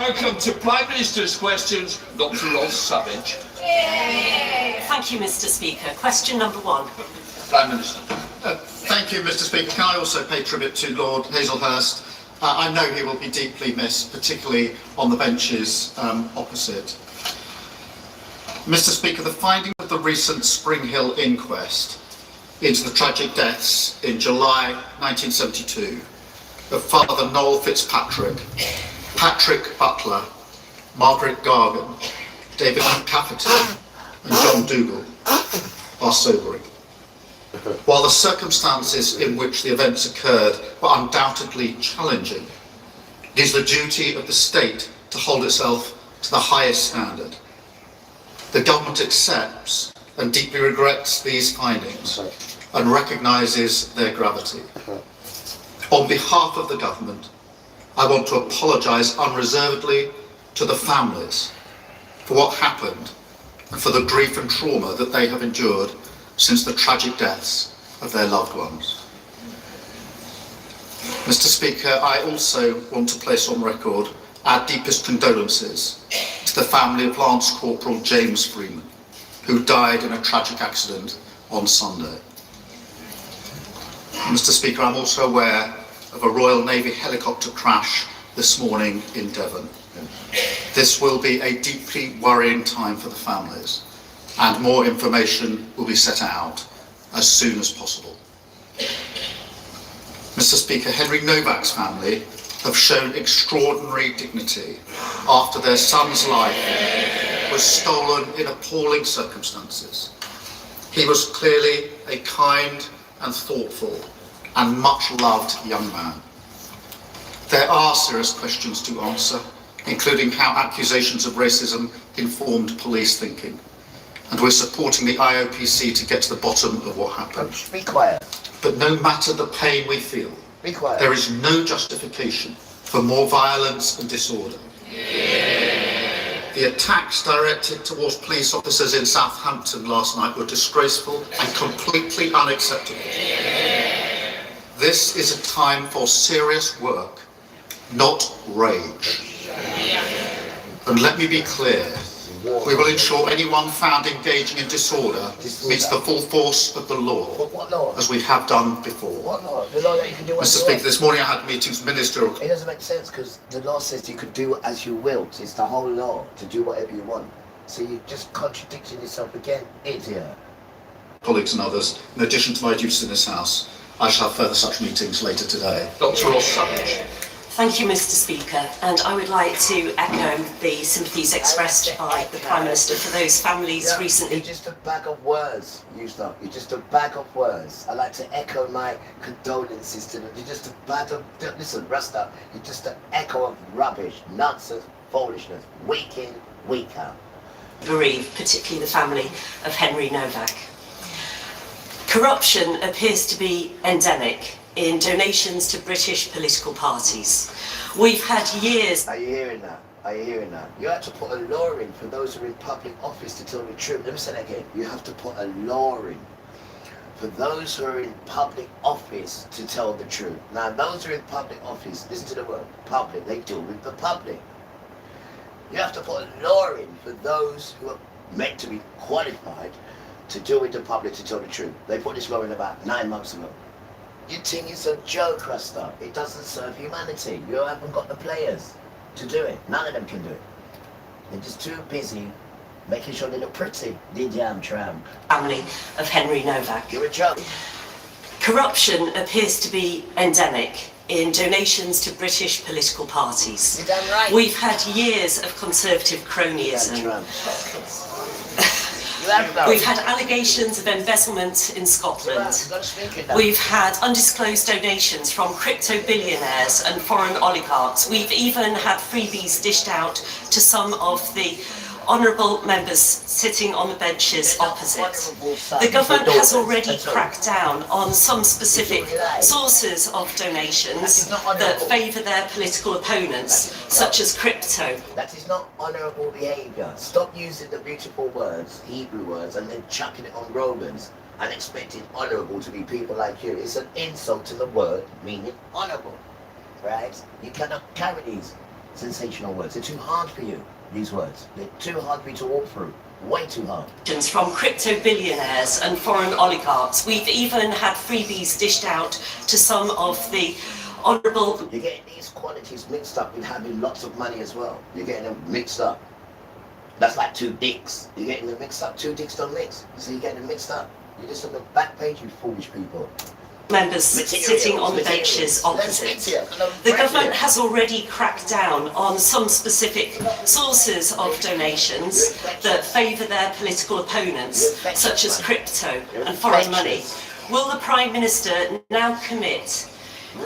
Now come to Prime Minister's questions, Dr. Ross Savage. Thank you, Mr. Speaker. Question number 1. Prime Minister. Thank you, Mr. Speaker. Can I also pay tribute to Lord Hazelhurst? I know he will be deeply missed, particularly on the benches opposite. Mr. Speaker, the findings of the recent Spring Hill inquest into the tragic deaths in July 1972 of Father Noel Fitzpatrick, Patrick Butler, Margaret Gargan, David Cafferty and John Dougal are sobering. While the circumstances in which the events occurred were undoubtedly challenging, it is the duty of the state to hold itself to the highest standard. The government accepts and deeply regrets these findings and recognises their gravity. On behalf of the government, I want to apologise unreservedly to the families for what happened and for the grief and trauma that they have endured since the tragic deaths of their loved ones. Mr. Speaker, I also want to place on record our deepest condolences to the family of Lance Corporal James Freeman, who died in a tragic accident on Sunday. Mr. Speaker, I'm also aware of a Royal Navy helicopter crash this morning in Devon. This will be a deeply worrying time for the families, and more information will be set out as soon as possible. Mr. Speaker, Henry Novak's family have shown extraordinary dignity after their son's life was stolen in appalling circumstances. He was clearly a kind and thoughtful and much loved young man. There are serious questions to answer, including how accusations of racism informed police thinking. And we're supporting the IOPC to get to the bottom of what happened. Be quiet. But no matter the pain we feel, Be quiet. there is no justification for more violence and disorder. The attacks directed towards police officers in Southampton last night were disgraceful and completely unacceptable. This is a time for serious work, not rage. And let me be clear, we will ensure anyone found engaging in disorder meets the full force of the law, What law? as we have done before. What law? The law that you can do Mr. as you Speaker, will. this morning I had meetings ministerial. It doesn't make sense because the law says you could do as you will. It's the whole law to do whatever you want. So you're just contradicting yourself again, idiot. Colleagues and others, in addition to my duties in this House, I shall have further such meetings later today. Dr. Ross Savage. Thank you, Mr. Speaker, and I would like to echo the sympathies expressed by the Prime Minister for those families recently. You're just a bag of words, you stop. You're just a bag of words. I'd like to echo my condolences to them. You're just a bag of, listen, Rasta, you're just an echo of rubbish, nonsense, foolishness, week in, week out. Bereaved, particularly the family of Henry Novak. Corruption appears to be endemic in donations to British political parties. We've had years... Are you hearing that? Are you hearing that? You have to put a law in for those who are in public office to tell the truth. Let me say that again. You have to put a law in for those who are in public office to tell the truth. Now, those who are in public office, listen to the word, public, they deal with the public. You have to put a law in for those who are meant to be qualified to deal with the public to tell the truth. They put this law in about 9 months ago. You think it's a joke, Rasta. It doesn't serve humanity. You haven't got the players to do it. None of them can do it. They're just too busy making sure they look pretty. The damn tram. Family of Henry Novak. You're a joke. Corruption appears to be endemic in donations to British political parties. You're damn right. We've had years of Conservative cronyism. Damn tram. We've had allegations of embezzlement in Scotland. We've had undisclosed donations from crypto billionaires and foreign oligarchs. We've even had freebies dished out to some of the honourable members sitting on the benches opposite. The government has already cracked down on some specific sources of donations that favour their political opponents, such as crypto. That is not honourable behaviour. Stop using the beautiful words, Hebrew words, and then chucking it on Romans and expecting honourable to be people like you. It's an insult to the word meaning honourable, right? You cannot carry these. Sensational words. They're too hard for you, these words. They're too hard for you to walk through. Way too hard. From crypto billionaires and foreign oligarchs. We've even had freebies dished out to some of the honourable... You're getting these qualities mixed up with having lots of money as well. You're getting them mixed up. That's like two dicks. You're getting them mixed up. Two dicks don't mix. So you're getting them mixed up. You're just on the back page, you foolish people. Members sitting on the benches opposite. The government has already cracked down on some specific sources of donations that favour their political opponents, such as crypto and foreign money. Will the Prime Minister now commit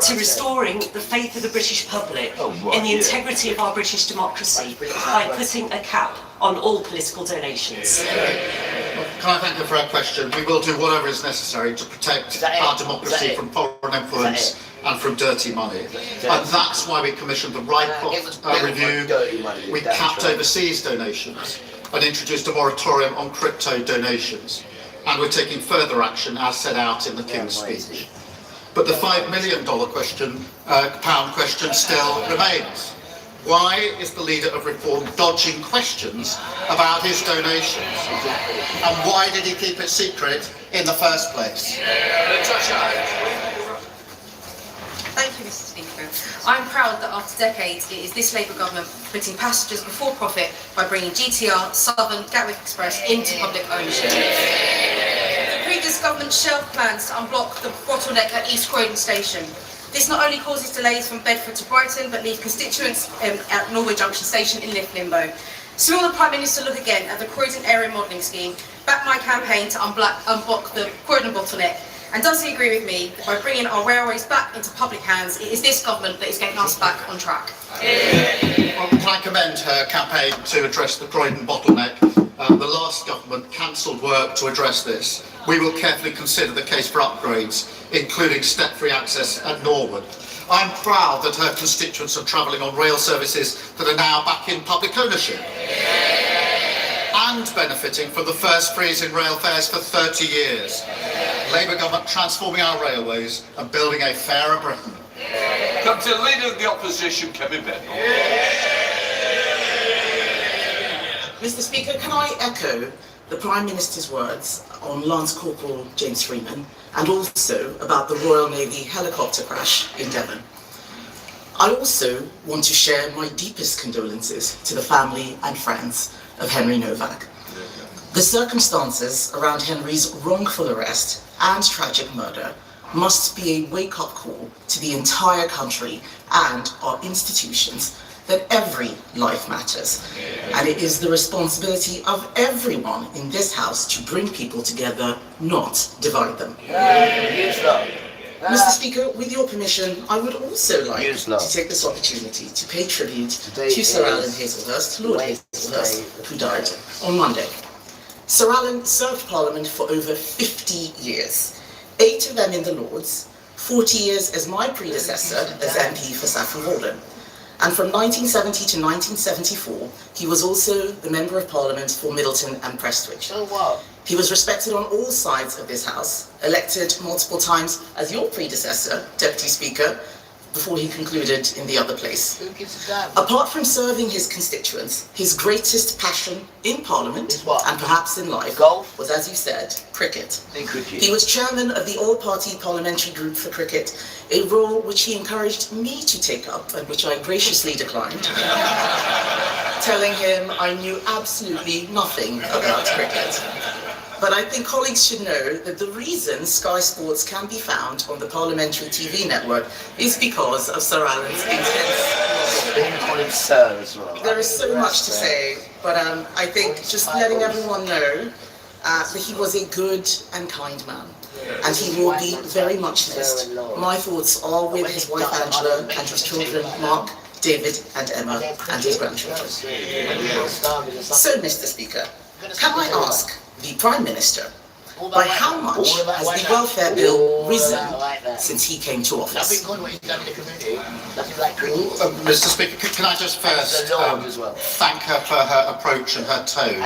to restoring the faith of the British public in the integrity of our British democracy by putting a cap on all political donations? Can I thank her for her question? We will do whatever is necessary to protect our democracy from foreign influence and from dirty money. And that's why we commissioned the Rycroft review. We capped overseas donations and introduced a moratorium on crypto donations. And we're taking further action as set out in the King's speech. But the $5 million pound question still remains. Why is the leader of Reform dodging questions about his donations? And why did he keep it secret in the first place? Thank you, Mr. Speaker. I'm proud that after decades, it is this Labour government putting passengers before profit by bringing GTR, Southern, Gatwick Express into public ownership. The previous government shelved plans to unblock the bottleneck at East Croydon Station. This not only causes delays from Bedford to Brighton, but leaves constituents at Norway Junction Station in limbo. So will the Prime Minister look again at the Croydon Area Modelling Scheme, back my campaign to unblock the Croydon bottleneck, and does he agree with me that by bringing our railways back into public hands, it is this government that is getting us back on track? Well, can I commend her campaign to address the Croydon bottleneck? The last government cancelled work to address this. We will carefully consider the case for upgrades, including step-free access at Norwood. I'm proud that her constituents are travelling on rail services that are now back in public ownership and benefiting from the first freeze in rail fares for 30 years. Labour government transforming our railways and building a fairer Britain. Come to the Leader of the Opposition, Kevin Bennell. Mr. Speaker, can I echo the Prime Minister's words on Lance Corporal James Freeman and also about the Royal Navy helicopter crash in Devon. I also want to share my deepest condolences to the family and friends of Henry Novak. The circumstances around Henry's wrongful arrest and tragic murder must be a wake-up call to the entire country and our institutions that every life matters, and it is the responsibility of everyone in this House to bring people together, not divide them. Mr. Speaker, with your permission, I would also like to take this opportunity to pay tribute to Sir Alan Hazelhurst, Lord Hazelhurst, who died on Monday. Sir Alan served Parliament for over 50 years, 8 of them in the Lords, 40 years as my predecessor as MP for Saffron Walden. And from 1970 to 1974, he was also the Member of Parliament for Middleton and Prestwich. Oh, wow. He was respected on all sides of this House, elected multiple times as your predecessor, Deputy Speaker, before he concluded in the other place. Who gives a damn? Apart from serving his constituents, his greatest passion in Parliament, and perhaps in life, Golf? was, as you said, cricket. Cricket. He was chairman of the all-party parliamentary group for cricket, a role which he encouraged me to take up and which I graciously declined, telling him I knew absolutely nothing about cricket. But I think colleagues should know that the reason Sky Sports can be found on the parliamentary TV network is because of Sir Alan's intense... They call him Sir as well. There is so much to say, but I think just letting everyone know that he was a good and kind man. And he will be very much missed. My thoughts are with his wife Angela and his children Mark, David and Emma and his grandchildren. So, Mr. Speaker, can I ask the Prime Minister by how much has the welfare bill risen since he came to Nothing office? good what he's done in the community. Nothing like cricket. Mr. Speaker, can I just first The Lord as well. thank her for her approach and her tone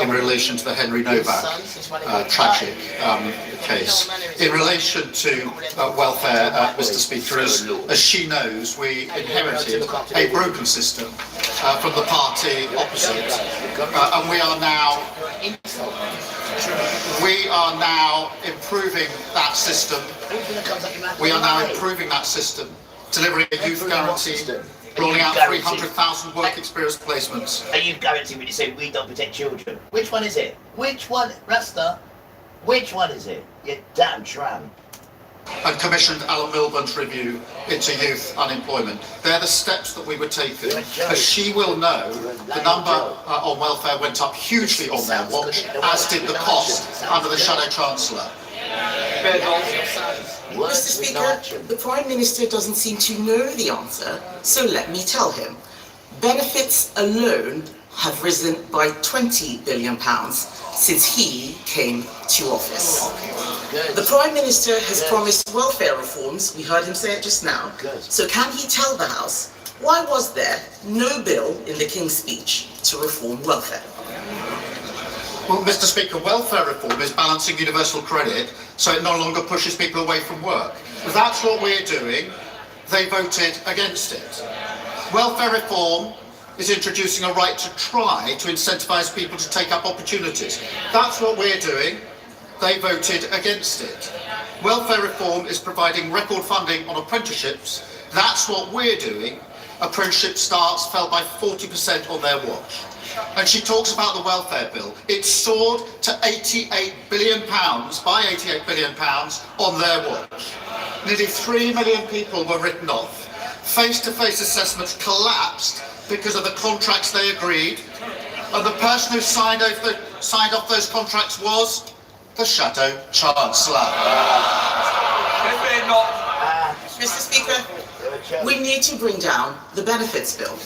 in relation to the Henry Novak tragic case. In relation to welfare, Mr. Speaker, as she knows, we inherited a broken system from the party opposite, and we are now improving that system. We are now improving that system, delivering a youth guarantee, rolling out 300,000 work experience placements. A youth guarantee when you say we don't protect children. Which one is it? Which one, Rasta? Which one is it? You damn tramp. And commissioned Alan Milburn's review into youth unemployment. They're the steps that we were taking. As she will know, the number on welfare went up hugely on their watch, as did the cost under the Shadow Chancellor. Mr. Speaker, the Prime Minister doesn't seem to know the answer, so let me tell him. Benefits alone have risen by £20 billion since he came to office. The Prime Minister has promised welfare reforms, we heard him say it just now, so can he tell the House, why was there no bill in the King's speech to reform welfare? Well, Mr. Speaker, welfare reform is balancing universal credit so it no longer pushes people away from work. If that's what we're doing, they voted against it. Welfare reform is introducing a right to try to incentivise people to take up opportunities. That's what we're doing. They voted against it. Welfare reform is providing record funding on apprenticeships. That's what we're doing. Apprenticeship starts fell by 40% on their watch. And she talks about the welfare bill. It soared to £88 billion, by £88 billion on their watch. Nearly 3 million people were written off. Face-to-face assessments collapsed because of the contracts they agreed. And the person who signed off those contracts was the Shadow Chancellor. Mr. Speaker, we need to bring down the benefits bill.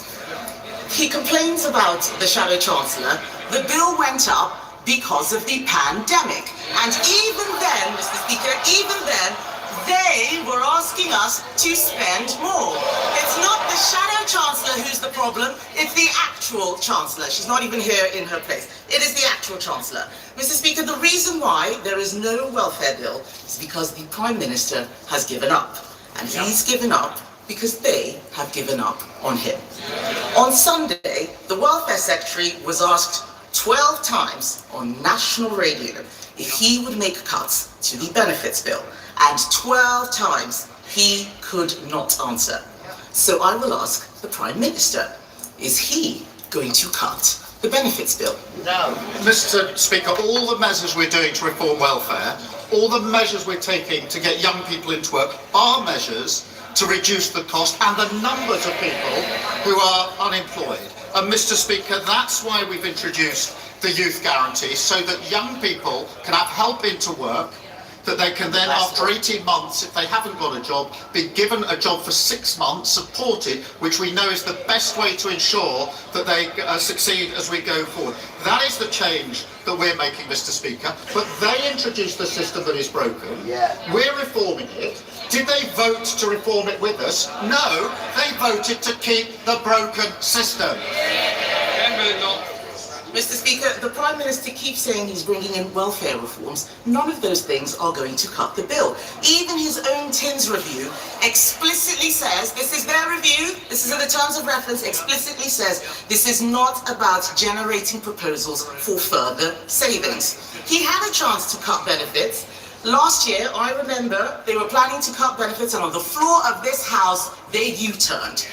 He complains about the Shadow Chancellor. The bill went up because of the pandemic. And even then, Mr. Speaker, even then, they were asking us to spend more. It's not the Shadow Chancellor who's the problem, it's the actual Chancellor. She's not even here in her place. It is the actual Chancellor. Mr. Speaker, the reason why there is no welfare bill is because the Prime Minister has given up. And he's given up because they have given up on him. On Sunday, the Welfare Secretary was asked 12 times on national radio if he would make cuts to the benefits bill. And 12 times he could not answer. So I will ask the Prime Minister, is he going to cut the benefits bill? No. Mr. Speaker, all the measures we're doing to reform welfare, all the measures we're taking to get young people into work are measures to reduce the cost and the numbers of people who are unemployed. And Mr. Speaker, that's why we've introduced the youth guarantee, so that young people can have help into work, that they can then, after 18 months, if they haven't got a job, be given a job for 6 months, supported, which we know is the best way to ensure that they succeed as we go forward. That is the change that we're making, Mr. Speaker. But they introduced the system that is broken. Yeah. We're reforming it. Did they vote to reform it with us? No, they voted to keep the broken system. Mr. Speaker, the Prime Minister keeps saying he's bringing in welfare reforms. None of those things are going to cut the bill. Even his own TINS review explicitly says, this is their review, this is in the terms of reference, explicitly says this is not about generating proposals for further savings. He had a chance to cut benefits. Last year, I remember, they were planning to cut benefits, and on the floor of this House, they U-turned.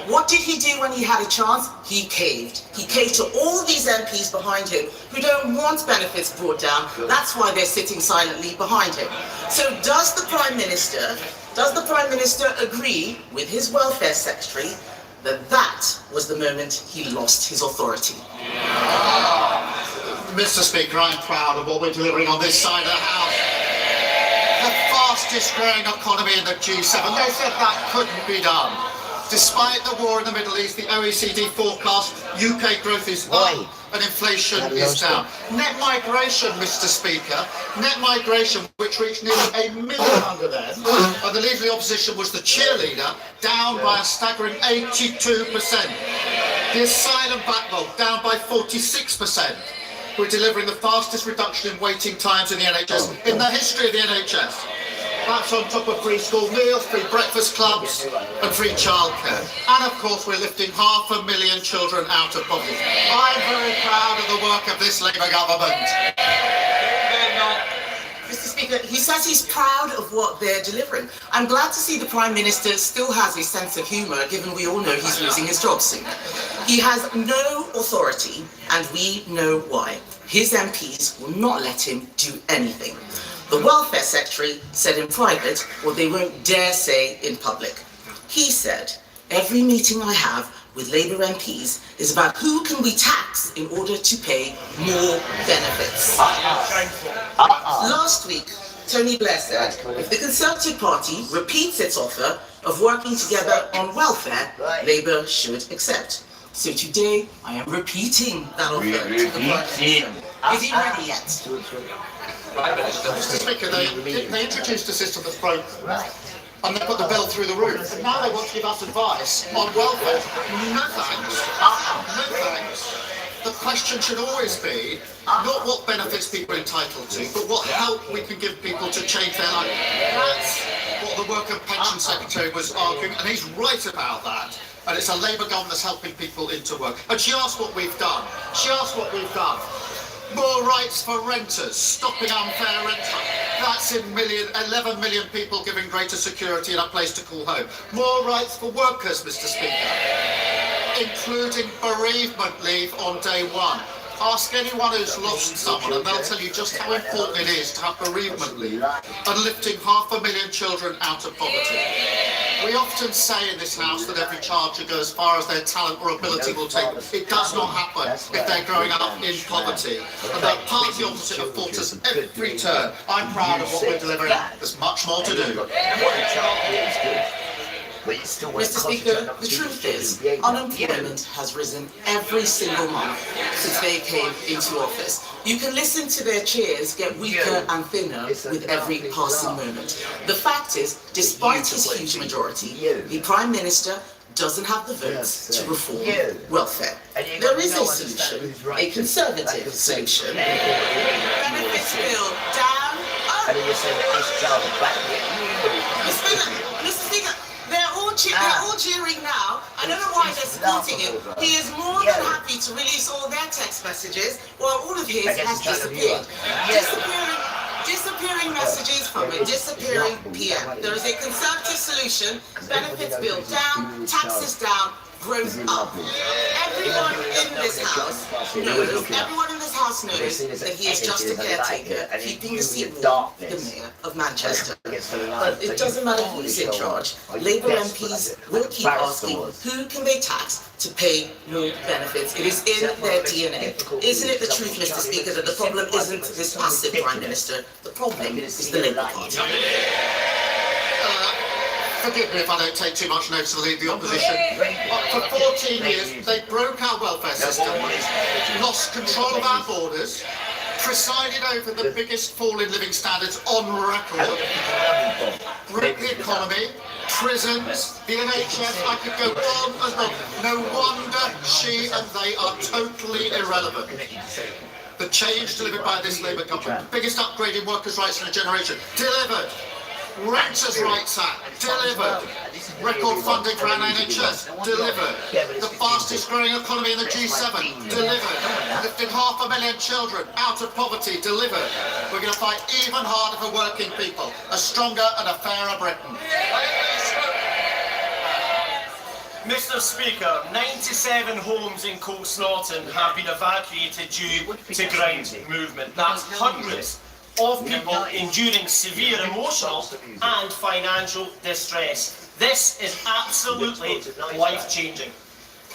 What did he do when he had a chance? He caved. He caved to all these MPs behind him who don't want benefits brought down. That's why they're sitting silently behind him. So does the Prime Minister agree with his Welfare Secretary that that was the moment he lost his authority? Mr. Speaker, I'm proud of what we're delivering on this side of the House. The fastest growing economy in the G7. They said that couldn't be done. Despite the war in the Middle East, the OECD forecast UK growth is up and inflation is down. Net migration, Mr. Speaker, net migration, which reached nearly 1 million under them, and the Leader of the Opposition was the cheerleader, down by a staggering 82%. The asylum backlog down by 46%. We're delivering the fastest reduction in waiting times in the NHS in the history of the NHS. That's on top of free school meals, free breakfast clubs and free childcare. And of course we're lifting 500,000 children out of poverty. I'm very proud of the work of this Labour government. Mr. Speaker, he says he's proud of what they're delivering. I'm glad to see the Prime Minister still has a sense of humour, given we all know he's losing his job soon. He has no authority, and we know why. His MPs will not let him do anything. The Welfare Secretary said in private what they won't dare say in public. He said, every meeting I have with Labour MPs is about who can we tax in order to pay more benefits. Last week, Tony Blair said, if the Conservative Party repeats its offer of working together on welfare, Labour should accept. So today, I am repeating that offer to the Prime Minister. Is he ready yet? Mr. Speaker, they introduced a system that's broken. And they put the bill through the roof. And now they want to give us advice on welfare. No thanks. No thanks. The question should always be not what benefits people are entitled to, but what help we can give people to change their life. That's what the Work and Pension Secretary was arguing, and he's right about that. And it's a Labour government that's helping people into work. And she asked what we've done. She asked what we've done. More rights for renters, stopping unfair rent. That's in 11 million people giving greater security and a place to call home. More rights for workers, Mr. Speaker, including bereavement leave on day one. Ask anyone who's lost someone and they'll tell you just how important it is to have bereavement leave and lifting 500,000 children out of poverty. We often say in this house that every child should go as far as their talent or ability will take them. It does not happen if they're growing up in poverty. And the party opposite have fought us every turn. I'm proud of what we're delivering. There's much more to do. Mr. Speaker, the truth is, unemployment has risen every single month since they came into office. You can listen to their cheers get weaker and thinner with every passing moment. The fact is, despite his huge majority, the Prime Minister doesn't have the votes to reform welfare. There is a solution, a Conservative solution. Benefits bill down. Mr. Speaker, they're all cheering now. I don't know why they're supporting him. He is more than happy to release all their text messages while all of his has disappeared. Disappearing messages from a disappearing PM. There is a Conservative solution, benefits bill down, taxes down, growth up. Everyone in this house knows that he is just a caretaker, keeping the seat warm, the Mayor of Manchester. But it doesn't matter who's in charge. Labour MPs will keep asking who can they tax to pay more benefits. It is in their DNA. Isn't it the truth, Mr. Speaker, that the problem isn't this passive Prime Minister? The problem is the Labour Party. Forgive me if I don't take too much notice of the opposition. For 14 years, they broke our welfare system, lost control of our borders, presided over the biggest fall in living standards on record, broke the economy, prisons, the NHS, I could go on and on. No wonder she and they are totally irrelevant. The change delivered by this Labour government, the biggest upgrade in workers' rights in a generation, delivered. Renters' Rights Act, delivered. Record funding for our NHS, delivered. The fastest growing economy in the G7, delivered. Lifting 500,000 children out of poverty, delivered. We're going to fight even harder for working people, a stronger and a fairer Britain. Mr. Speaker, 97 homes in Coast Norton have been evacuated due to ground movement. That's hundreds of people enduring severe emotional and financial distress. This is absolutely life-changing.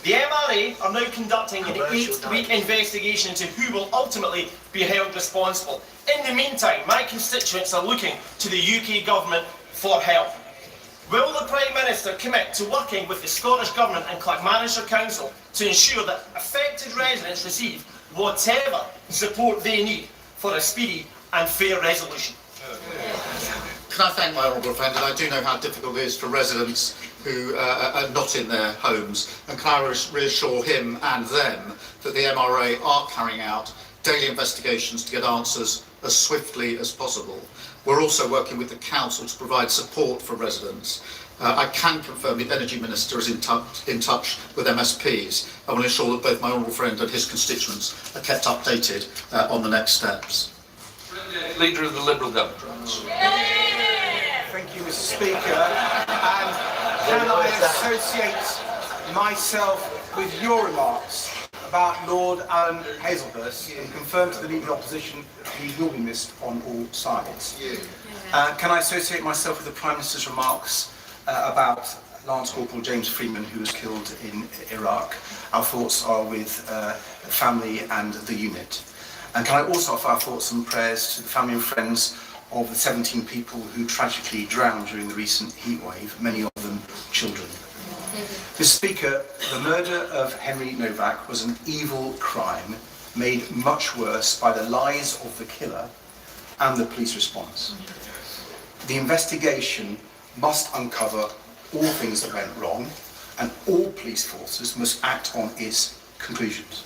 The MRA are now conducting an 8-week investigation into who will ultimately be held responsible. In the meantime, my constituents are looking to the UK government for help. Will the Prime Minister commit to working with the Scottish Government and Clackmannanshire Council to ensure that affected residents receive whatever support they need for a speedy and fair resolution? Can I thank my honourable friend, and I do know how difficult it is for residents who are not in their homes, and can I reassure him and them that the MRA are carrying out daily investigations to get answers as swiftly as possible. We're also working with the council to provide support for residents. I can confirm the Energy Minister is in touch with MSPs. I will ensure that both my honourable friend and his constituents are kept updated on the next steps. Leader of the Liberal Democrats. Thank you, Mr. Speaker. And can I associate myself with your remarks about Lord Alan Hazelhurst and confirm to the Leader of the Opposition he will be missed on all sides? Can I associate myself with the Prime Minister's remarks about Lance Corporal James Freeman, who was killed in Iraq? Our thoughts are with the family and the unit. And can I also offer our thoughts and prayers to the family and friends of the 17 people who tragically drowned during the recent heatwave, many of them children. Mr. Speaker, the murder of Henry Novak was an evil crime made much worse by the lies of the killer and the police response. The investigation must uncover all things that went wrong, and all police forces must act on its conclusions.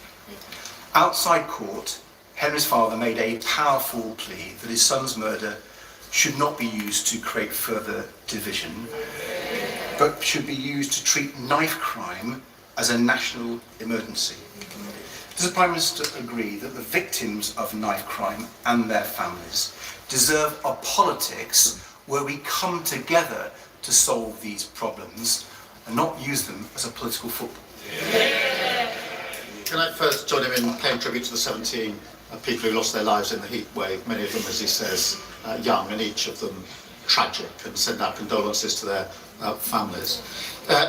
Outside court, Henry's father made a powerful plea that his son's murder should not be used to create further division, but should be used to treat knife crime as a national emergency. Does the Prime Minister agree that the victims of knife crime and their families deserve a politics where we come together to solve these problems and not use them as a political football? Can I first join him in paying tribute to the 17 people who lost their lives in the heat wave, many of them, as he says, young, and each of them tragic, and send our condolences to their families.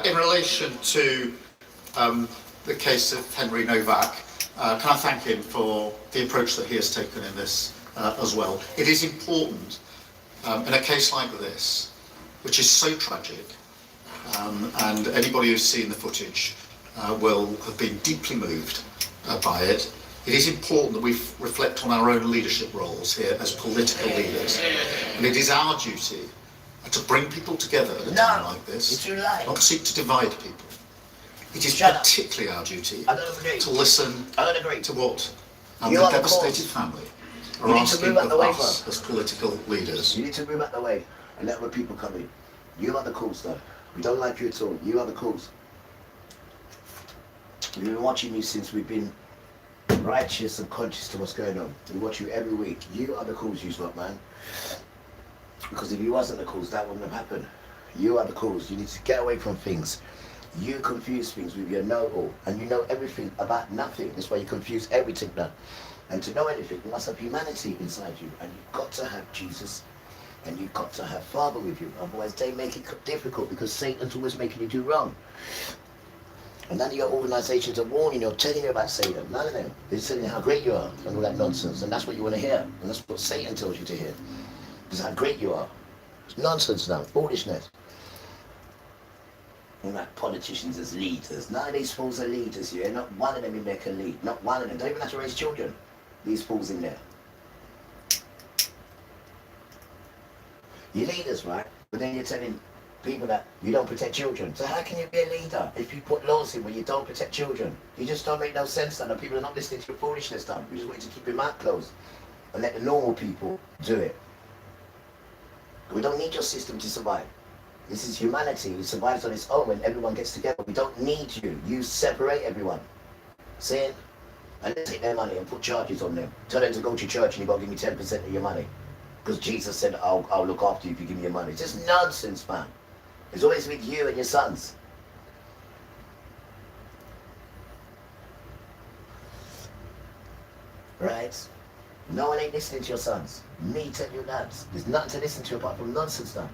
In relation to the case of Henry Novak, can I thank him for the approach that he has taken in this as well. It is important in a case like this, which is so tragic, and anybody who's seen the footage will have been deeply moved by it. It is important that we reflect on our own leadership roles here as political leaders. And it is our duty to bring people together at a time like this, not seek to divide people. It is particularly our duty to listen to what the devastated family are asking of us as political leaders. You need to move out the way and let other people come in. You are the cause, though. We don't like you at all. You are the cause. We've been watching you since we've been righteous and conscious to what's going on. We watch you every week. You are the cause, you lot, man. Because if you wasn't the cause, that wouldn't have happened. You are the cause. You need to get away from things. You confuse things with your know-all, and you know everything about nothing. That's why you confuse everything now. And to know anything, you must have humanity inside you, and you've got to have Jesus, and you've got to have Father with you. Otherwise, they make it difficult because Satan's always making you do wrong. And none of your organisations are warning you or telling you about Satan. None of them. They're telling you how great you are and all that nonsense. And that's what you want to hear. And that's what Satan tells you to hear. Because how great you are. It's nonsense now. Foolishness. All that politicians as leaders. None of these fools are leaders here. Not one of them in there can lead. Not one of them. Don't even have to raise children. These fools in there. You're leaders, right? But then you're telling people that you don't protect children. So how can you be a leader if you put laws in where you don't protect children? You just don't make no sense, and people are not listening to your foolishness, done. You just want to keep your mouth closed and let the normal people do it. We don't need your system to survive. This is humanity. It survives on its own when everyone gets together. We don't need you. You separate everyone. See it? And then take their money and put charges on them. Tell them to go to church and you've got to give me 10% of your money. Because Jesus said, I'll look after you if you give me your money. It's just nonsense, man. It's always with you and your sons. Right? No one ain't listening to your sons. Me tell you that. There's nothing to listen to apart from nonsense now.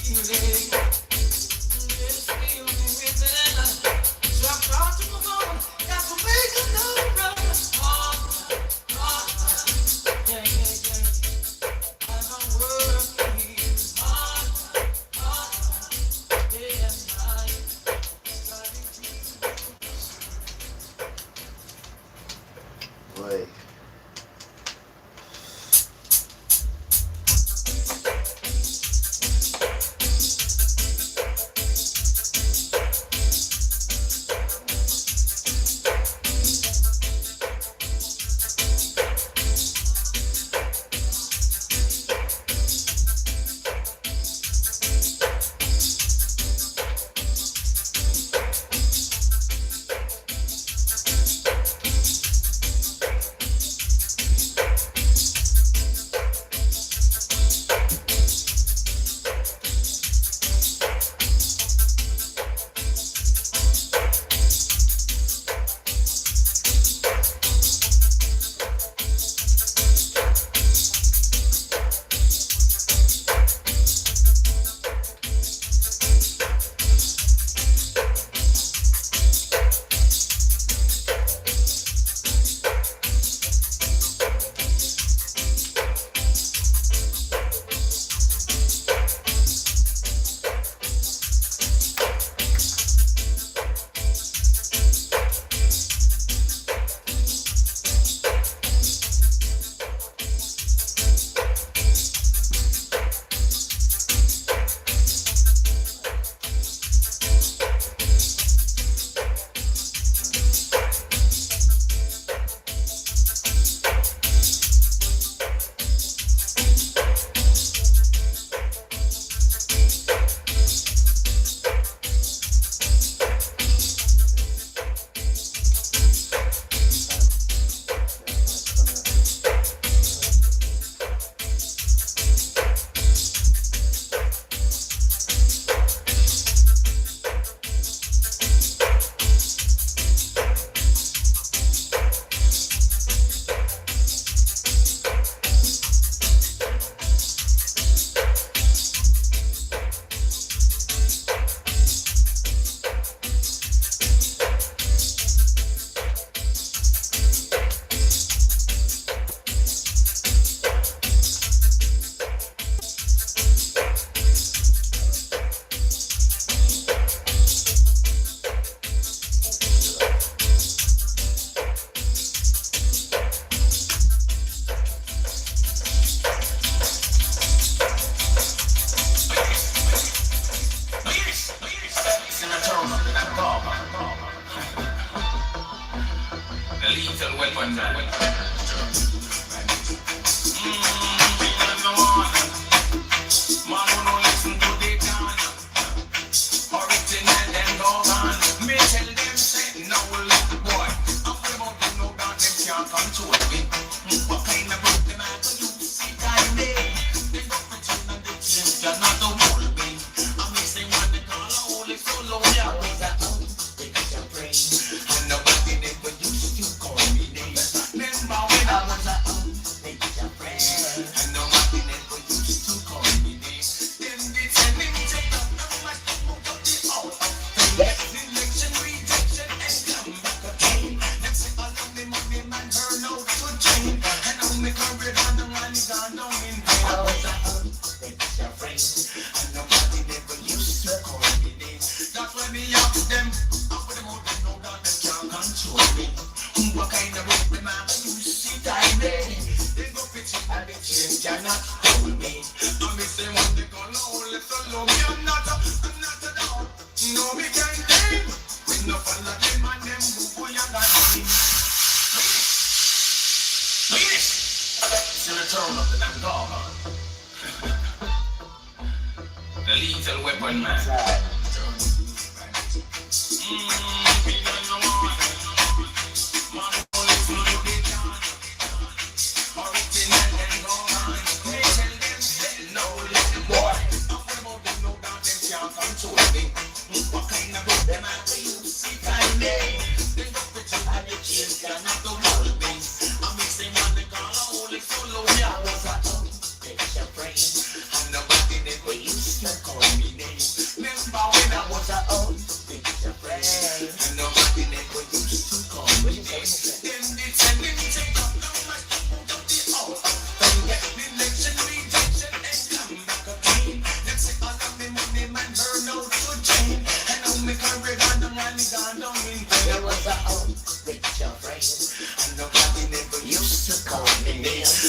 Feeling, this feeling weapon man. Man, who no listen to the gun. Original them go on. Me tell them say no little boy. I'm about to know that them can't control me. What kind of book them I to use? See I made. They go pretend and they change. You're not the whole me. I'm missing what they call a holy solo. Yeah, was that home? They get your brain. And nobody never used to call me names. Remember when I was at home? They get your brain. And nobody never used to call me names. Then they tell me take up the much to move up the out. Election, rejection, and come back again. Them say all of the money man burn out to drain. And now me carry on the money gone down in vain. I was at home, they get your brain. And nobody never used to call me names. That's why me ask them. I put them out, they know that they can't control me. What kind of work them I use? See time they go pitching and they change, cannot hold me. I me say what they call a holy solo. Me I'm not a dog. No me can't name. We no follow them and them who you got name. Please. It's the return of the damn dog. The lethal weapon man.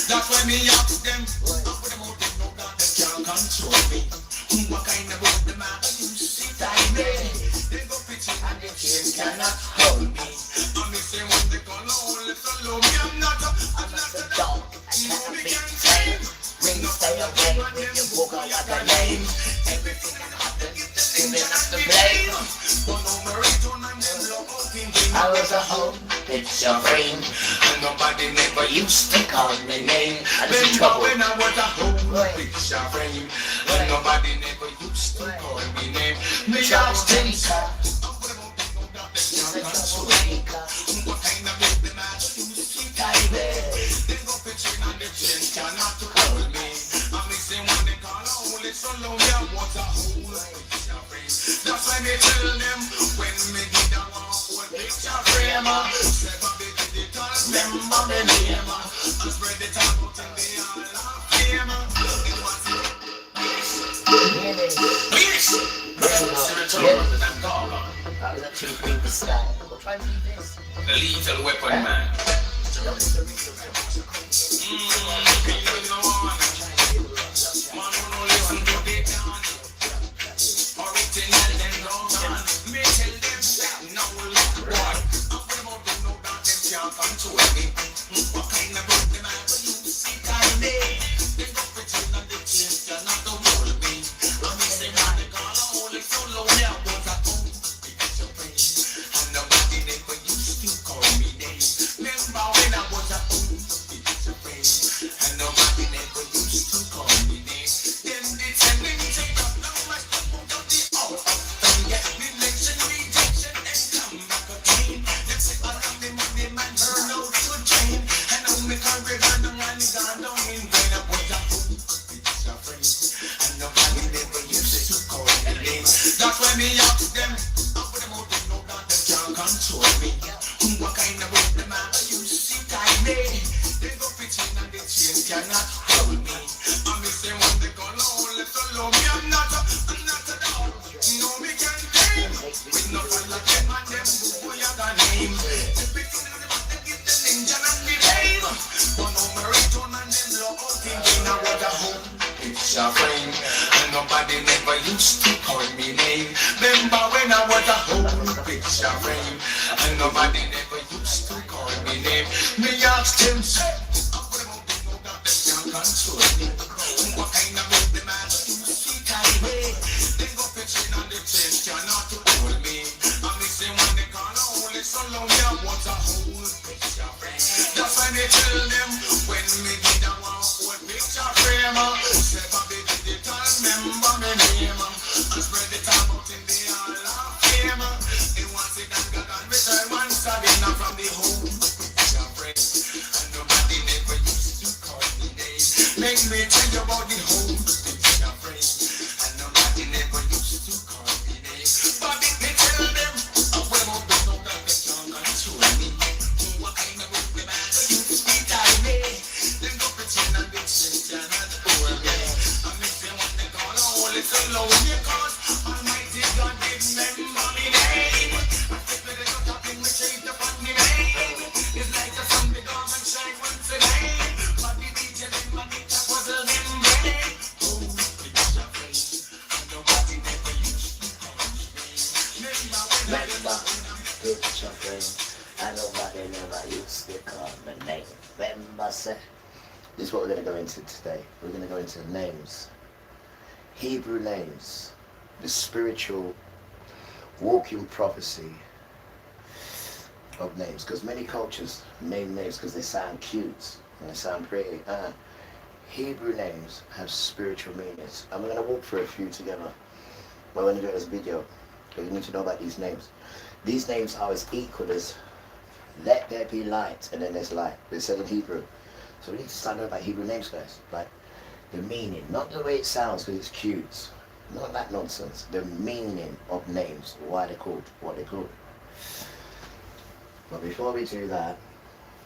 That's why me ask them. I put them out, they know that they can't control me. What kind of work them I use? See time they go pitching and they change cannot hold me. I me say what they call a holy solo. Me I'm not a dog. No me can't say. When you stay away with your book on your name, everything is hot to get the ninja and the blame. But no marathon and them love out thinking I was a home. It's your brain. And nobody never used to call me name. Remember when I was a home, it's your brain. And nobody never used to call me name. Me ask them, what kind of book them I use? They go pitching and they change cannot hold me. I me say when they call a holy solo, me I want a whole picture frame. That's why they tell them when me get a whole picture frame. Remember me name, I spread the talk out in the hall of fame. It was yes, it's the return of the damn dog. That was actually pretty good style. We'll try and do this. The lethal weapon man. That's why me ask them. I put them out, they know that they can't control me. What kind of work them I use? See time they go pitching and they change cannot hold me. I me say when they call a holy solo, me I'm not a dog. No me can't claim. With no follow them and them who you got name. Everything is about to give the ninja and the name. But no marathon and them blow out thinking I was a home. It's your frame. And nobody never used to call me name. Remember when I was a whole picture frame. And nobody never used to call me me name. Me ask them, say, I'm gonna mount them, no doubt them can't control me. What kind of move them out? You see, way. They go fetching on the chest, cannot to hold me. I'm missing when they can't hold it, so long you want a whole picture frame. That's why they tell them, when me did a one whole picture frame, say, Bobby digital, remember me name, and spread it out in the hall of fame. They want it and got on return once again from the home picture frame. And nobody never used to call me name. Let me tell you about the home picture frame. And nobody never used to call me name. Bobby, they tell them, I'm well up with no that they can't control me. What kind of book them at? You speak I me. Them go pretend and big shit and not hold me. I'm missing what they call a whole little lonely cause Almighty God did remember me name. I think that they got up in me change up on me name. It's like the sun big on and shine once again. Bobby DJ them and it a puzzle them brain. Oh, picture frame. And nobody never used to call me name. Remember, picture frame. And nobody never used to call my name. Remember, say. This is what we're going to go into today. We're going to go into names. Hebrew names. The spiritual walking prophecy of names. Because many cultures name names because they sound cute and they sound pretty. Hebrew names have spiritual meanings. And we're going to walk through a few together. We're going to do this video. Because you need to know about these names. These names are as equal as let there be light, and then there's light. They said in Hebrew. So we need to start knowing about Hebrew names, guys. Like the meaning, not the way it sounds because it's cute. Not that nonsense. The meaning of names, why they're called, what they're called. But before we do that,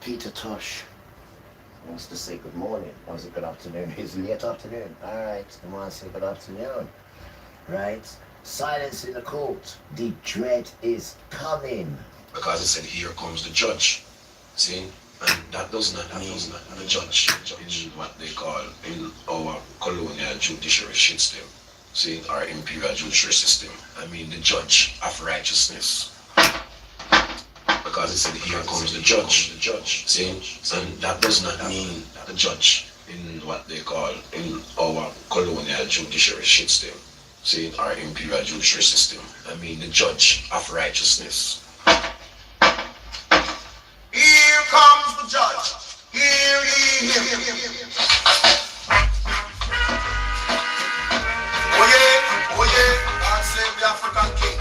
Peter Tosh wants to say good morning. Or is it good afternoon? It's late afternoon. Alright, I want to say good afternoon. Right? Silence in the court. The dread is coming. Because it said, here comes the judge. See? And that does not mean the judge in what they call in our colonial judiciary system. See? Our imperial judiciary system. I mean the judge of righteousness. Because it said, here comes the judge. See? And that does not mean the judge in what they call in our colonial judiciary system. See? Our imperial judiciary system. I mean the judge of righteousness. Here comes the judge. Hear ye him. Oh yeah, God save the African king.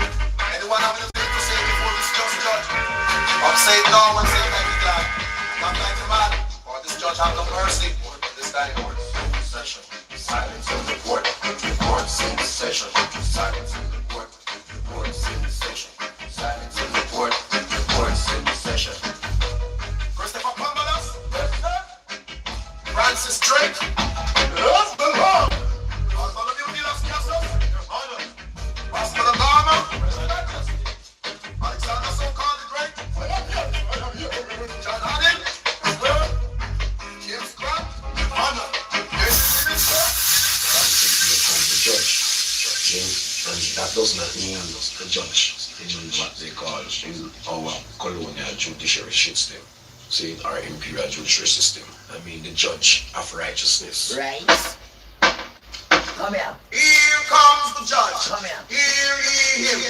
Anyone have anything to say before this just judge? Or say it now and say it like glad. Not like a man, or this judge have no mercy. This time court session. Silence in the court. The court's in session. Silence in the court. The court's in session. Silence in the court. The court's in session. Francis Drake, yes, the Lord. Bartholomew Milas Castle, Pastor Lagama, Alexander so-called the Great, John Harding, James Grant, Honor, The judge. See? And that does not mean the judge in what they call in our colonial judiciary system. See, our imperial judiciary system. I mean the judge of righteousness. Right? Come here. Here comes the judge. Come here. Hear ye him.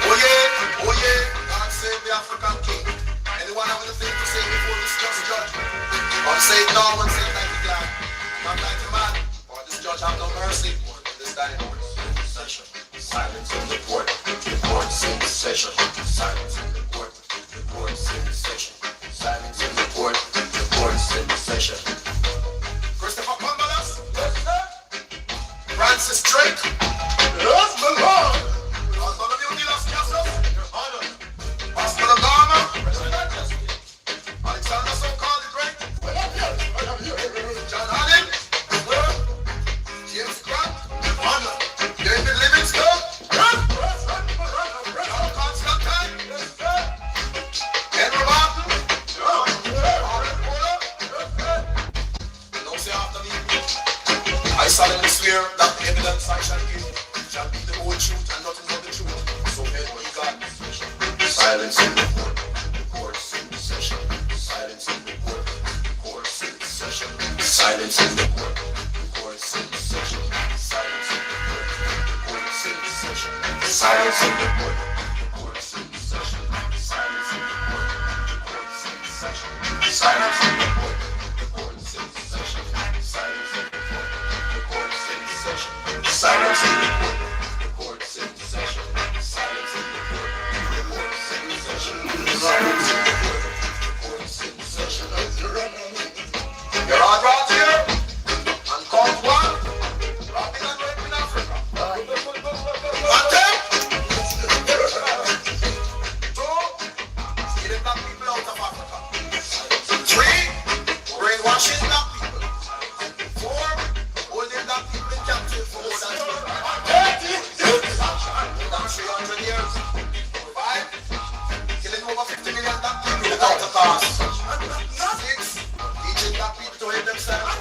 Oh yeah, God save the African king. Anyone have anything to say before this just judge? Or say it now and say it like a glad. Not like a man, or this judge have no mercy. Or this time session. Silence in the court. The court's in session. Silence in the court. The court's in session. Silence in the court. The court's in session. Christopher Cumberland. Yes, sir. Francis Drake. Yes, the Lord. Bartholomew Milas Castle. Honor. Pastor Lagama. Alexander so-called the Great. John Harding. James Grant. Honor. David Livingstone. Henry Martin. Don't say after me. I solemnly swear that the evidence I shall give shall be the whole truth and nothing but the truth. So help me God. Silence in the court. The court's in session. Silence in the court. The court's in session. Silence in the court. The court's in session. Silence in the court. The court's in session. Silence in the court. The court's in session. Silence in the court. The court's in session. Silence in the court. The court's in session. Silence in the court. The court's in session. Silence in the court. The court's in session. Silence in the court. The court's in session. Silence in the court. The court's in session. You're all brought here and called one. Rapping and raping Africa. One take. Two, get the black people out of Africa. Three, brainwashing black people. Four, holding black people in captive for more than 300 years. Five, killing over 50 million black people without a cause. Six, teaching black people to hate themselves.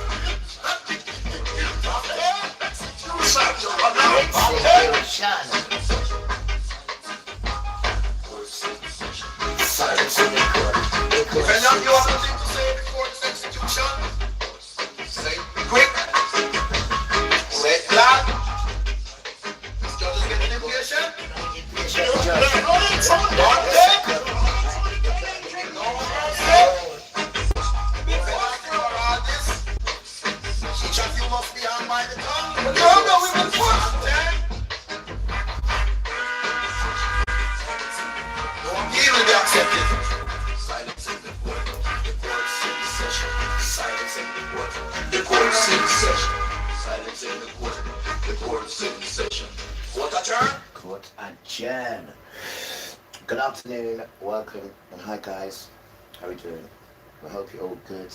Silence in the court. If any of you have anything to say before this execution, say it quick, say it loud. This judge is getting impatient. Don't take. No one else say. If any of you are all this, each of you must be hung by the tongue. No, we will push. No appeal will be accepted. Silence in the court. The court's in session. Silence in the court. The court's in session. Silence in the court. The court's in session. Court adjourned. Court adjourned. Good afternoon, welcome, and hi guys. How are you doing? I hope you're all good.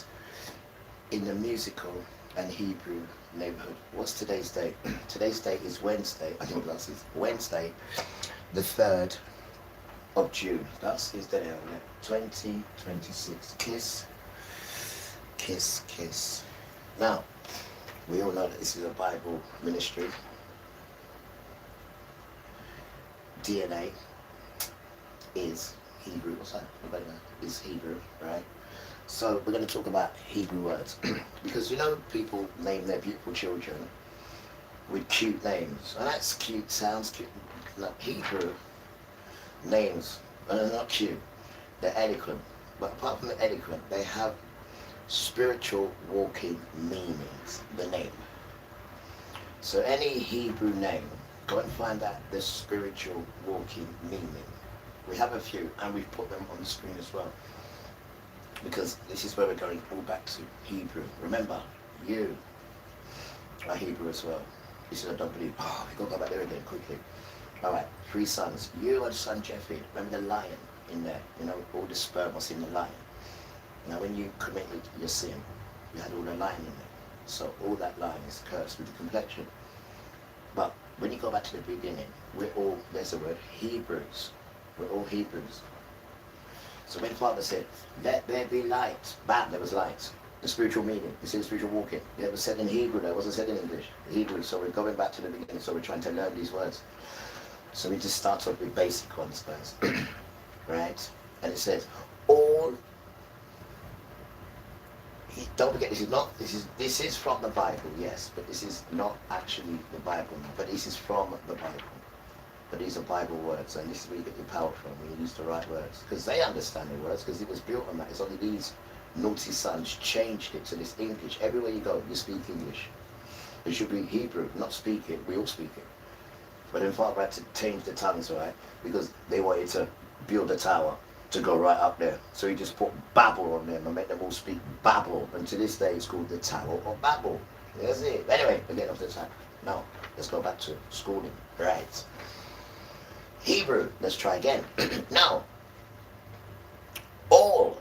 In the musical and Hebrew neighborhood, what's today's date? Today's date is Wednesday. I think glasses. Wednesday, the 3rd of June. That's his day, 2026. Kiss, kiss, kiss. Now, we all know that this is a Bible ministry. DNA is Hebrew. What's that? Anybody know? Is Hebrew, right? So we're going to talk about Hebrew words because you know people name their beautiful children with cute names, and that's cute. Sounds cute. Like Hebrew names, and they're not cute. They're eloquent, but apart from the eloquent, they have spiritual walking meanings. The name. So any Hebrew name, go and find out the spiritual walking meaning. We have a few, and we've put them on the screen as well. Because this is where we're going all back to Hebrew. Remember, you are Hebrew as well. This is I don't believe. Oh, we gotta go back there again quickly. All right, 3 sons. You and son Jeffrey. Remember the lion in there. You know, all the sperm was in the lion. Now, when you committed your sin, you had all the lion in there. So all that lion is cursed with the complexion. But when you go back to the beginning, we're all, there's the word, Hebrews. We're all Hebrews. So when Father said, let there be light, bam, there was light. The spiritual meaning, you see the spiritual walking. It was said in Hebrew, though, it wasn't said in English. Hebrew, so we're going back to the beginning, so we're trying to learn these words. So we just start off with basic ones first, right? And it says, all, don't forget, this is from the Bible, yes, but this is not actually the Bible, but this is from the Bible. But these are Bible words, and this is where you get your power from, when you use the right words. Because they understand the words, because it was built on that. It's only these naughty sons changed it to this English. Everywhere you go, you speak English. It should be Hebrew, not speak it. We all speak it. But then Father had to change the tongues, right? Because they wanted to build a tower to go right up there. So he just put Babel on them and made them all speak Babel. And to this day, it's called the Tower of Babel. That's it. Anyway, we're getting off the track. Now, let's go back to schooling. Right. Hebrew, let's try again. Now, all.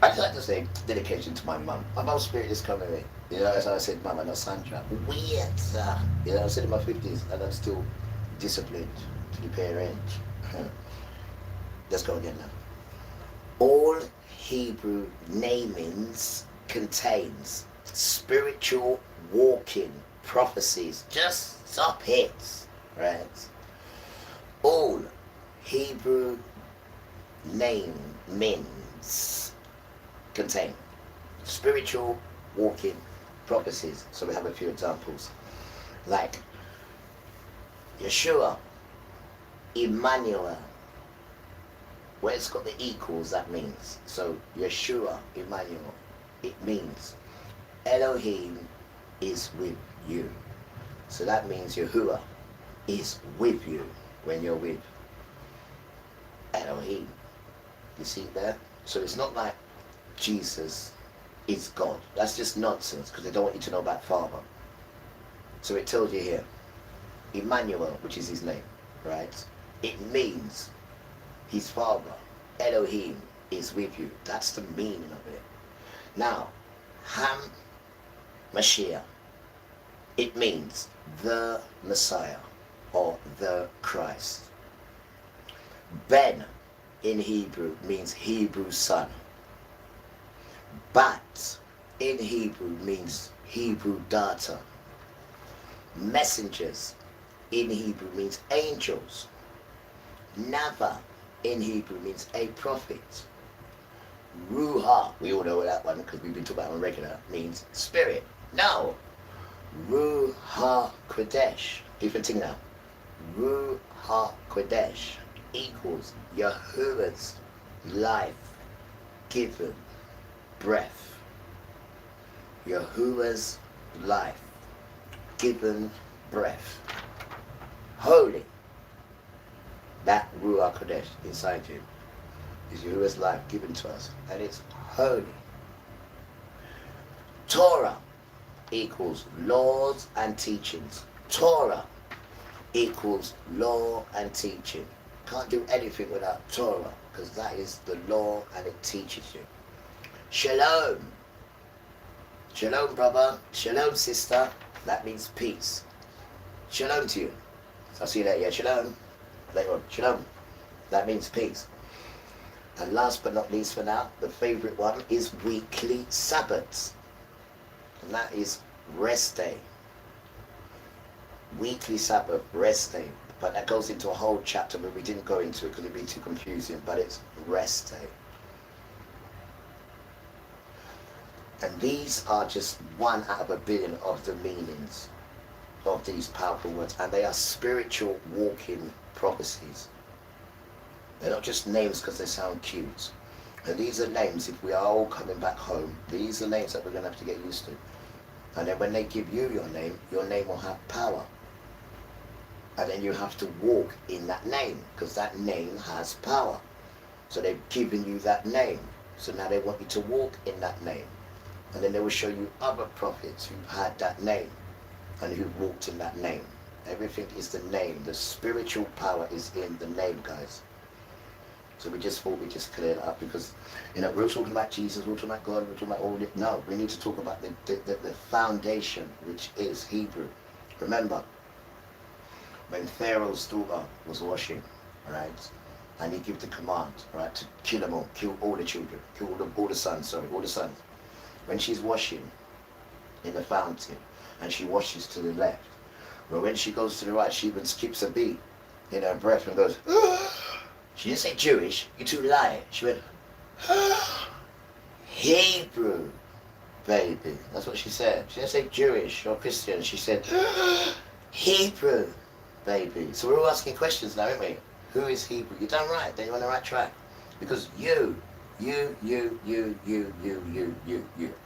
I just like to say dedication to my mum. My mum's spirit is coming in. You know, as I said, Mama, not Sandra. Weird. You know, I'm still in my 50s and I'm still disciplined to the parent. Let's go again now. All Hebrew namings contains spiritual walking prophecies. Just stop it. Right? All Hebrew name means contain spiritual walking prophecies. So we have a few examples like Yeshua, Emmanuel, where it's got the equals, that means. So Yeshua, Emmanuel, it means Elohim is with you. So that means Yahuwah is with you when you're with Elohim. You see there? So it's not like Jesus is God. That's just nonsense, because they don't want you to know about Father. So it tells you here, Emmanuel, which is his name, right? It means his Father, Elohim, is with you. That's the meaning of it. Now, Ham Mashiach, it means the Messiah or the Christ. Ben in Hebrew means Hebrew son. Bat in Hebrew means Hebrew data. Messengers in Hebrew means angels. Nava in Hebrew means a prophet. Ruha, we all know that one because we've been talking about it on regular, means spirit. Now, Ruha Kodesh, different thing now. Ruha Kodesh equals Yahuwah's life given breath. Yahuwah's life given breath. Holy. That Ruach Kodesh inside you is Yahuwah's life given to us, and it's holy. Torah equals laws and teachings. Torah equals law and teaching. Can't do anything without Torah, because that is the law and it teaches you. Shalom. Shalom, brother. Shalom, sister. That means peace. Shalom to you. I'll see you later. Yeah, shalom. Later on. Shalom. That means peace. And last but not least for now, the favorite one is weekly Sabbaths. And that is rest day. Weekly Sabbath, rest day. But that goes into a whole chapter where we didn't go into it because it'd be too confusing, but it's rest day. And these are just one out of a billion of the meanings of these powerful words, and they are spiritual walking prophecies. They're not just names because they sound cute. And these are names, if we are all coming back home, these are names that we're going to have to get used to. And then when they give you your name will have power. And then you have to walk in that name, because that name has power. So they've given you that name. So now they want you to walk in that name. And then they will show you other prophets who've had that name and who've walked in that name. Everything is the name. The spiritual power is in the name, guys. So we just thought we'd just clear it up, because, you know, we're talking about Jesus, we're talking about God, we're talking about all this. No, we need to talk about the foundation, which is Hebrew. Remember, when Pharaoh's daughter was washing, right, and he gave the command, right, to kill them all, kill all the children, kill all the sons. When she's washing in the fountain, and she washes to the left, but when she goes to the right, she even skips a beat in her breath and goes, she didn't say Jewish, you two lie. She went, Hebrew, baby. That's what she said. She didn't say Jewish or Christian. She said, Hebrew, baby. So we're all asking questions now, aren't we? Who is Hebrew? You're done right. Then you're on the right track. Because you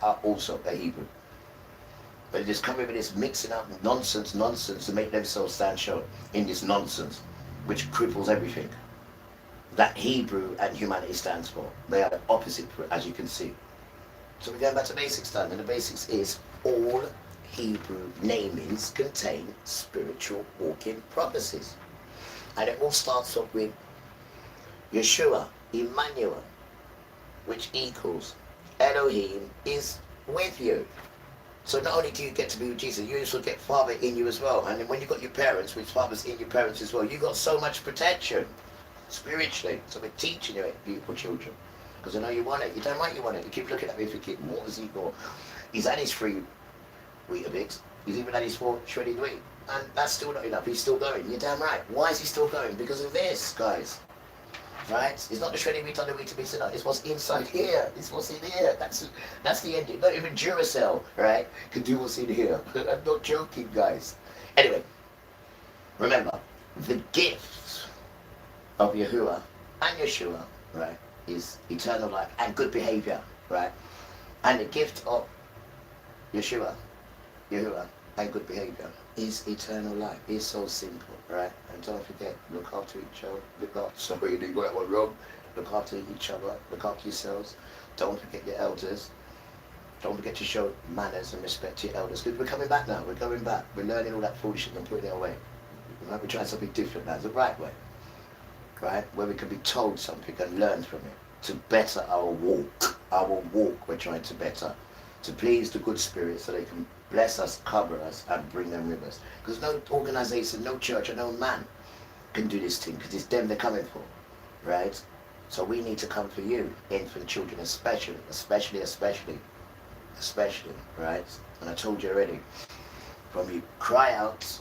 are also a Hebrew. But they just come with this mixing up nonsense to make themselves stand short in this nonsense, which cripples everything that Hebrew and humanity stands for. They are the opposite, as you can see. So we're going back to basics then, and the basics is all Hebrew namings contain spiritual walking prophecies. And it all starts off with Yeshua, Emmanuel, which equals Elohim is with you. So not only do you get to be with Jesus, you also get Father in you as well. And then when you've got your parents, which Father's in your parents as well, you've got so much protection spiritually. So we're teaching you it, beautiful children. Because I know you want it. You don't like you want it. You keep looking at me thinking, what has he got? He's had his 3 Weetabix. He's even had his 4 shredded wheat. And that's still not enough. He's still going. You're damn right. Why is he still going? Because of this, guys. Right? It's not the shredded wheat on the wheat to be said. It's what's inside here. It's what's in here. That's the ending. Not even Duracell, right, can do what's in here. I'm not joking, guys. Anyway, remember, the gift of Yahuwah and Yeshua, right, is eternal life and good behavior, right? And the gift of Yahuwah, and good behavior is eternal life. It's so simple, right? And don't forget, look after each other. Sorry, you got that one wrong. Look after each other. Look after yourselves. Don't forget your elders. Don't forget to show manners and respect to your elders. Because we're coming back now. We're going back. We're learning all that foolishness and putting it away. We're trying something different now. It's the right way, right? Where we can be told something and learn from it to better our walk. Our walk we're trying to better, to please the good spirit so they can bless us, cover us, and bring them with us. Because no organization, no church, or no man can do this thing, because it's them they're coming for, right? So we need to come for you, infant children especially, right? And I told you already, from you cry out,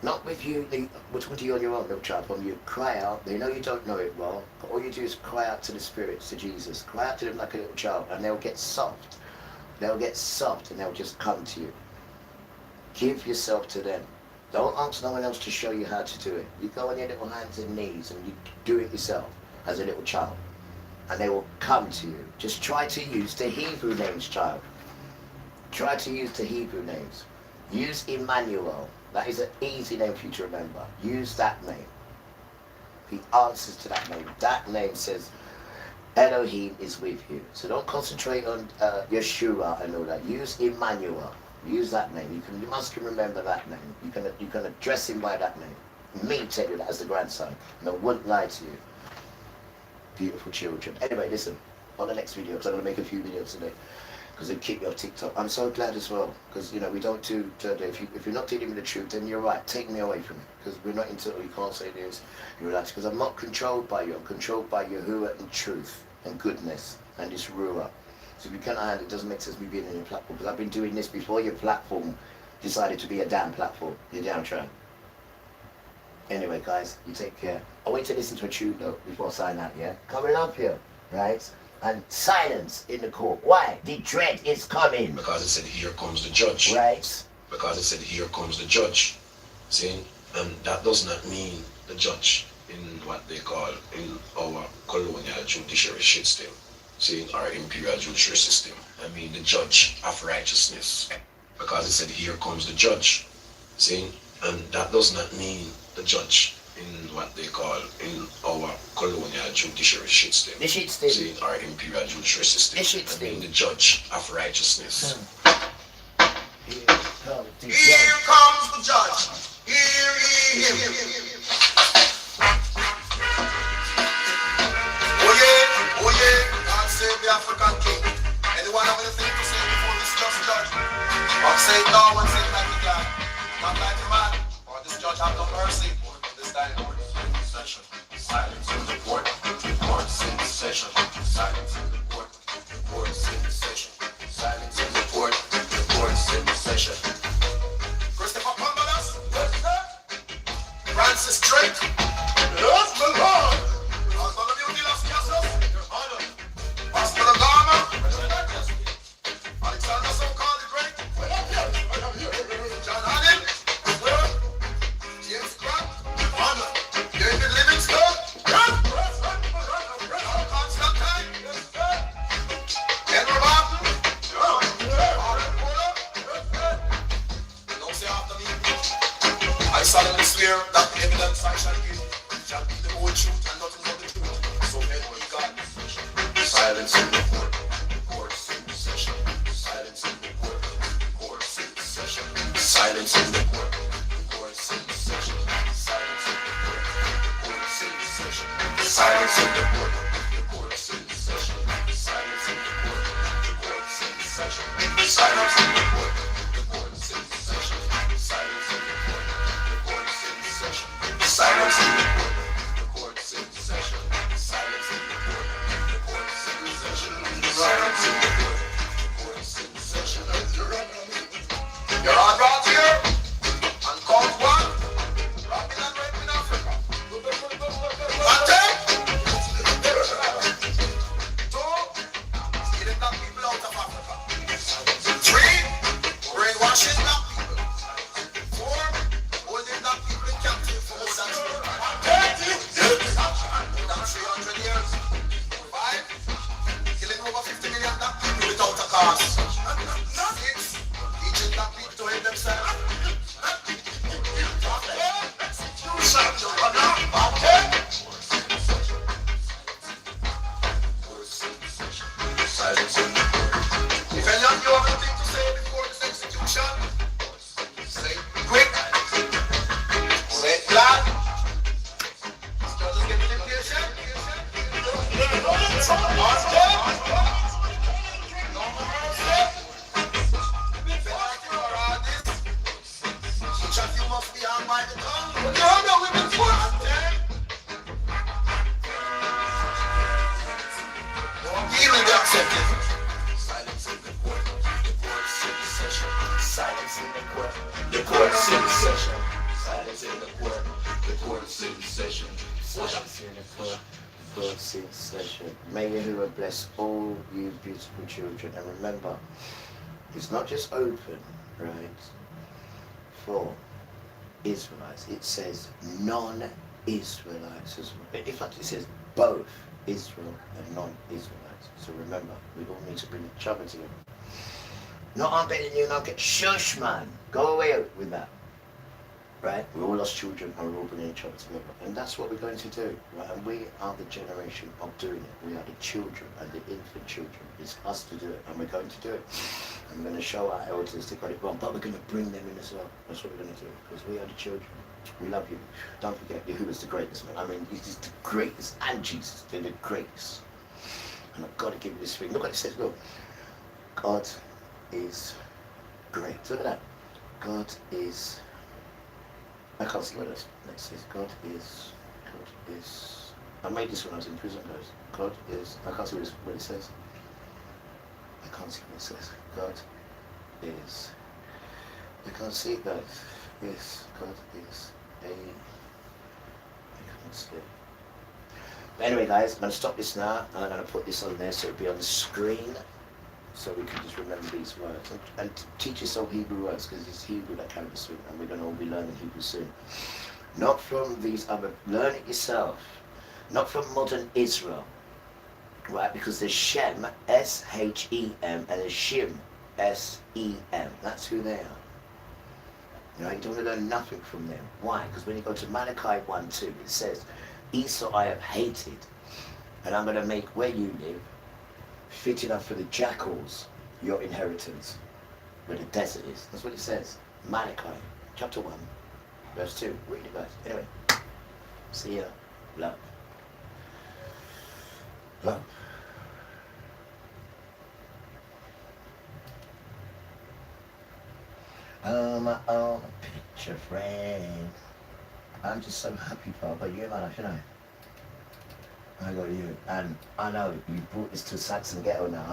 not with you, we're talking to you on your own, little child, from you cry out, they know you don't know it well, but all you do is cry out to the spirits, to Jesus, cry out to them like a little child, and they'll get soft. They'll get soft and they'll just come to you. Give yourself to them. Don't ask no one else to show you how to do it. You go on your little hands and knees and you do it yourself as a little child. And they will come to you. Just try to use the Hebrew names, child. Try to use the Hebrew names. Use Emmanuel. That is an easy name for you to remember. Use that name. He answers to that name. That name says, Elohim is with you. So don't concentrate on Yeshua and all that. Use Emmanuel. Use that name. You must remember that name. You can address him by that name. Me tell you that as the grandson. And I wouldn't lie to you. Beautiful children. Anyway, listen. On the next video, because I'm going to make a few videos today, because they keep me off TikTok. I'm so glad as well, because we don't do. If you're not dealing with the truth, then you're right. Take me away from it, because we're not into. You can't say this. You relax, because I'm not controlled by you. I'm controlled by Yahuwah and truth and goodness and this ruler. So if you cannot handle it, doesn't make sense me being in your platform, because I've been doing this before your platform decided to be a damn platform. You're down trying. Anyway, guys, you take care. I'll wait to listen to a tune though before I sign out. Yeah, coming up here, right? And silence in the court. Why? The dread is coming. Because it said, here comes the judge. Right. Because it said, here comes the judge. See? And that does not mean the judge in what they call in our colonial judiciary system. See? Our imperial judiciary system. I mean the judge of righteousness. Because it said, here comes the judge. See? And that does not mean the judge in what they call in our colonial judiciary system. The shit stem. See, our imperial judiciary system. The shit I stem. mean the judge of righteousness. Here comes the judge. Here comes the judge. Hear ye him. Oh yeah, God save the African king. Anyone have anything to say before this just judge? Or say no one say like the God. Not like the man. Or this judge have no mercy. This time, session. Silence in the court. Court's in session. Silence in the court. Court's in session. Silence in the court. Court's in session. Christopher Columbus. Francis Drake. Yes, my Lord. Bartholomew de las Casas. Your Honor. Pastor Gama. Alexander so-called the Great. John Hannon. James Grant. Honor. David Livingstone. Constantine. Edward Martin. Don't say after me. I solemnly swear that the evidence I shall give shall be the whole truth and nothing but the truth. So help me God. Silence in the court. Court's in session. Silence in the court. Court's in session. Silence in the court. Court's in session. Silence in the court. Court's in session. Silence in the court. The court's in session. Silence in the court. The court's in session. Silence in the court. The court's in session. Silence in the court. The court's in session. Silence in the court. The court's in session. Silence in the court. The court's in session. Silence in the court. The court's in session. You're on right here. And count one. Rapping and raping Africa. And take. when them say, silence in the court. If any of you have anything to say before this execution, say it quick, say it loud. Judges get impatient. You must be on by the tongue. But you know we've been forced. Healing accepted. Silence in the court. The court's in session. Silence in the court. The court's in session. Silence in the court. The court's in session. Silence in the court. The court's in session. May Yahuwah bless all you beautiful children. And remember, it's not just open, right, for Israelites. It says non-Israelites as well. In fact, it says both Israel and non-Israelites. So remember, we all need to bring each other together. Not I'm better than you, now get shush, man. Go away with that. Right? We're all lost children and we're all bringing each other together. And that's what we're going to do. Right? And we are the generation of doing it. We are the children and the infant children. It's us to do it, and we're going to do it. And we're going to show our elders they got it wrong, but we're going to bring them in as well. That's what we're going to do, because we are the children. We love you. Don't forget, Yahuwah's the greatest, man. I mean, he's the greatest, and Jesus, they're the greatest. And I've got to give you this thing. Look what it says, look. God is great. Look at that. God is... I can't see what it says. God is... I made this when I was in prison, guys. God is... I can't see what it says. I can't see what it says. God is... I can't see it, guys. Yes, God is a... I can't see it. But anyway, guys, I'm going to stop this now, and I'm going to put this on there so it'll be on the screen, so we can just remember these words. And teach yourself Hebrew words, because it's Hebrew that carries through, and we're going to all be learning Hebrew soon. Not from these other... Learn it yourself. Not from modern Israel. Right, because there's Shem, S-H-E-M, and there's Shim, S-E-M. That's who they are. You know, you don't want to learn nothing from them. Why? Because when you go to Malachi 1:2, it says, Esau I have hated, and I'm going to make where you live fit enough for the jackals, your inheritance, where the desert is. That's what it says. Malachi, chapter 1, verse 2. Read it, guys. Anyway, see ya. Love. Love. Oh, my own picture frame. I'm just so happy for you, man, you know. I got you. And I know you brought this to Saxon Ghetto now,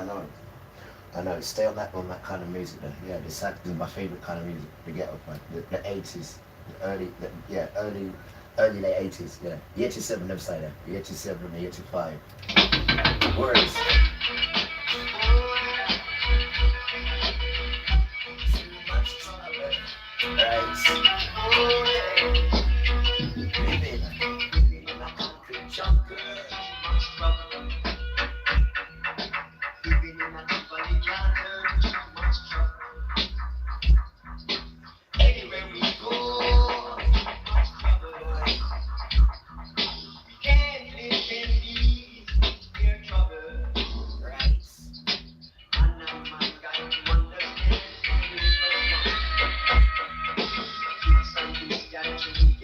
I know. Stay on that kind of music though. Yeah, the Saxon is my favourite kind of music, the ghetto one. The 80s, early late 80s, yeah. The 87, never say that. The 87, the 85. Words. Actually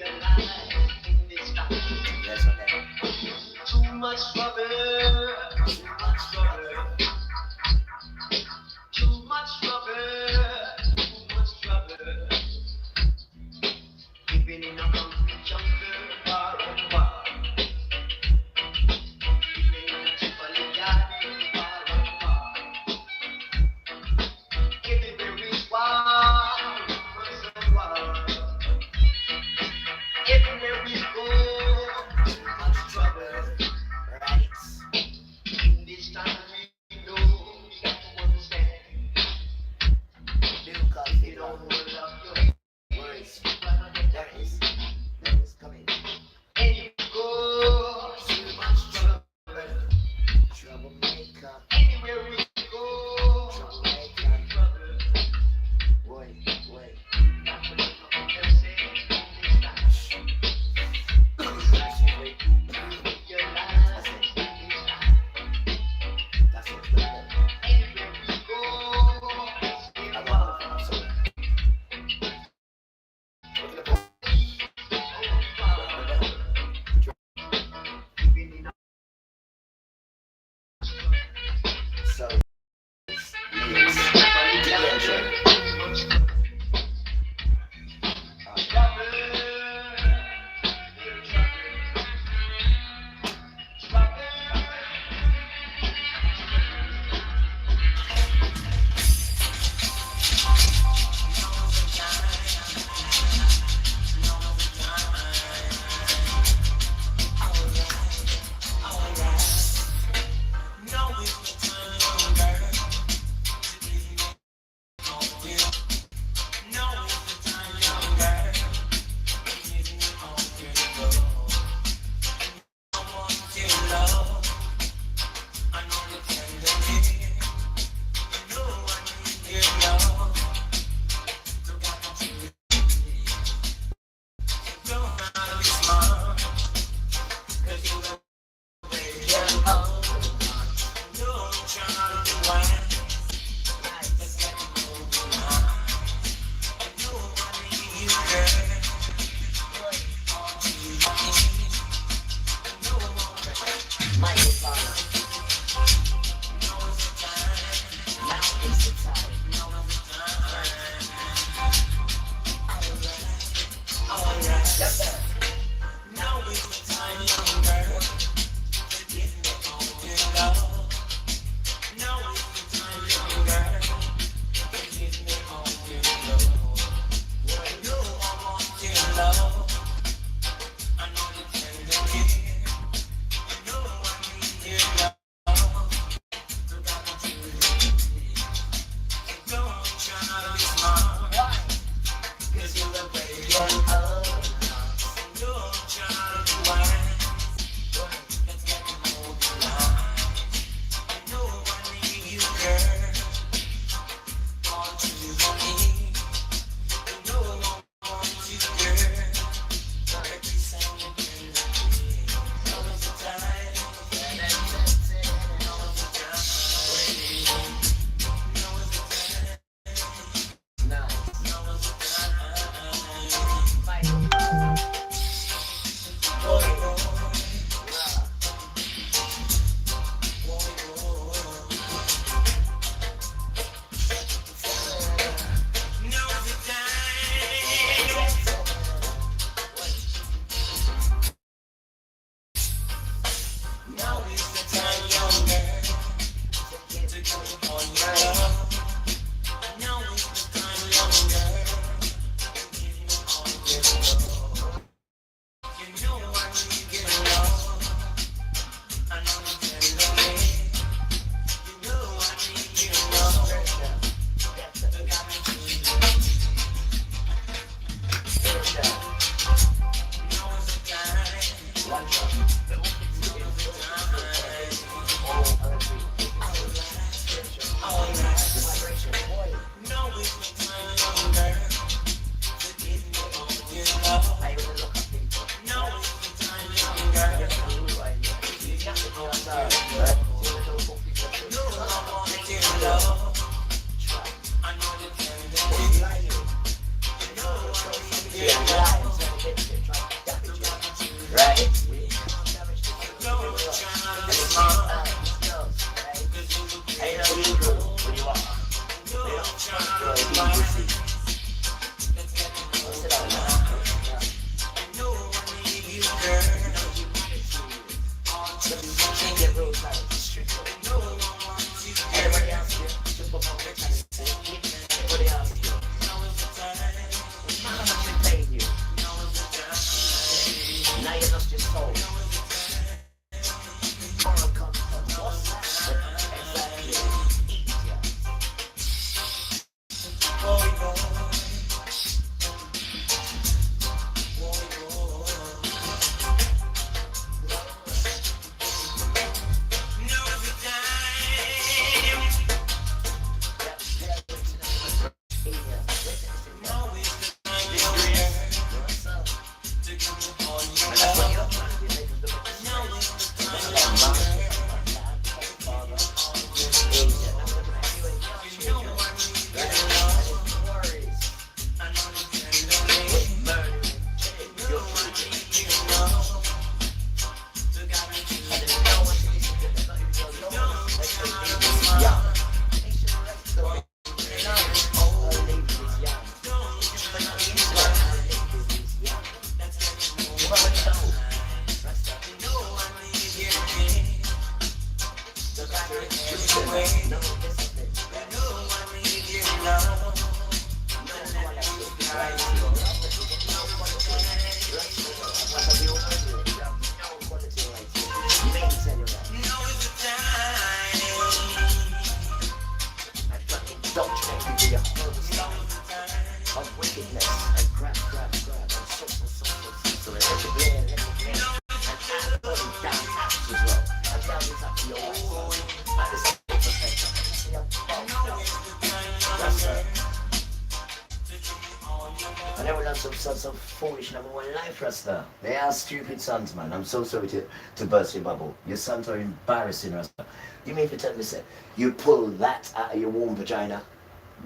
I never done some foolish number one life, Rasta. They are stupid sons, man. I'm so sorry to burst your bubble. Your sons are embarrassing, Rasta. You mean to tell me, say, you pull that out of your warm vagina?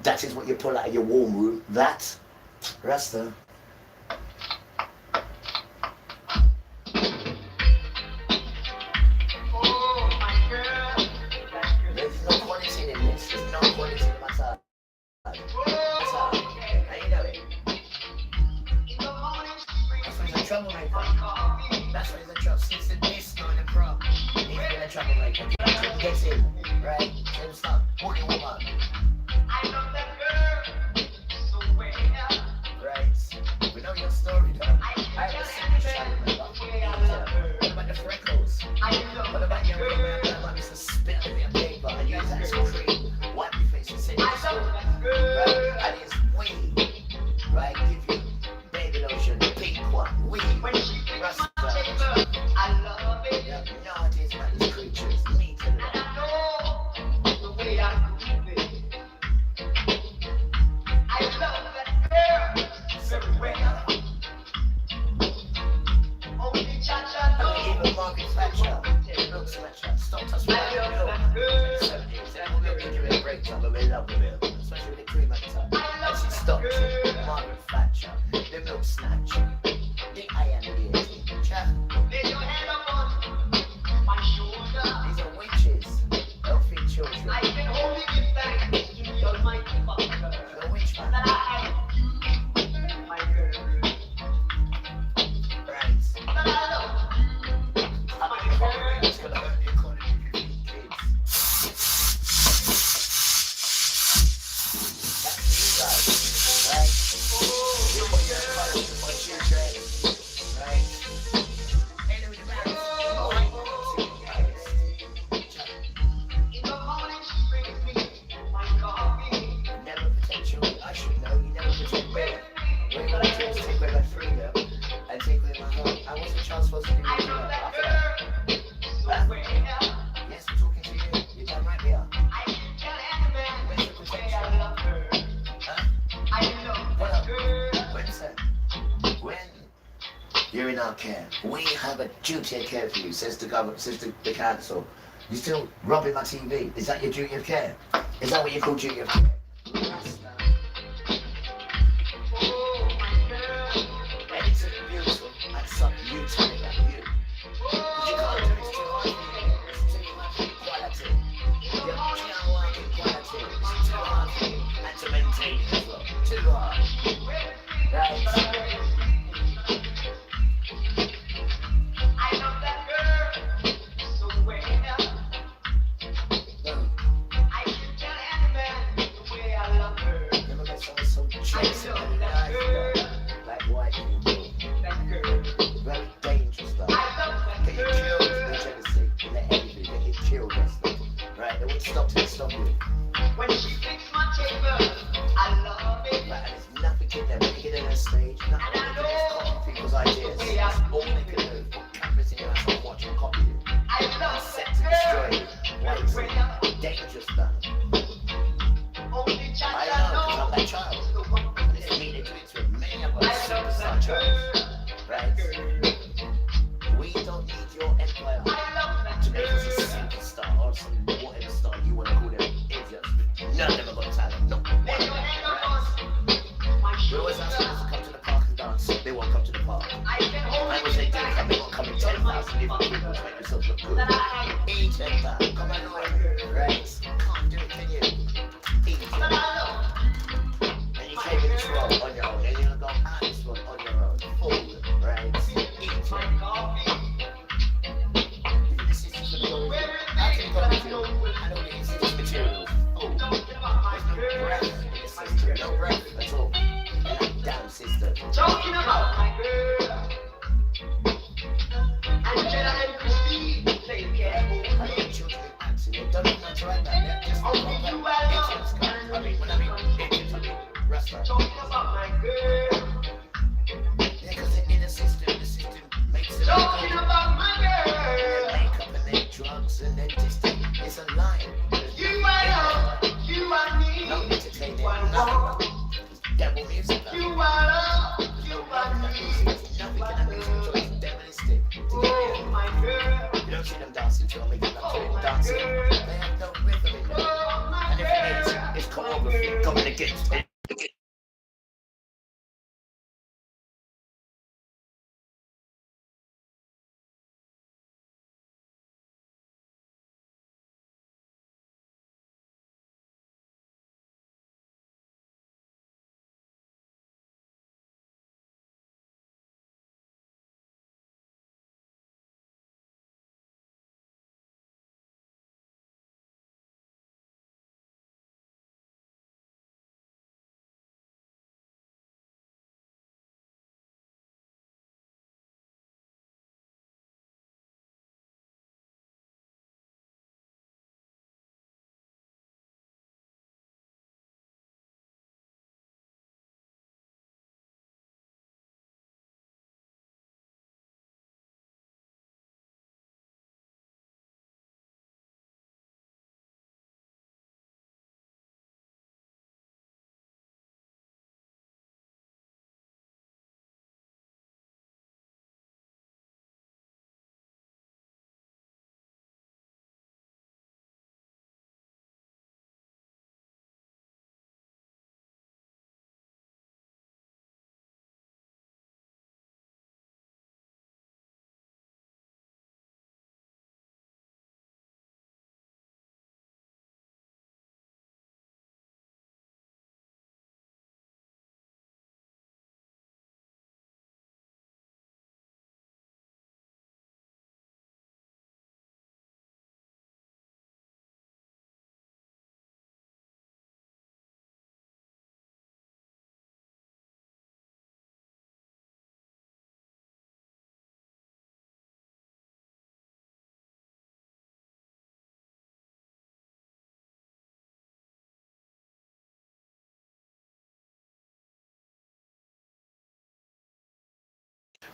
That is what you pull out of your warm room? That? Rasta. There's no quality in this. There's no quality in my side. Troublemaker. That's why he's a trouble. Since the disco and the pro, he's been a troublemaker. He gets in, right? Then stop. Bully woman. I love that girl so well. Right. We know your story, though. I have a secret shot, remember? What about the freckles? What about your ring? What about Mr. Spit on your paper? And use that as cream. Wipe your face and say it's so. Right? And his wing. Right? Give you baby lotion. When she Rasta. I love it. Yeah, nowadays, man, these creatures, me too. And I know the way I move it. I love that girl everywhere. Only Cha-Cha knows. Even Margaret Thatcher, look Thatcher, stop touching that girl. 70s, we'll give it a break time, but we love it, especially with the cream at the top. And she stopped Margaret Thatcher, the milk snatcher. You're in our care. We have a duty of care for you, says the government, says the council. You're still robbing my TV. Is that your duty of care? Is that what you call duty of care? Anything beautiful, and something you tell me about you. But you can't do it too hard for you. It's too much equality. You can't work equality. It's too hard for you. And to maintain it as well. Too hard. Right? I love that girl so well. I can tell any man the way I love her. Never met someone so chasing and nice, like white people. That girl. Very dangerous stuff. I love that Get you killed in the jealousy, in the envy, they get killed and stuff. Right? They wouldn't stop till they stop you. When she fixed my table, I love it. Right? And there's nothing in there. When you get in that stage, nothing they can do is copy people's ideas. That's all they can do. Put cameras in your house and watch and copy you. I love Set that to girl. destroy you. White, dangerous stuff. Only child I I know, because I'm that know. child. And it's me to do it to many of us superstar childs. Right? We don't need your empire to make us a superstar or some whatever star you want to call them idiots. None of them have got talent. No. Right? We always ask them to come to the park and dance. They won't come to the park. And when they do come, they won't come in 10,000 different people to make themselves look good. Eat 10,000. Come on, right? Can't do it, can you? Eat 10,000. And you came in this road on your own. And you're going to go out this road on your own. Fool, right? Eat 10,000. This is just material. How can you go material? I don't think it's just material. Oh, there's no breath in the system. No breath at all. In that damn system. Talking about my girl. Angela and Christine, play careful. I don't children in accident. Don't even want to write that. They're just Oh, not you like are idiots. I mean, when I mean idiots, I mean Rasta. talking about my girl. Yeah, because they're in the system makes them Talking go. about my Their girl. makeup and their drugs and their distant. It's a lie. You and I, you and me. No entertainment, One nothing. more. It's devil music. You and I, There's you no love in and that me. music. There's nothing in that music. So it's demonistic. To get Oh, in. my girl. You don't see them dancing to it, making love to Oh, it, my dancing. girl. They have no rhythm in them. Oh, my And if it is, girl. it's choreography. Coming against it.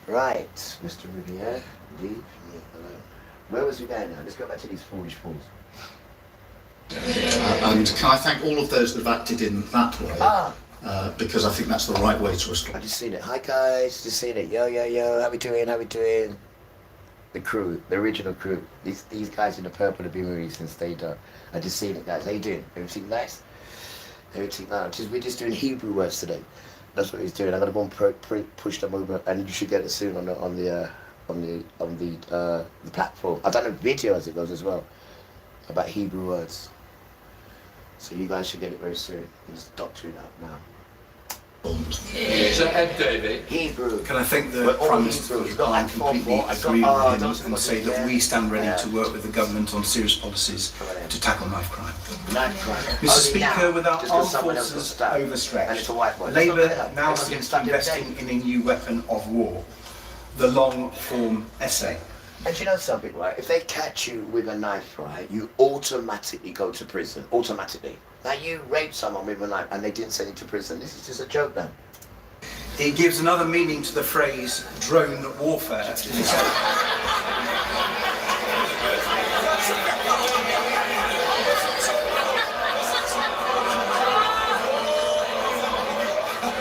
Right, Mr. Riviere, indeed. Hello. Where was we going now? Let's go back to these foolish fools. And can I thank all of those that have acted in that way? because I think that's the right way to respond. I just seen it. Hi guys, just seen it. Yo, yo, yo, how we doing? How we doing? The crew, the original crew. These guys in the purple have been with me since they done. I just seen it, guys. How you doing? Everything nice? Everything nice. We're just doing Hebrew words today. That's what he's doing. I'm gonna go and push them over, and you should get it soon on the platform. I've done a video as it goes as well about Hebrew words. So you guys should get it very soon. He's doctoring out now. It's a head, David. Hebrew. Can I thank the We're all Prime Minister Hebrew. for Got completely I've got- agreeing oh, with him don't and say that we stand ready to work with the government on serious policies to tackle knife crime. Knife crime. Mr. Only Speaker, now, with our just 'cause armed someone else got forces stabbed. And it's overstretched, a white boy. Labour It's not now that. seems to Stop be it, investing in a new weapon of war, the long-form essay. And you know something, right? If they catch you with a knife, right, you automatically go to prison. Automatically. Now you raped someone with a knife and they didn't send you to prison. This is just a joke now. It gives another meaning to the phrase drone warfare.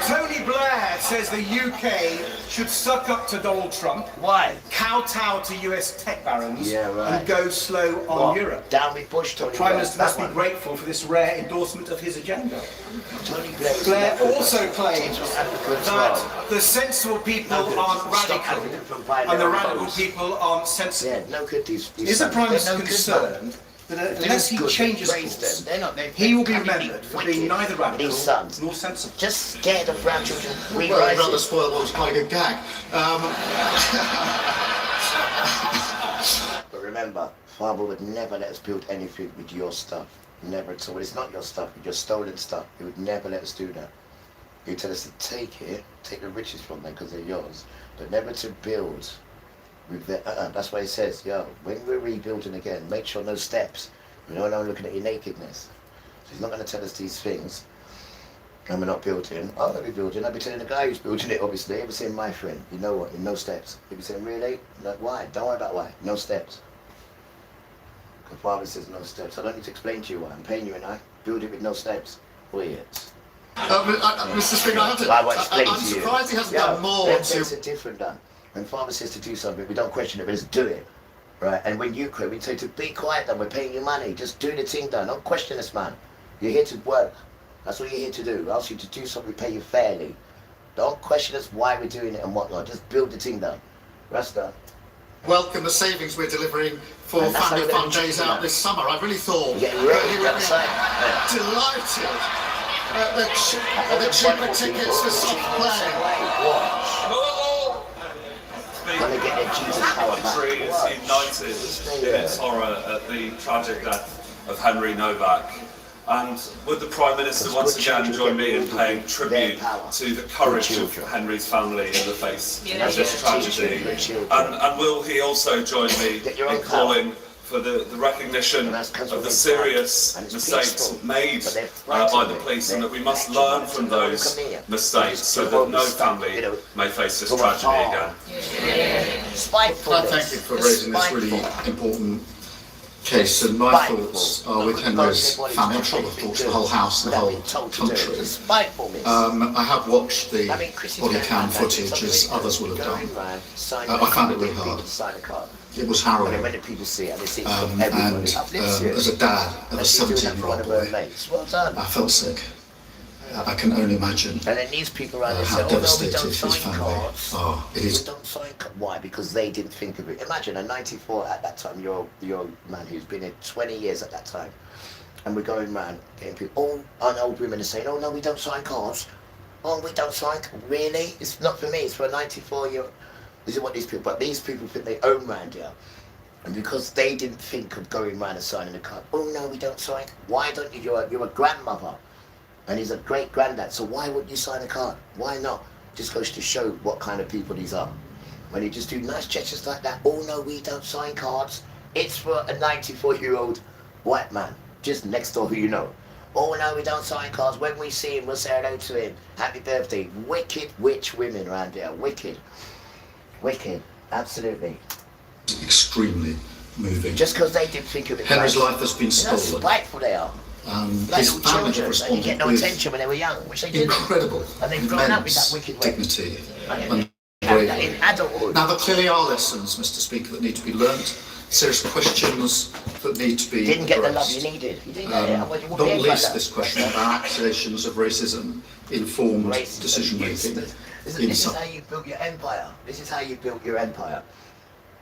Tony Blair says the UK should suck up to Donald Trump, Why? kowtow to US tech barons, Yeah, right. and go slow on What? Europe. Down with Bush, Tony Prime Blair. Minister That must be one. grateful for this rare endorsement of his agenda. Tony Blair was Blair African. also claims He was African as well. that the sensible people No good. aren't Stop radical, African from buying and the their own radical clothes. people aren't sensible. Yeah, no good. These Is the sons. Prime They're Minister no good, man. concerned that unless he Good. changes Raise course, them. They're not. he will be they're remembered for being wicked. neither radical These sons. nor sensible? Just scared of brown children. Well, I'd rather Re-rising. spoil what was quite a good gag. But remember, Father would never let us build anything with your stuff. Never at all. It's not your stuff, it's your stolen stuff. He would never let us do that. He'd tell us to take it, take the riches from them because they're yours, but never to build with their, that's why he says, yo, when we're rebuilding again, make sure no steps. We don't know looking at your nakedness. So he's not going to tell us these things. And we're not building. I'm going to be building. I'll be telling the guy who's building it, obviously. He'll be saying, my friend, you know what, in no steps. He'll be saying, really? Like, why? Don't worry about why. No steps. The Father says no steps. I don't need to explain to you why. I'm paying you and I build it with no steps. Weird. Mr. Speaker, I have to, I won't explain I'm to you. surprised he hasn't Yeah, done more them to... things are different, Dan. When Father says to do something, we don't question it, we just do it. Right? And when you quit, we say to be quiet, Dan. We're paying you money. Just do the thing, Dan. Don't question us, man. You're here to work. That's what you're here to do. We ask you to do something, we pay you fairly. Don't question us why we're doing it and whatnot. Just build the thing, Dan. Rasta. welcome the savings we're delivering for And that's Family how Fun they're Days doing out that. this summer. I really thought You're getting he ready. would That's be right. Yeah. delighted at the cheaper tickets for soft play. Gonna get their Jesus power back. country is united in its horror at the tragic death of Henry Novak. And would the Prime Minister once again join me in paying tribute to the courage of Henry's family in the face of this tragedy? And will he also join me in calling for the recognition of the serious mistakes made by the police, and that we must learn from those mistakes so that no family may face this tragedy again? I thank you for raising this really important case, and my thoughts are with Henry's family. I'm sure the thoughts of the whole house and the whole country. I have watched the body cam footage, as others will have done. I found it really hard. It was harrowing. And as a dad of a 17-year-old boy, I felt sick. I can only imagine And then these people around there how say, oh no, we devastated don't his sign family cards. are. It We is. don't sign cards. Why? Because they didn't think of it. Imagine a 94 at that time, you're a man who's been here 20 years at that time. And we're going around getting people, and old women are saying, oh no, we don't sign cards. Oh, we don't sign cards. Really? It's not for me, it's for a 94-year-old. This is what these people, but these people think they own round here. And because they didn't think of going round and signing a card, oh no, we don't sign. Why don't you? You're a grandmother. And he's a great granddad, so why wouldn't you sign a card? Why not? Just goes to show what kind of people these are. When you just do nice gestures like that, oh no, we don't sign cards. It's for a 94-year-old white man, just next door who you know. Oh no, we don't sign cards. When we see him, we'll say hello to him. Happy birthday. Wicked witch women around here. Wicked. Wicked. Absolutely. Extremely moving. Just because they didn't think of it. Henry's right. life has been You know how stolen. spiteful they are. Like his little family have children, they didn't get responded no with attention when they were young, which they didn't. incredible, And they've grown up with that immense wicked way. dignity And and carry that bravery. in adulthood. Now, there clearly are lessons, Mr. Speaker, that need to be learnt, serious questions that need to be Didn't get the love addressed. you needed. You didn't get it. Otherwise you wouldn't Not be able to least like this that. question about accusations of racism informed Racism, decision-making This in is some. how you built your empire. This is how you built your empire.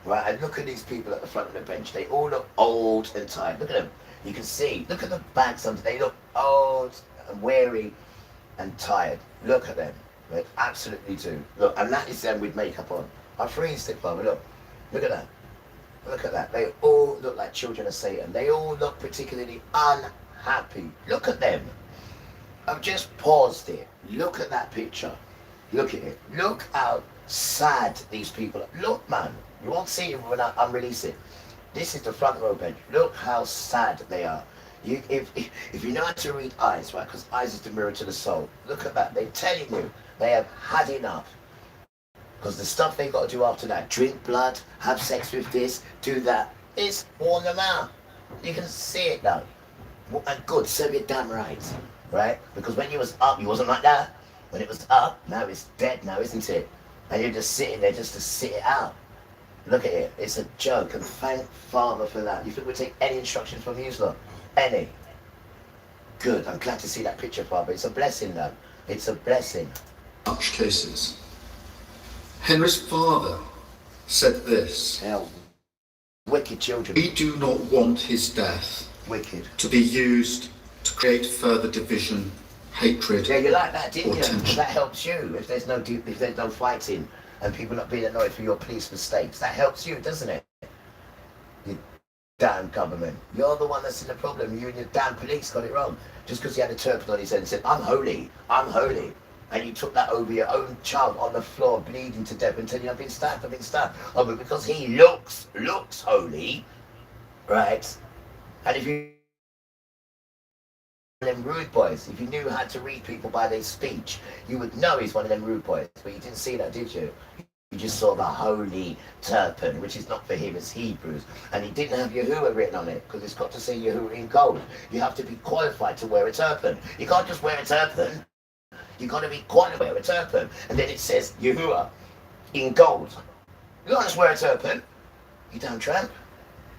Right, and look at these people at the front of the bench. They all look old and tired. Look at them. You can see. Look at the backs of them. They look old and weary and tired. Look at them. They absolutely do. Look, and that is them with makeup on. I freeze it, Father. Look. Look at that. Look at that. They all look like children of Satan. They all look particularly unhappy. Look at them. I've just paused it. Look at that picture. Look at it. Look how sad these people are. Look, man. You won't see it when I unrelease it. This is the front row bench. Look how sad they are. If you know how to read eyes, right? Because eyes is the mirror to the soul. Look at that. They're telling you they have had enough. Because the stuff they've got to do after that, drink blood, have sex with this, do that, it's worn them out. You can see it now. And good, serve your damn right. Right? Because when you was up, you wasn't like that. When it was up, now it's dead now, isn't it? And you're just sitting there just to sit it out. Look at it. It's a joke, and thank Father for that. You think we'll take any instructions from you, lot? Any? Good. I'm glad to see that picture, Father. It's a blessing, though. It's a blessing. Such cases. Henry's father said this: Hell, wicked children. "We do not want his death Wicked. to be used to create further division, hatred, Yeah, you like that, didn't or you? tension." That helps you if there's no fighting and people not being annoyed for your police mistakes. That helps you, doesn't it? You damn government. You're the one that's in the problem. You and your damn police got it wrong. Just because he had a turban on his head and said, I'm holy, and you took that over your own child on the floor, bleeding to death, and telling you, I've been stabbed. Oh, but because he looks holy, right? And if you them rude boys, if you knew how to read people by their speech, you would know he's one of them rude boys. But you didn't see that, did you? You just saw the holy turban, which is not for him, it's Hebrews. And he didn't have Yahuwah written on it, because it's got to say Yahuwah in gold. You have to be qualified to wear a turban. You can't just wear a turban. You got to be qualified to wear a turban. And then it says Yahuwah in gold. You can't just wear a turban, you damn tramp.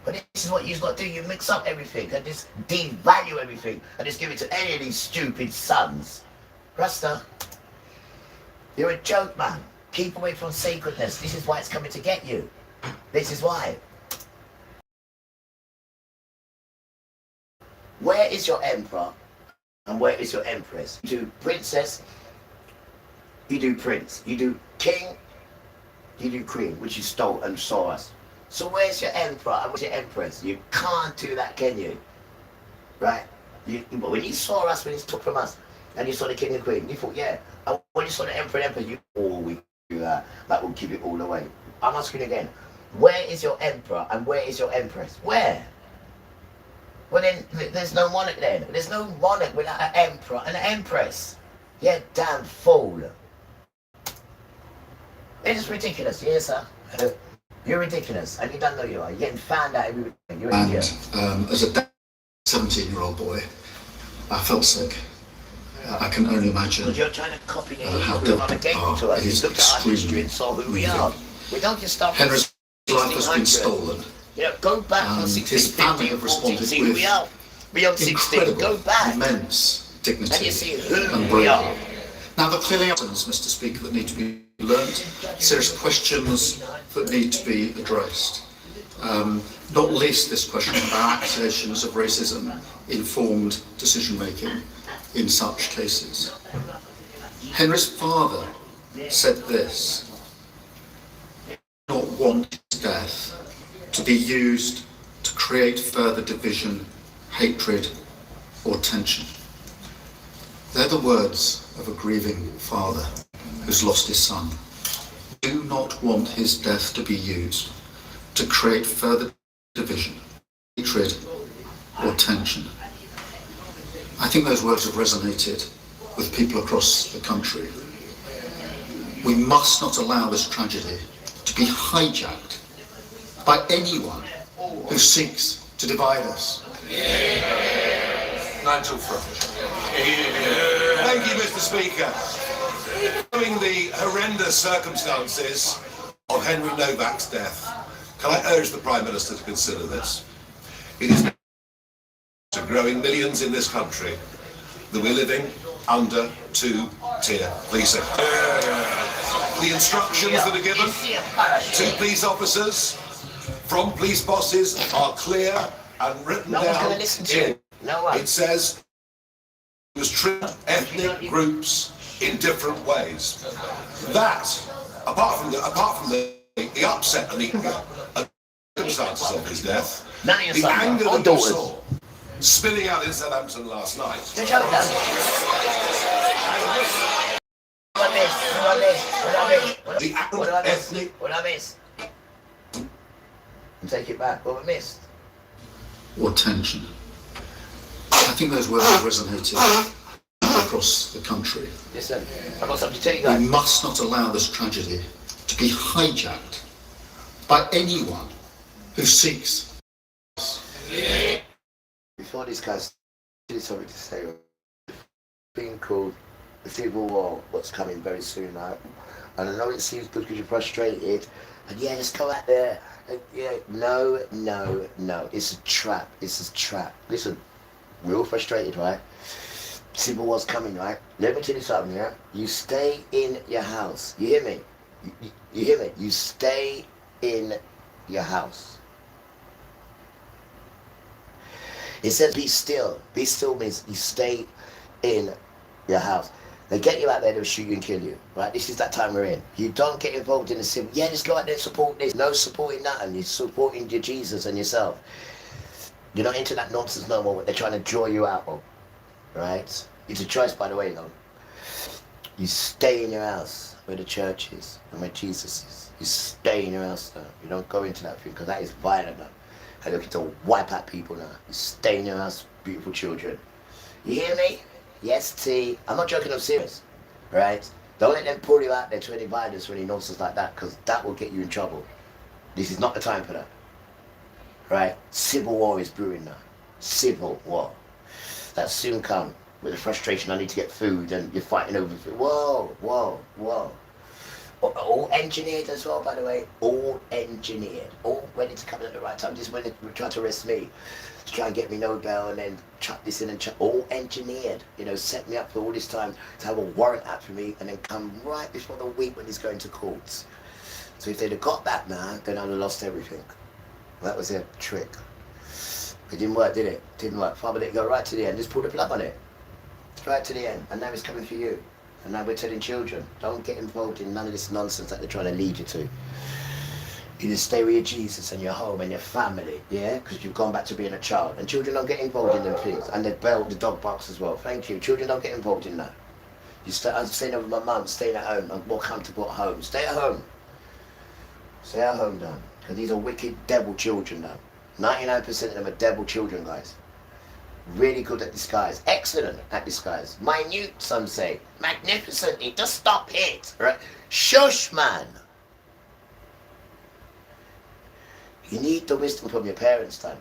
But this is what you've got to do. You mix up everything and just devalue everything and just give it to any of these stupid sons. Rasta, you're a joke, man. Keep away from sacredness. This is why it's coming to get you. This is why. Where is your emperor and where is your empress? You do princess, you do prince. You do king, you do queen, which you stole and saw us. So where's your emperor and where's your empress? You can't do that, can you? Right? But when you saw us, when he took from us, and you saw the king and queen, you thought, yeah. And when you saw the emperor and empress, you, oh, we do that. That will give it all away. I'm asking again, where is your emperor and where is your empress? Where? Well then, there's no monarch then. There's no monarch without an emperor and an empress. You damn fool. It's ridiculous, yes, sir. You're ridiculous, and you don't know you are. You're getting found out every week. You're an idiot. As a 17-year-old boy, I felt sick. I can only imagine Because you're trying to copy the how Hebrew on difficult against to us. it is. You looked at our history and saw who we are. We don't just start from Henry's life has been 1600. stolen. You know, go back from His family 1650 have or responded 14, see who we with are. Beyond 16, go incredible, back. immense dignity And you see who and we are. bravery. Now, there clearly are things, Mr. Speaker, that need to be learnt, serious questions that need to be addressed. Not least this question about accusations of racism informed decision-making in such cases. Henry's father said this: "I do not want his death to be used to create further division, hatred, or tension." They're the words of a grieving father who's lost his son. Do not want his death to be used to create further division, hatred, or tension. I think those words have resonated with people across the country. We must not allow this tragedy to be hijacked by anyone who seeks to divide us. Now, Nigel Farage. Thank you, Mr. Speaker. Following the horrendous circumstances of Henry Novak's death, can I urge the Prime Minister to consider this? It is to growing millions in this country that we're living under two-tier policing. The instructions that are given to police officers from police bosses are clear and written down. It says was treat ethnic groups in different ways. That, apart from the upset and the circumstances of his death, the anger that you saw spilling out in Southampton last night. The ethnic. What I missed? Take it back. What I missed? Or tension. I think those words resonated across the country. Listen, I've got something to tell you guys. We must not allow this tragedy to be hijacked by anyone who seeks. Before these guys do something to say, being called the Civil War, what's coming very soon now. And I know it seems good because you're frustrated, and yeah, just go out there. And yeah, no. It's a trap. It's a trap. Listen, we're all frustrated, right? Civil War's coming, right? Let me tell you something, yeah? You stay in your house. You hear me? You hear me? You stay in your house. It says be still. Be still means you stay in your house. They get you out there, they'll shoot you and kill you, right? This is that time we're in. You don't get involved in the civil. Yeah, just go out there and support this. No supporting nothing. You're supporting your Jesus and yourself. You're not into that nonsense no more, what they're trying to draw you out of, right? It's a choice, by the way, though. You stay in your house where the church is and where Jesus is. You stay in your house now. You don't go into that thing because that is violent now. They're looking to wipe out people now. You stay in your house, beautiful children. You hear me? Yes, T. I'm not joking, I'm serious, right? Don't let them pull you out there to any violence or any nonsense like that, because that will get you in trouble. This is not the time for that, right? Civil war is brewing now. Civil war. That soon come with the frustration, I need to get food, and you're fighting over food. Whoa. All engineered as well, by the way. All engineered. All ready to come at the right time. Just when they try to arrest me, to try and get me Nobel, and then chuck this in and chuck. All engineered. You know, set me up for all this time to have a warrant out for me, and then come right before the week when he's going to court. So if they'd have got that now, then I'd have lost everything. That was their trick. It didn't work, did it? Didn't work. Father let it go right to the end. Just pull the plug on it. Right to the end. And now it's coming for you. And now we're telling children, don't get involved in none of this nonsense that they're trying to lead you to. You just stay with your Jesus and your home and your family, yeah? Because you've gone back to being a child. And children don't get involved in them things. And the dog barks as well. Thank you. Children don't get involved in that. I'm staying over with my mum, staying at home. I'm more comfortable at home. Stay at home. Stay at home, Dan. Because these are wicked devil children, Dan. 99% of them are devil children, guys. Really good at disguise. Excellent at disguise. Minute, some say. Magnificently. Just stop it. Right? Shush, man. You need the wisdom from your parents, Dan.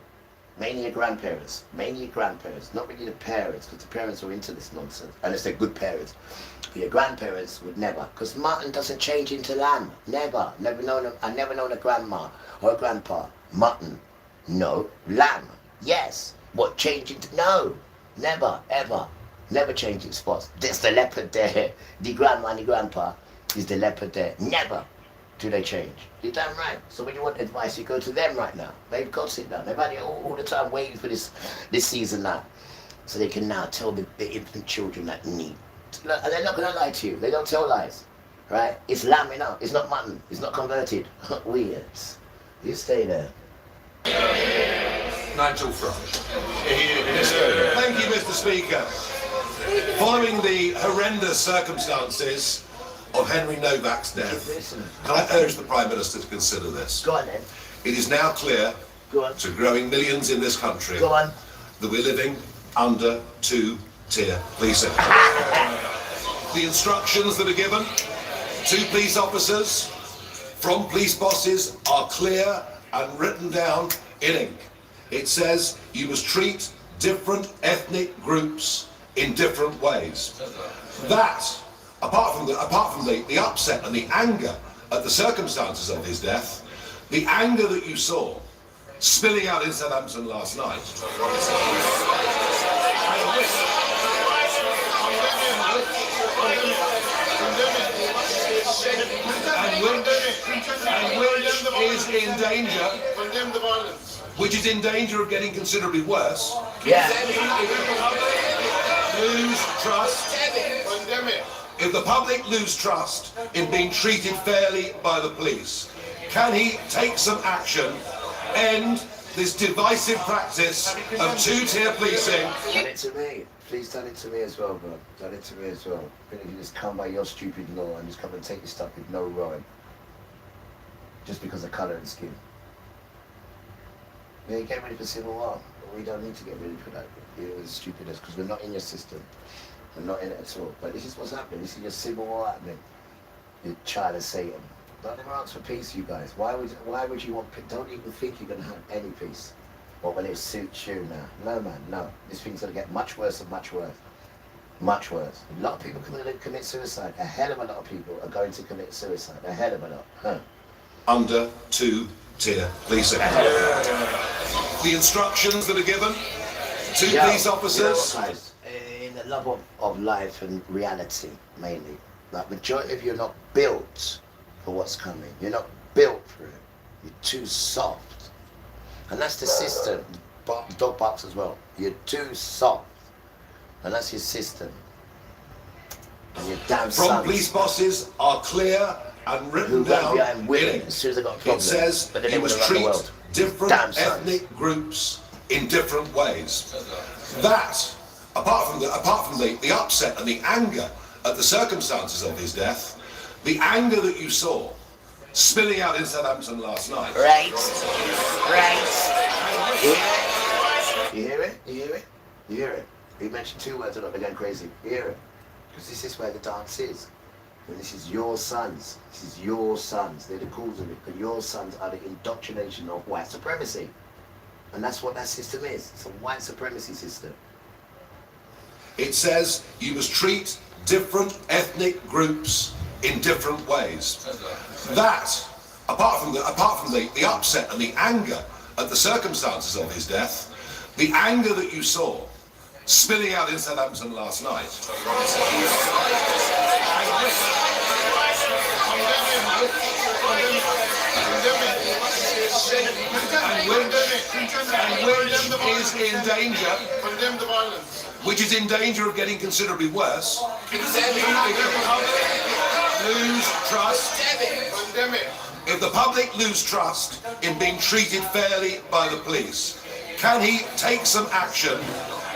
Mainly your grandparents. Mainly your grandparents. Not really the parents, because the parents are into this nonsense. Unless they're good parents. But your grandparents would never. Because mutton doesn't change into lamb. Never. I've never known a grandma or a grandpa. Mutton. No. Lamb. Yes. What, change into? No, never, ever, never changing spots. There's the leopard there. The grandma and the grandpa is the leopard there. Never do they change. You're damn right. So when you want advice, you go to them right now. They've got it now. They've had it all the time waiting for this season now. So they can now tell the infant children that need. And they're not going to lie to you. They don't tell lies, right? It's lamb enough. It's not mutton. It's not converted. Weird. You stay there. Nigel Farage. Thank you, Mr. Speaker. Following the horrendous circumstances of Henry Novak's death, can I urge the Prime Minister to consider this? Go on then. It is now clear to growing millions in this country that we're living under two-tier policing. The instructions that are given to police officers from police bosses are clear and written down in ink. It says you must treat different ethnic groups in different ways. That, apart from the upset and the anger at the circumstances of his death, the anger that you saw spilling out in Southampton last night. Which is in danger of getting considerably worse. Yeah. Lose trust. If the public lose trust in being treated fairly by the police, can he take some action, end this divisive practice of two-tier policing? Done it to me. Please done it to me as well, bro. Done it to me as well. If you just come by your stupid law and just come and take your stuff with no rhyme. Just because of colour and skin. Yeah, you get ready for civil war. We don't need to get ready for that. It was stupidness because we're not in your system. We're not in it at all. But this is what's happening. This is your civil war happening. You child of Satan. Don't ever ask for peace, you guys. Why would you want peace? Don't even think you're going to have any peace. Or when it suits you now. No, man, no. This thing's going to get much worse and much worse. Much worse. A lot of people commit suicide. A hell of a lot of people are going to commit suicide. A hell of a lot. Huh. Under two-tier policing. The instructions that are given to police officers. You know what, guys? In the love of life and reality, mainly. Like, majority of you are not built for what's coming. You're not built for it. You're too soft. And that's the system. Dog barks as well. You're too soft. And that's your system. And your damn From sons. police bosses are clear and written down. As soon as they got a problem, It says but then you they must wanna run the treat world. different Damn sons. ethnic groups in different ways. That, apart from the upset and the anger at the circumstances of his death, the anger that you saw spilling out in Southampton last night. Right. You hear it? You hear it? You hear it? You mentioned two words and I'm going crazy. You hear it? Because this is where the dance is. And this is your sons. This is your sons. They're the cause of it. But your sons are the indoctrination of white supremacy. And that's what that system is. It's a white supremacy system. It says you must treat different ethnic groups in different ways. That, apart from the upset and the anger at the circumstances of his death, the anger that you saw spilling out in Southampton last night. Is in danger, which is in danger of getting considerably worse. Lose trust. If the public lose trust in being treated fairly by the police, can he take some action,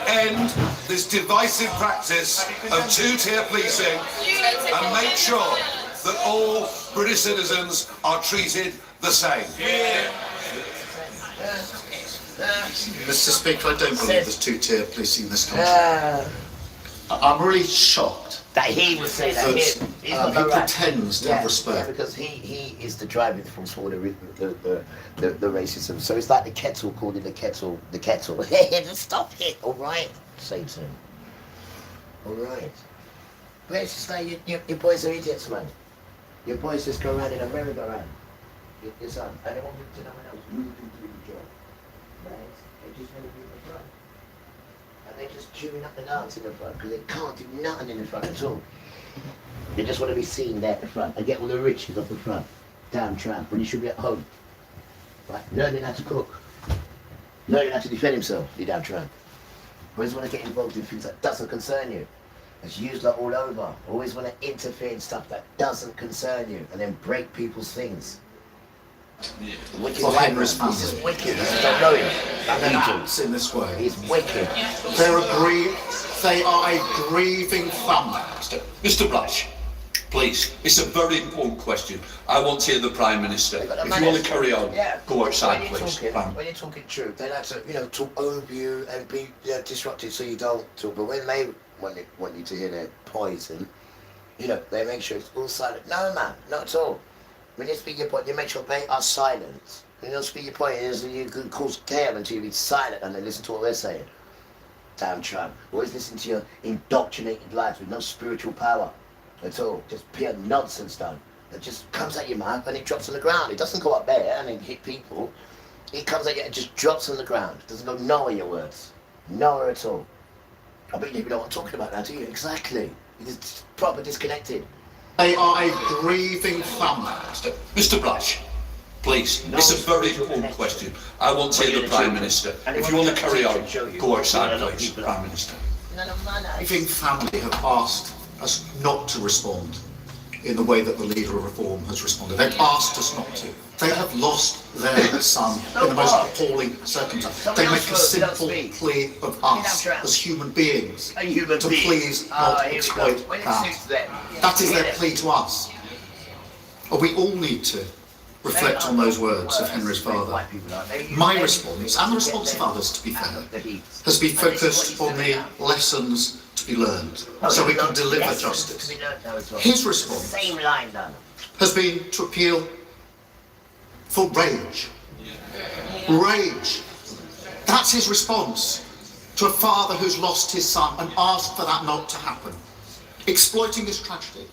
end this divisive practice of two-tier policing, and make sure that all British citizens are treated the same? Mr. Speaker, I don't believe there's two-tier policing in this country. I'm really shocked that he would say that. He pretends to have respect. Yeah, because he is the driving force for the racism. So it's like the kettle calling the kettle. Stop it, all right, Satan. All right. But it's just like your boys are idiots, man. Your boys just go around in a merry-go-round. Your son, and they want to no one else moving through the job. Right? They just want to be in the front. And they're just chewing up the dance in the front because they can't do nothing in the front at all. They just want to be seen there at the front and get all the riches off the front. Damn tramp, when he should be at home. Right? Learning how to cook. Learning how to defend himself, you damn tramp. Always want to get involved in things that doesn't concern you. It's used that all over. Always want to interfere in stuff that doesn't concern you and then break people's things. Wicked white man. He's just wicked. I don't know him. Agents in this way. He's wicked. They are a grieving family. Mr. Blash, please, it's a very important question. I want to hear the Prime Minister. If you want to carry on, go outside, please. When you're talking truth, they like to, talk over you and be disruptive so you don't talk. But when they want you to hear their poison, they make sure it's all silent. No, man, not at all. When you speak your point, you make sure they are silent. When you don't speak your point, you can cause chaos until you be silent and they listen to what they're saying. downtrodden, always listening to your indoctrinated lives with no spiritual power at all, just pure nonsense done. It just comes out your mouth and it drops on the ground. It doesn't go up there and then hit people. It comes out and just drops on the ground. It doesn't go nowhere, your words. Nowhere at all. I bet you know what I'm talking about now, do you? Exactly. It's proper disconnected. They are a grieving family. Mr. Brash, please, it's a very important question. I want to hear the Prime Minister. If you want to carry on, go outside, please, Prime Minister. A grieving family have asked us not to respond in the way that the leader of Reform has responded. They've asked us not to. They have lost their son in the most appalling circumstances. They make a simple plea of us as human beings to please not exploit that. That is their plea to us. And we all need to reflect on those words of Henry's father. My response, and the response of others to be fair, has been focused on the lessons to be learned so we can deliver justice. His response has been to appeal for rage. Rage. That's his response to a father who's lost his son and asked for that not to happen. Exploiting this tragedy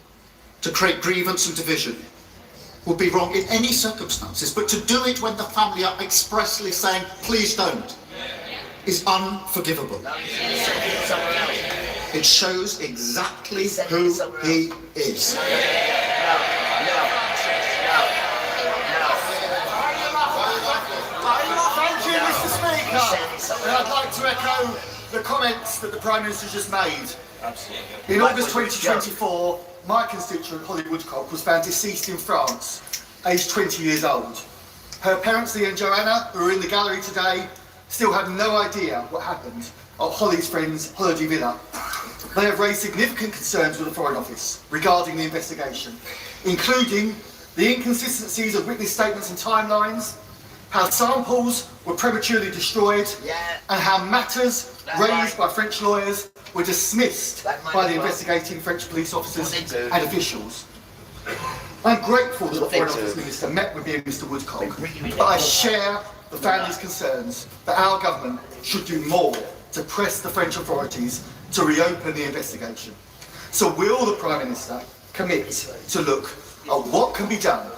to create grievance and division would be wrong in any circumstances, but to do it when the family are expressly saying, please don't, is unforgivable. It shows exactly who he is. Thank you, Mr. Speaker. And I'd like to echo the comments that the Prime Minister just made. Absolutely. In August 2024, my constituent, Holly Woodcock, was found deceased in France, aged 20 years old. Her parents, Lee and Joanna, who are in the gallery today, still have no idea what happened at Holly's friend's holiday villa. They have raised significant concerns with the Foreign Office regarding the investigation, including the inconsistencies of witness statements and timelines, how samples were prematurely destroyed, and how matters raised by French lawyers were dismissed by the investigating French police officers and officials. I'm grateful that the Foreign Office Minister met with me and Mr. Woodcock, but I share the family's concerns that our government should do more to press the French authorities to reopen the investigation. So will the Prime Minister commit to look at what can be done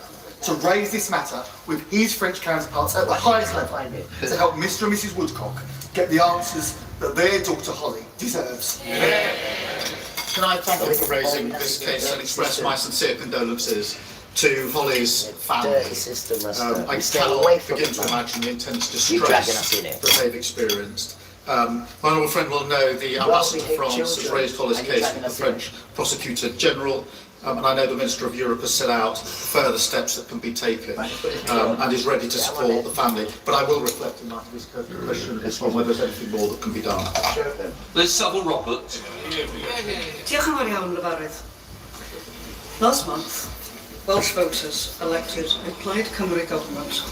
to raise this matter with his French counterparts at the highest level to help Mr. and Mrs. Woodcock get the answers that their daughter Holly deserves? Can I thank you for raising this case and express my sincere condolences to Holly's family. I cannot begin to imagine the intense distress that they've experienced. My honourable friend will know the Ambassador to France has raised Holly's case with the French Prosecutor General, and I know the Minister of Europe has set out further steps that can be taken and is ready to support the family. But I will reflect in light of this question on whether there's anything more that can be done. Let's have a Robert. Diolch yn fawr iawn, Lefarydd. Last month, Welsh voters elected a Plaid Cymru government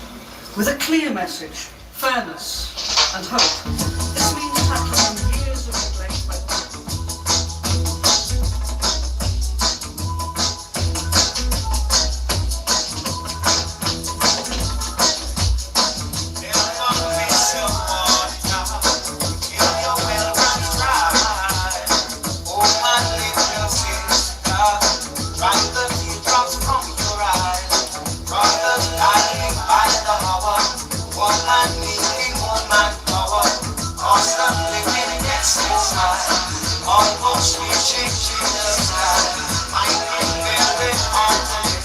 with a clear message, fairness and hope. This means tackling years of neglect by almost reaching to the sky. I can feel it haunting,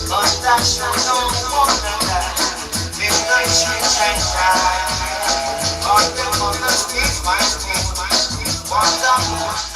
but that's not no wonder that if the streets ain't right, all the mothers need my street, wonderful.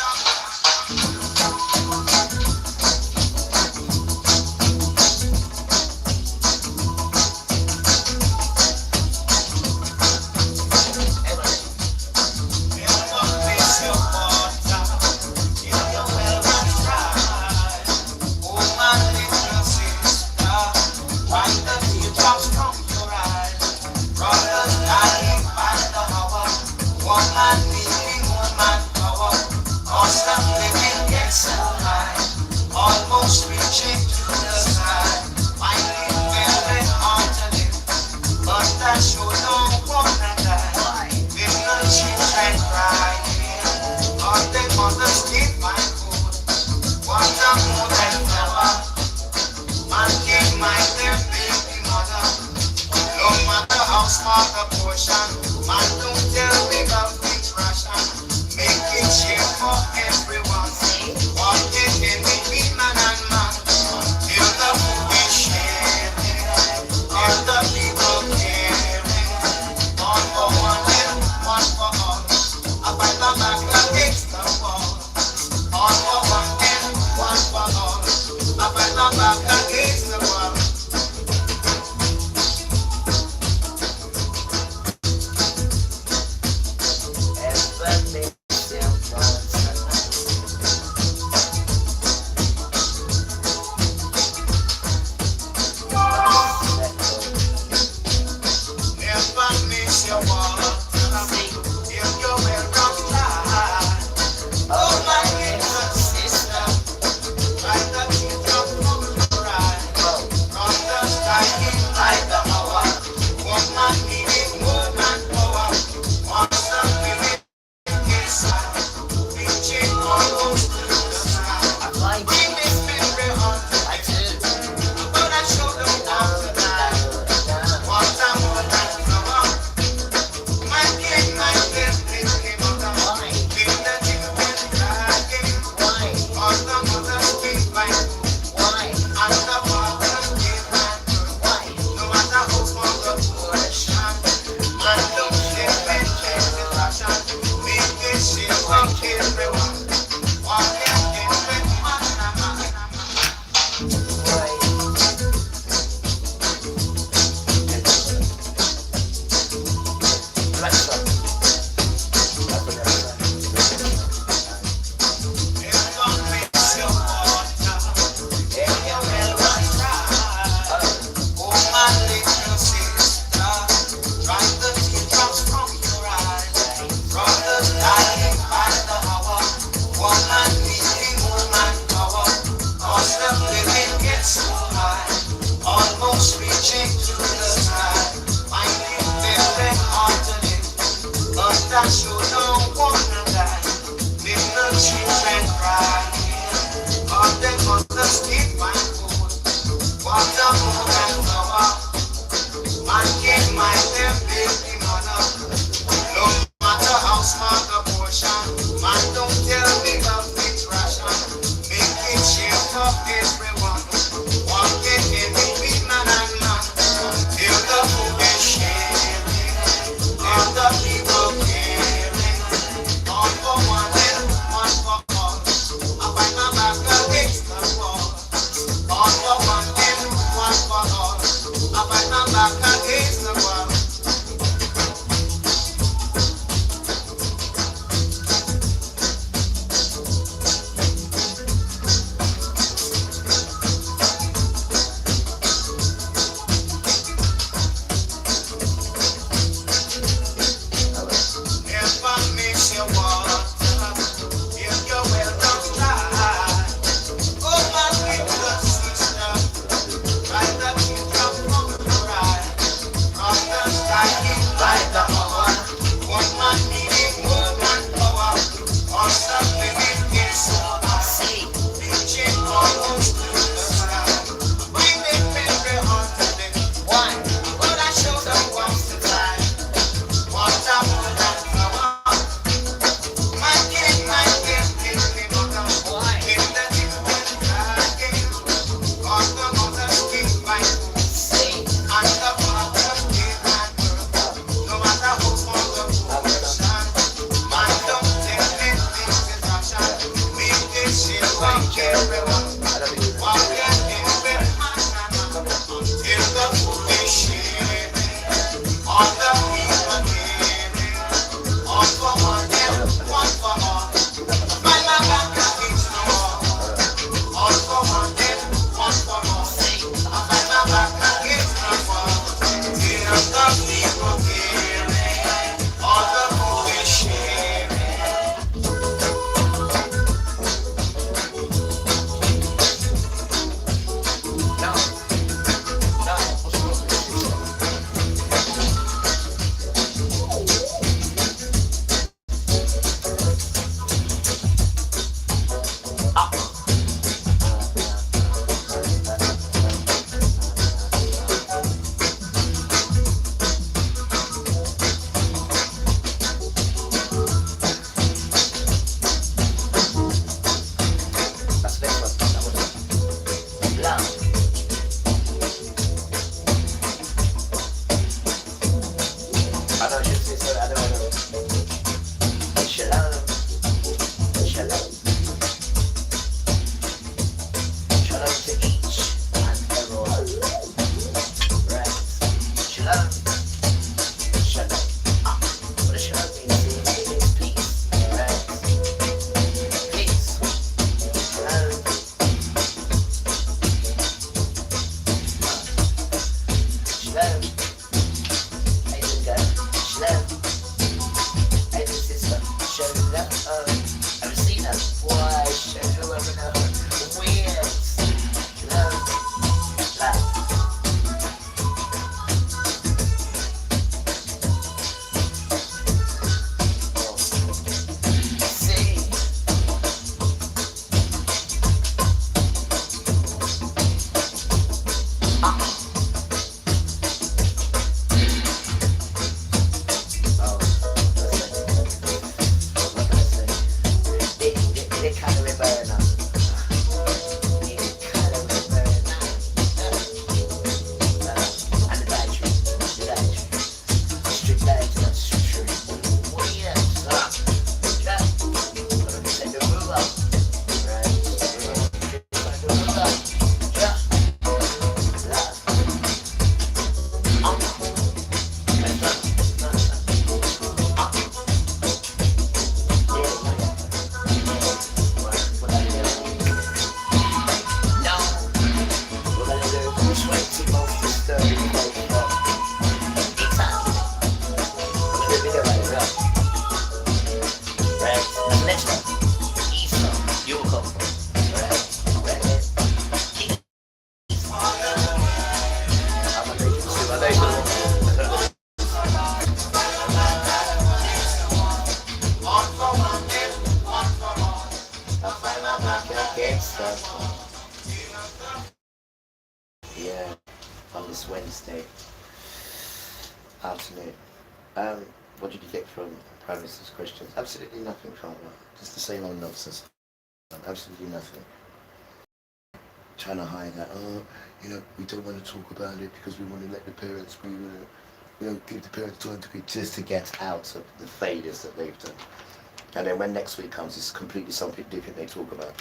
Brothers dying by the hour. my back against the wall. Never miss your wall. If you're welcome, oh my God, sister, right up in your right. on this Wednesday afternoon. What did you get from Prime Minister's questions? Absolutely nothing, Father. Just the same old nonsense. Absolutely nothing. Trying to hide that, we don't want to talk about it because we want to let the parents, we don't give the parents time to be, just to get out of the failures that they've done. And then when next week comes, it's completely something different they talk about.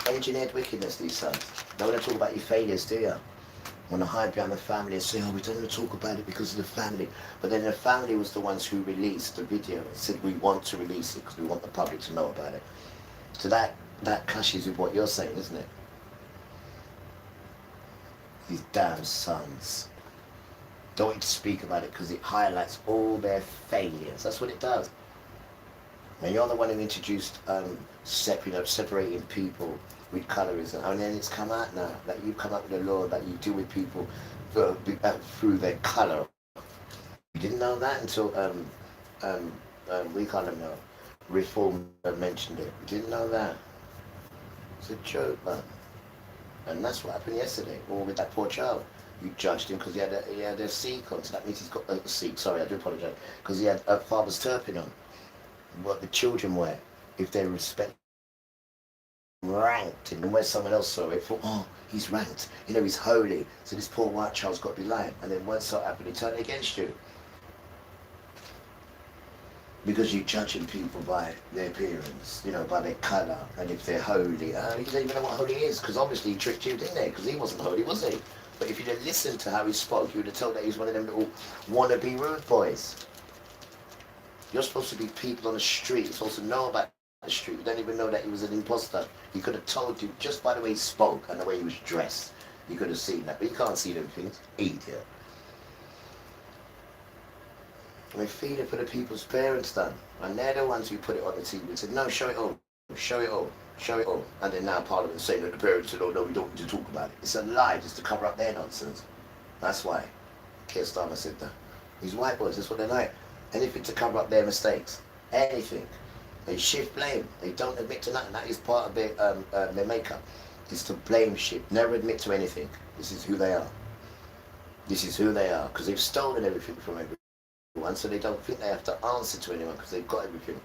Engineered wickedness, these sons. Don't want to talk about your failures, do you? Want to hide behind the family and say, we don't want to talk about it because of the family. But then the family was the ones who released the video and said, we want to release it because we want the public to know about it. So that clashes with what you're saying, isn't it? These damn sons. Don't want to speak about it because it highlights all their failures. That's what it does. And you're the one who introduced separating people with colorism. And then it's come out now that you come up with a law that you deal with people through their colour. You didn't know that until we kind of know. Reform mentioned it. You didn't know that. It's a joke, man. And that's what happened yesterday, or with that poor child. You judged him because he had a Sikh on, so that means he's got a Sikh, sorry, I do apologise, because he had a father's turban on. What the children wear, if they're ranked, and when someone else saw it, thought, he's ranked, he's holy, so this poor white child's got to be lying. And then once that happened, he turned against you. Because you're judging people by their appearance, by their colour, and if they're holy. You don't even know what holy is, because obviously he tricked you, didn't he? Because he wasn't holy, was he? But if you'd have listened to how he spoke, you would have told that he's one of them little wannabe rude boys. You're supposed to be people on the street, you're supposed to know about the street. You don't even know that he was an imposter. He could have told you just by the way he spoke and the way he was dressed. You could have seen that, but you can't see them things. Idiot. And they feed it for the people's parents then. And they're the ones who put it on the TV and said, no, show it all, show it all, show it all. And then now Parliament saying that the parents said, oh no, we don't need to talk about it. It's a lie just to cover up their nonsense. That's why Keir Starmer said that. These white boys, that's what they're like. Anything to cover up their mistakes. Anything. They shift blame. They don't admit to nothing. That is part of their makeup. Is to blame shift. Never admit to anything. This is who they are. This is who they are. Because they've stolen everything from everyone, so they don't think they have to answer to anyone because they've got everything.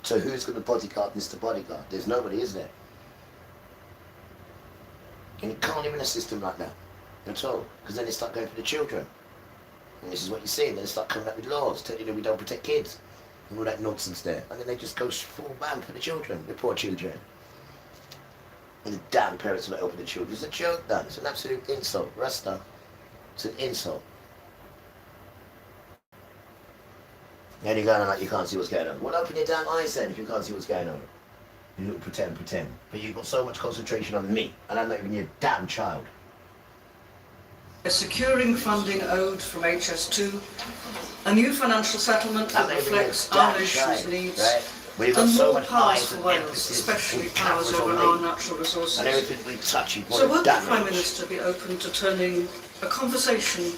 So who's going to bodyguard Mr. Bodyguard? There's nobody, is there? And you can't live in a system like that at all. Because then they start going for the children. And this is what you see, and then they start coming up with laws, telling you we don't protect kids, and all that nonsense there. And then they just go full bam for the children, the poor children. And the damn parents are not helping the children. It's a joke, Dan. It's an absolute insult. Rasta. It's an insult. And you're going on like you can't see what's going on. Well, open your damn eyes then if you can't see what's going on. You look pretend. But you've got so much concentration on me, and I'm not even your damn child. Securing funding owed from HS2, a new financial settlement that reflects our nation's needs, right? and more powers for Wales, especially powers over our natural resources. And everything we touch, so would the Prime Minister be open to turning a conversation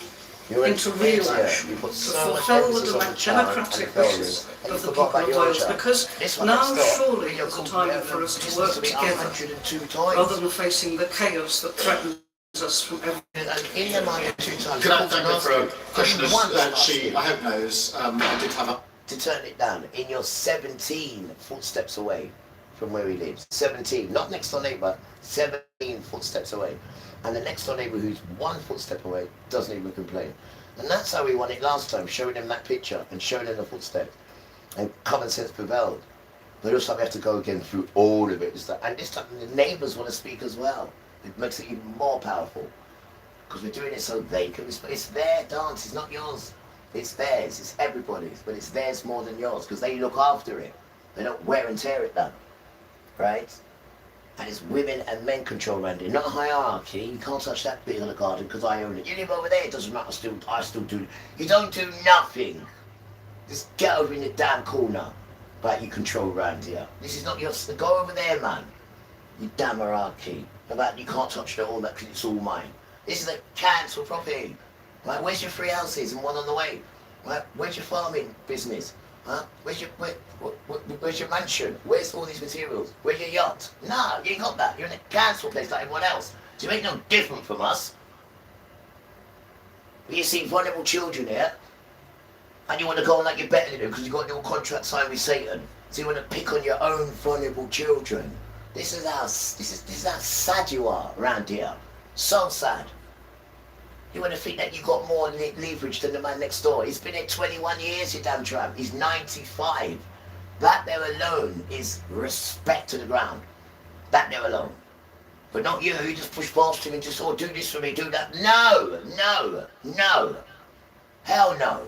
into real action to fulfil the democratic wishes of the people of Wales? Because now surely is a time for us to work together rather than facing the chaos that threatens us from every... Can I thank her for a question that she, I hope knows, I did have a... To turn it down, in your 17 footsteps away from where he lives. 17, not next door neighbour, 17 footsteps away. And the next door neighbour who's 1 footstep away doesn't even complain. And that's how we won it last time, showing them that picture and showing them the footsteps. And common sense prevailed. But also we have to go again through all of it. And this time the neighbours want to speak as well. It makes it even more powerful. Because we're doing it so they can... It's their dance, it's not yours. It's theirs, it's everybody's, but it's theirs more than yours because they look after it. They don't wear and tear it down, right? And it's women and men control around it, not a hierarchy. You can't touch that bit of the garden because I own it. You live over there, it doesn't matter, I still do it. You don't do nothing. Just get over in the damn corner, but you control around here. This is not yours. Go over there, man. You damn hierarchy. About you can't touch all that because it's all mine. This is a council property. Right, where's your 3 houses and 1 on the way? Right, where's your farming business? Huh? Where's your mansion? Where's all these materials? Where's your yacht? No, you ain't got that. You're in a council place like everyone else. So you ain't no different from us. But you see vulnerable children here, and you want to go on like you're better than them because you've got a little contract signed with Satan. So you want to pick on your own vulnerable children. This is how sad you are around here. So sad. You want to think that you got more leverage than the man next door. He's been here 21 years, you damn tramp. He's 95. That there alone is respect to the ground. That there alone. But not you just push past him and just, oh, do this for me, do that. No, no, no. Hell no.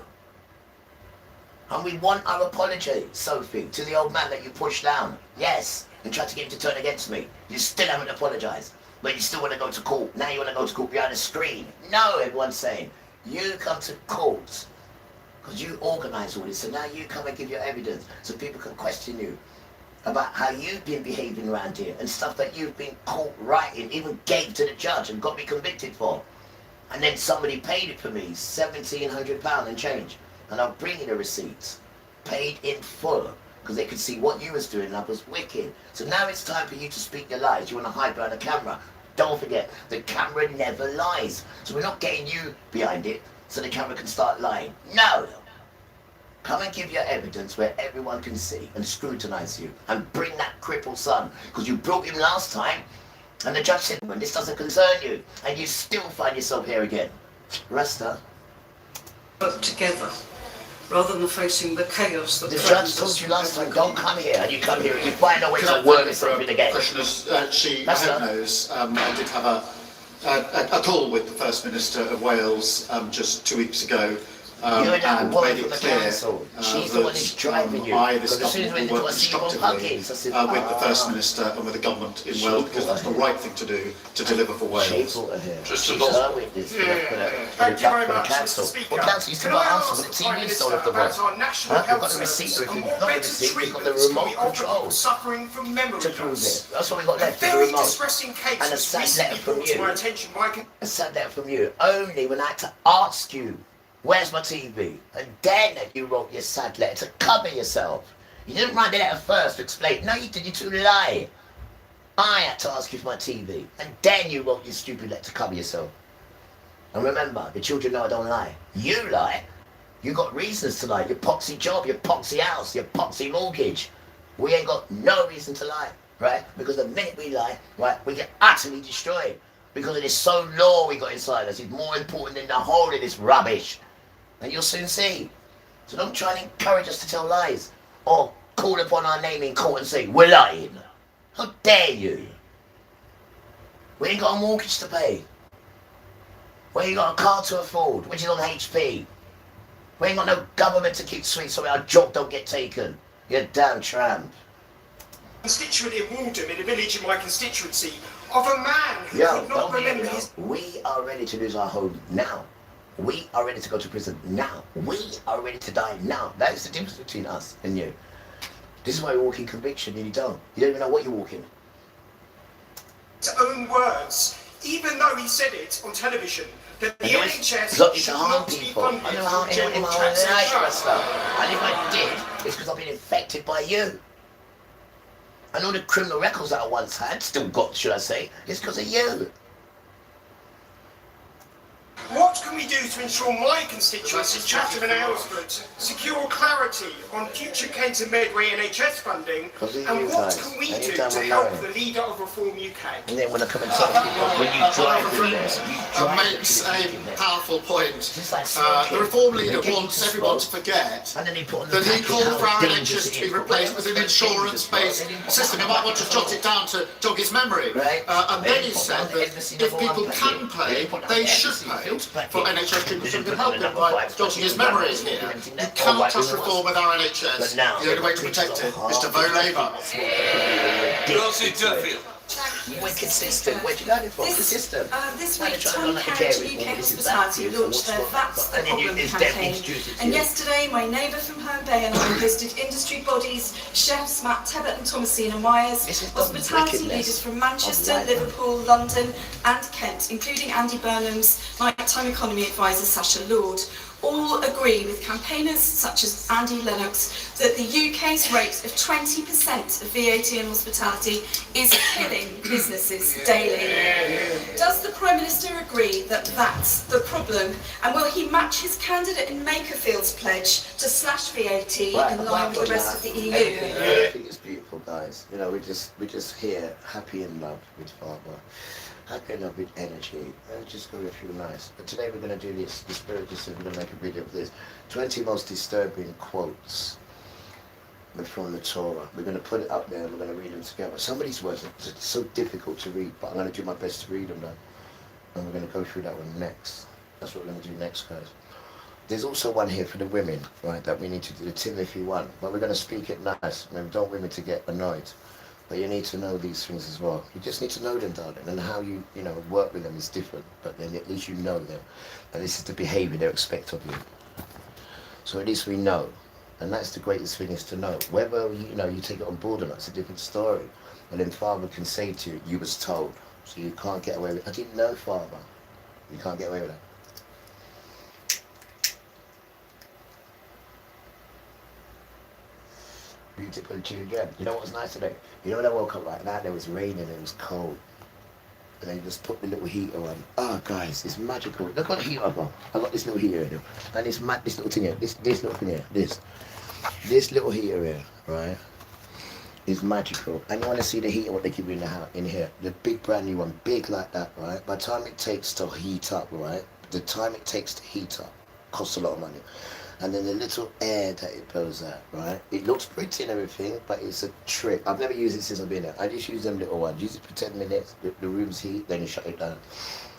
And we want our apology, Sophie, to the old man that you pushed down. Yes, and tried to get him to turn against me. You still haven't apologised. But you still want to go to court. Now you want to go to court behind a screen. No, everyone's saying. You come to court. Because you organise all this. So now you come and give your evidence. So people can question you about how you've been behaving around here. And stuff that you've been caught writing. Even gave to the judge and got me convicted for. And then somebody paid it for me. £1,700 and change. And I'll bring you the receipts. Paid in full. Because they could see what you was doing and I was wicked. So now it's time for you to speak your lies. You want to hide behind the camera. Don't forget, the camera never lies. So we're not getting you behind it so the camera can start lying. No! Come and give your evidence where everyone can see and scrutinise you. And bring that crippled son. Because you brought him last time and the judge said, well, this doesn't concern you. And you still find yourself here again. Rasta. But together. Rather than facing the chaos that the judge told you last time, don't come here, and you come here and you find out ways to work something again. She, I hope knows, I did have a call with the First Minister of Wales just 2 weeks ago, and made it clear that I, this government, will work constructively with the First Minister and with the government in Wales, because that's the right thing to do to deliver for Wales. Just about thank you very much, Mr. Speaker. Well, Council, you still got answers with the TV sold off the board. We've got the receipt, we've got the receipt, we've got the remote control suffering from memory to prove it. That's what we've got left, the remote. And a sad letter from you. A sad letter from you. Only when I had to ask you, where's my TV? And then you wrote your sad letter to cover yourself. You didn't write the letter first to explain. No, you did, you two lie. I had to ask you for my TV. And then you wrote your stupid letter to cover yourself. And remember, the children know I don't lie. You lie. You got reasons to lie. Your poxy job, your poxy house, your poxy mortgage. We ain't got no reason to lie, right? Because the minute we lie, right, we get utterly destroyed. Because of this so law we got inside us is more important than the whole of this rubbish. And you'll soon see. So don't try and encourage us to tell lies. Or call upon our name in court and say, we're lying. How dare you? We ain't got a mortgage to pay. We ain't got a car to afford, which is on HP. We ain't got no government to keep sweet so our job don't get taken. You damn tramp. Constituent in Walden, in a village in my constituency, of a man who could not remember his... We are ready to lose our home now. We are ready to go to prison now. We are ready to die now. That is the difference between us and you. This is why you walk in conviction and you don't. You don't even know what you're walking. His own words, even though he said it on television, that the NHS should not be funded I don't know how anyone and if I did, it's because I've been infected by you. And all the criminal records that I once had, still got, should I say, is because of you. What can we do to ensure my constituency, Chatham and Aylesford, secure clarity on future Kent and Medway NHS funding? And what can we do to help the leader of Reform UK? And then when I come and tell people, when you drive makes a powerful point. The Reform leader wants everyone to forget that he called for our NHS to be replaced with an insurance-based system. You might want to jot it down to jog his memory. And then he said that if people can pay, they should pay for NHS treatment, so we can help him by jotting his memories here. You cannot trust reform with our NHS. The only way to protect it is to vote Labour. Wicked system. Where'd you learn it from? The system. This week, Tom Carriage UK Hospitality launched their That's the Problem campaign. And yesterday, my neighbour from Herne Bay and I visited industry bodies, chefs Matt Tebbett and Thomasina Myers, hospitality leaders from Manchester, Liverpool, London and Kent, including Andy Burnham's nighttime economy advisor Sasha Lord. All agree with campaigners such as Andy Lennox that the UK's rate of 20% of VAT in hospitality is killing businesses daily. Prime Minister agree that that's the problem? And will he match his candidate in Makerfield's pledge to slash VAT in line with the rest of the EU? I think it's beautiful, guys. You know, we're just here, happy in love with Father, happy in love with energy. It's just going to feel nice. But today we're going to do this. The Spirit just said we're going to make a video of this. 20 most disturbing quotes from the Torah. We're going to put it up there and we're going to read them together. Some of these words are so difficult to read, but I'm going to do my best to read them now. And we're going to go through that one next. That's what we're going to do next, guys. There's also one here for the women, right, that we need to do, the Timothy one. But we're going to speak it nice. I mean, we don't want women to get annoyed. But you need to know these things as well. You just need to know them, darling. And how you work with them is different. But then at least you know them. And this is the behavior they expect of you. So at least we know. And that's the greatest thing, is to know. Whether you take it on board or not, it's a different story. And then Father can say to you, you was told. So you can't get away with it. I didn't know, Father. You can't get away with that. Beautiful to you again. You know what was nice today? You know when I woke up like that, it was raining and it was cold. And they just put the little heater on. Oh, guys, it's magical. Look what heater I've got. I've got this little heater here. And this little thing here. This little thing here. This little heater here, right, is magical. And you want to see the heater, what they give you in here. The big brand new one, big like that, right? By the time it takes to heat up, right? The time it takes to heat up costs a lot of money. And then the little air that it blows out, right? It looks pretty and everything, but it's a trick. I've never used it since I've been there. I just use them little ones. Use it for 10 minutes, the room's heat, then you shut it down.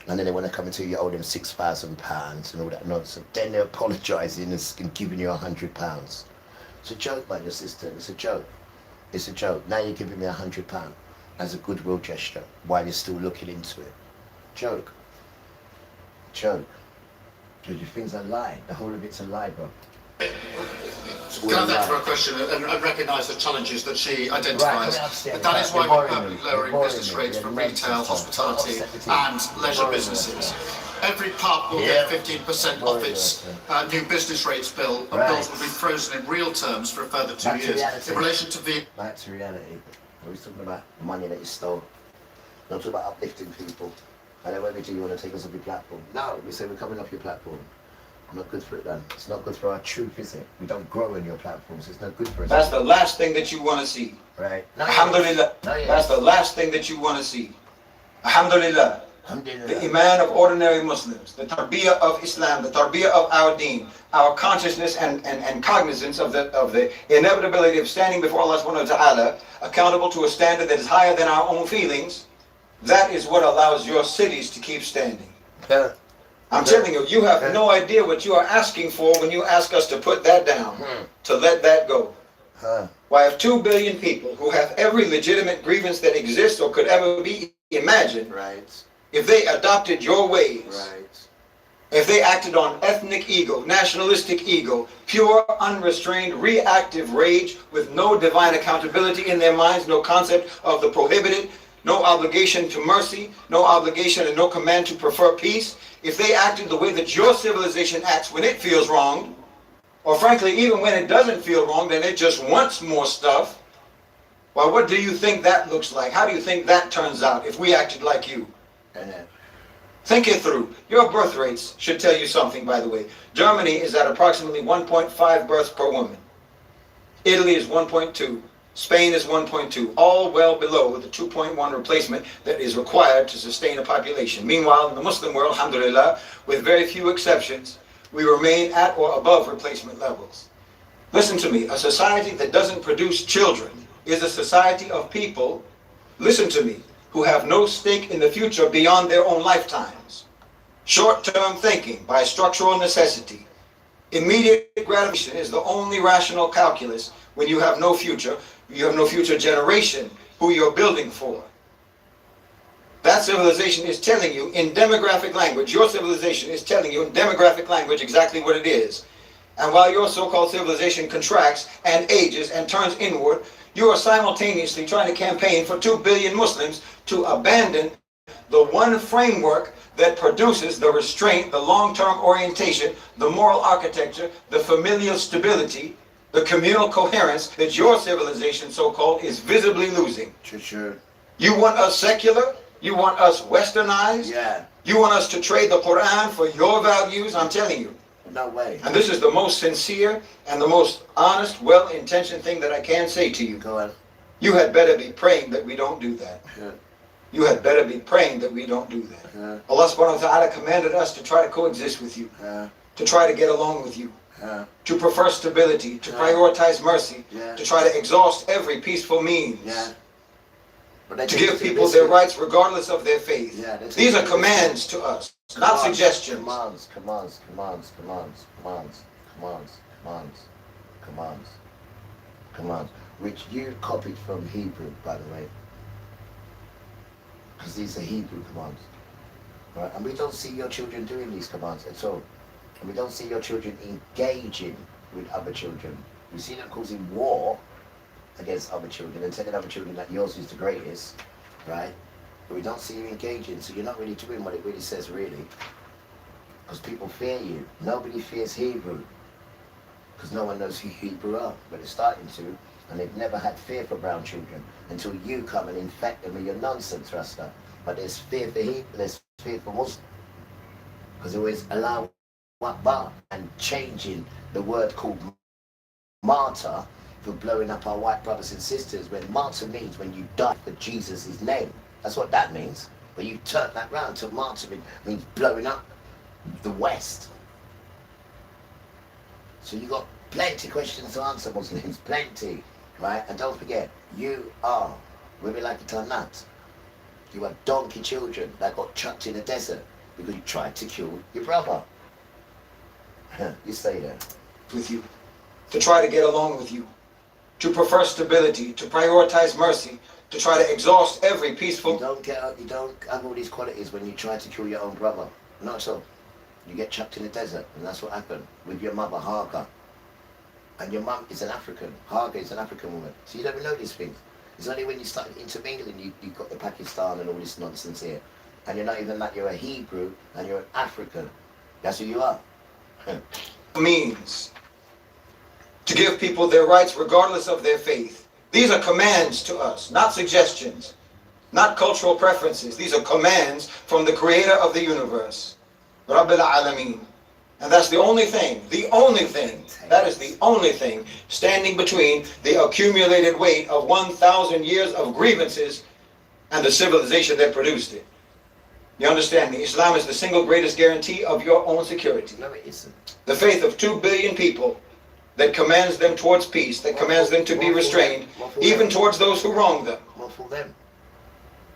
And then they want to come into you owe them £6,000 and all that nonsense. Then they're apologising and giving you £100. It's a joke, man, your sister. It's a joke. It's a joke. Now you're giving me £100 as a goodwill gesture while you're still looking into it. Joke. Joke. Because your thing's a lie. The whole of it's a lie, bro. Can I thank for a question and recognise the challenges that she identifies? But that is why we're permanently lowering business rates for retail, hospitality and leisure businesses. Every pub will get 15% off its new business rates bill, and bills will be frozen in real terms for a further 2 years. In relation to the... Back to reality. We're talking about money that you stole. We're not talking about uplifting people. And then when we do, you want to take us off your platform. No, we say we're coming off your platform. I'm not good for it then. It's not good for our truth, is it? We don't grow in your platforms. It's not good for us. That's the last thing that you want to see. Right. Alhamdulillah. That's the last thing that you want to see. Alhamdulillah. The iman of ordinary Muslims, the tarbiyah of Islam, the tarbiyah of our deen, our consciousness and cognizance of the inevitability of standing before Allah subhanahu wa ta'ala, accountable to a standard that is higher than our own feelings. That is what allows your cities to keep standing. I'm telling you, you have no idea what you are asking for when you ask us to put that down, to let that go. Why, if 2 billion people who have every legitimate grievance that exists or could ever be imagined, if they adopted your ways, if they acted on ethnic ego, nationalistic ego, pure, unrestrained, reactive rage with no divine accountability in their minds, no concept of the prohibited, no obligation to mercy, no obligation and no command to prefer peace, if they acted the way that your civilization acts when it feels wronged, or frankly, even when it doesn't feel wrong, then it just wants more stuff, well, what do you think that looks like? How do you think that turns out if we acted like you? Think it through. Your birth rates should tell you something, by the way. Germany is at approximately 1.5 births per woman. Italy is 1.2. Spain is 1.2, all well below the 2.1 replacement that is required to sustain a population. Meanwhile, in the Muslim world, alhamdulillah, with very few exceptions, we remain at or above replacement levels. Listen to me, a society that doesn't produce children is a society of people, listen to me, who have no stake in the future beyond their own lifetimes. Short-term thinking by structural necessity. Immediate gratification is the only rational calculus when you have no future. You have no future generation who you're building for. That civilization is telling you in demographic language, your civilization is telling you in demographic language exactly what it is. And while your so-called civilization contracts and ages and turns inward, you are simultaneously trying to campaign for 2 billion Muslims to abandon the one framework that produces the restraint, the long-term orientation, the moral architecture, the familial stability, the communal coherence that your civilization, so-called, is visibly losing. Sure. You want us secular? You want us westernized? Yeah. You want us to trade the Quran for your values? I'm telling you. No way. And this is the most sincere and the most honest, well-intentioned thing that I can say to you. Go on. You had better be praying that we don't do that. Yeah. You had better be praying that we don't do that. Yeah. Allah subhanahu wa ta'ala commanded us to try to coexist with you, to try to get along with you, to prefer stability, to prioritize mercy, to try to exhaust every peaceful means, to give people their rights regardless of their faith. These are commands to us, not suggestions. Commands. Which you copied from Hebrew, by the way. Because these are Hebrew commands. Right? And we don't see your children doing these commands at all. And we don't see your children engaging with other children. We see them causing war against other children and telling other children that yours is the greatest, right? But we don't see you engaging, so you're not really doing what it really says, really. Because people fear you. Nobody fears Hebrew. Because no one knows who Hebrew are, but they're starting to. And they've never had fear for brown children until you come and infect them with your nonsense, Rasta. But there's fear for Hebrew, there's fear for Muslims. Because they always allow Akbar and changing the word called martyr for blowing up our white brothers and sisters, when martyr means when you die for Jesus' name. That's what that means. But you turn that round to martyr means blowing up the West. So you got plenty questions to answer, Muslims, plenty, right? And don't forget, you are, whether you like it or not, you are donkey children that got chucked in the desert because you tried to kill your brother. You stay there. With you, to try to get along with you, to prefer stability, to prioritize mercy, to try to exhaust every peaceful... You don't have all these qualities when you try to kill your own brother. Not so. You get chucked in the desert, and that's what happened with your mother, Hagar. And your mum is an African. Hagar is an African woman. So you don't know these things. It's only when you start intermingling, you've got the Pakistan and all this nonsense here. And you're not even that, you're a Hebrew, and you're an African. That's who you are. Means to give people their rights regardless of their faith. These are commands to us, not suggestions, not cultural preferences. These are commands from the creator of the universe, Rabbil Alameen. And that's the only thing, that is the only thing standing between the accumulated weight of 1,000 years of grievances and the civilization that produced it. You understand me? Islam is the single greatest guarantee of your own security. No, it isn't. The faith of 2 billion people that commands them towards peace, that commands them to be restrained, even towards those who wrong them.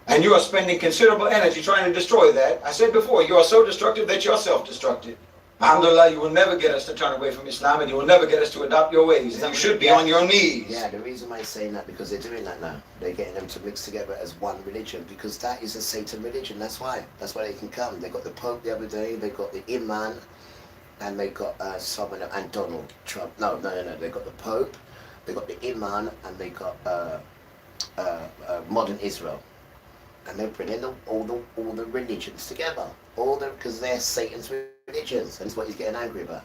And you are spending considerable energy trying to destroy that. I said before, you are so destructive that you're self-destructive. Alhamdulillah, you will never get us to turn away from Islam, and you will never get us to adopt your ways. And you should be on your knees. Yeah, the reason why I'm saying that, because they're doing that now. They're getting them to mix together as one religion, because that is a Satan religion. That's why. That's why they can come. They got the Pope the other day, they got the Imam, and they got someone, and Donald Trump. No. They got the Pope, they got the Imam, and they got modern Israel. And they're bringing all the religions together. Because they're Satan's religions. And that's what he's getting angry about.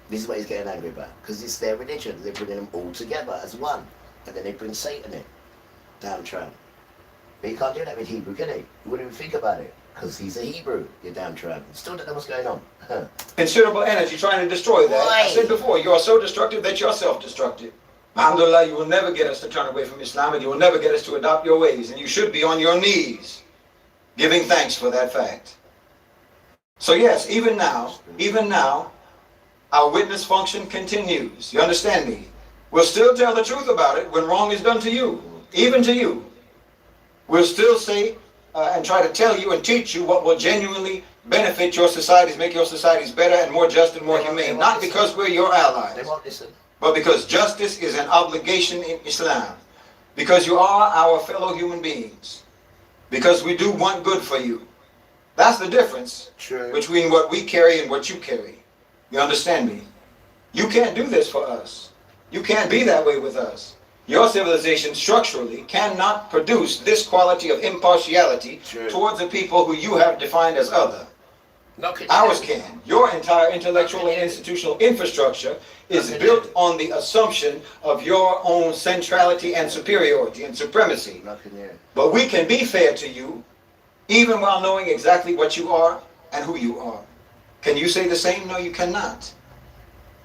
This is what he's getting angry about. Because it's their religion. They're bringing them all together as one. And then they bring Satan in. Damn tramp. But you can't do that with Hebrew, can he? You wouldn't even think about it. Because he's a Hebrew, you damn tramp. Still don't know what's going on. Considerable energy trying to destroy that. I said before, you are so destructive that you're self-destructive. Alhamdulillah, you will never get us to turn away from Islam, and you will never get us to adopt your ways. And you should be on your knees, giving thanks for that fact. So yes, even now, our witness function continues. You understand me? We'll still tell the truth about it when wrong is done to you, even to you. We'll still say and try to tell you and teach you what will genuinely benefit your societies, make your societies better and more just and more humane. Not because we're your allies. They won't listen. But because justice is an obligation in Islam. Because you are our fellow human beings. Because we do want good for you. That's the difference between what we carry and what you carry. You understand me? You can't do this for us. You can't be that way with us. Your civilization structurally cannot produce this quality of impartiality towards the people who you have defined as other. Ours can. Your entire intellectual and institutional infrastructure is built on the assumption of your own centrality and superiority and supremacy. But we can be fair to you, even while knowing exactly what you are and who you are. Can you say the same? No, you cannot.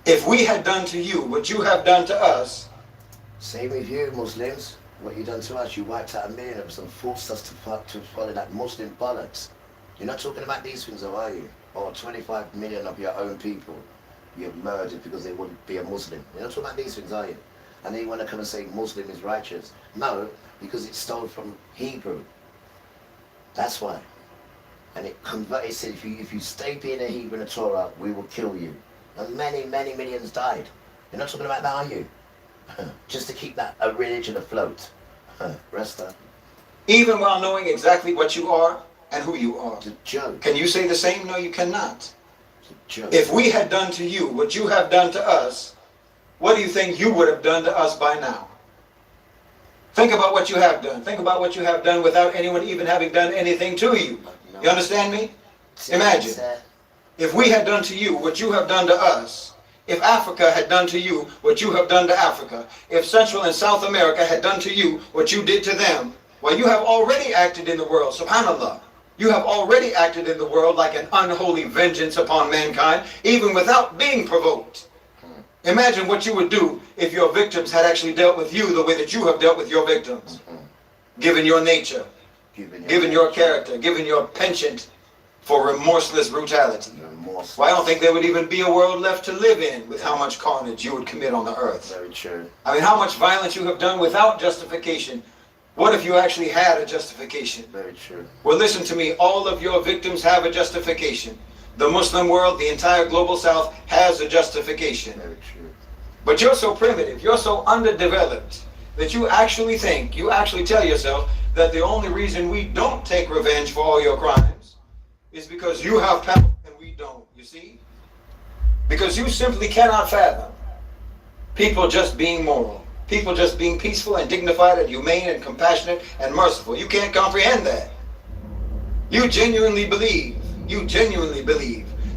If we had done to you what you have done to us. Same with you, Muslims. What you done to us, you wiped out 1 million of us and forced us to follow that Muslim bollocks. You're not talking about these things, though, are you? Or 25 million of your own people you've murdered because they wouldn't be a Muslim. You're not talking about these things, are you? And then you want to come and say Muslim is righteous. No, because it's stolen from Hebrew. That's why. And it said, if you stay being a Hebrew in the Torah, we will kill you. And many, many millions died. You're not talking about that, are you? Just to keep that a religion afloat. Rest up. Even while knowing exactly what you are and who you are. It's a joke. Can you say the same? No, you cannot. It's a joke. If we had done to you what you have done to us, what do you think you would have done to us by now? Think about what you have done. Think about what you have done without anyone even having done anything to you. You understand me? Imagine. If we had done to you what you have done to us, if Africa had done to you what you have done to Africa, if Central and South America had done to you what you did to them, well, you have already acted in the world, subhanAllah. You have already acted in the world like an unholy vengeance upon mankind, even without being provoked. Imagine what you would do if your victims had actually dealt with you the way that you have dealt with your victims. Given your nature, given your character, given your penchant for remorseless brutality. Well, I don't think there would even be a world left to live in with how much carnage you would commit on the earth. Very true. I mean, how much violence you have done without justification. What if you actually had a justification? Very true. Well, listen to me. All of your victims have a justification. The Muslim world, the entire global South has a justification. Very true. But you're so primitive, you're so underdeveloped, that you actually tell yourself that the only reason we don't take revenge for all your crimes is because you have power and we don't, you see? Because you simply cannot fathom people just being moral, people just being peaceful and dignified and humane and compassionate and merciful. You can't comprehend that. You genuinely believe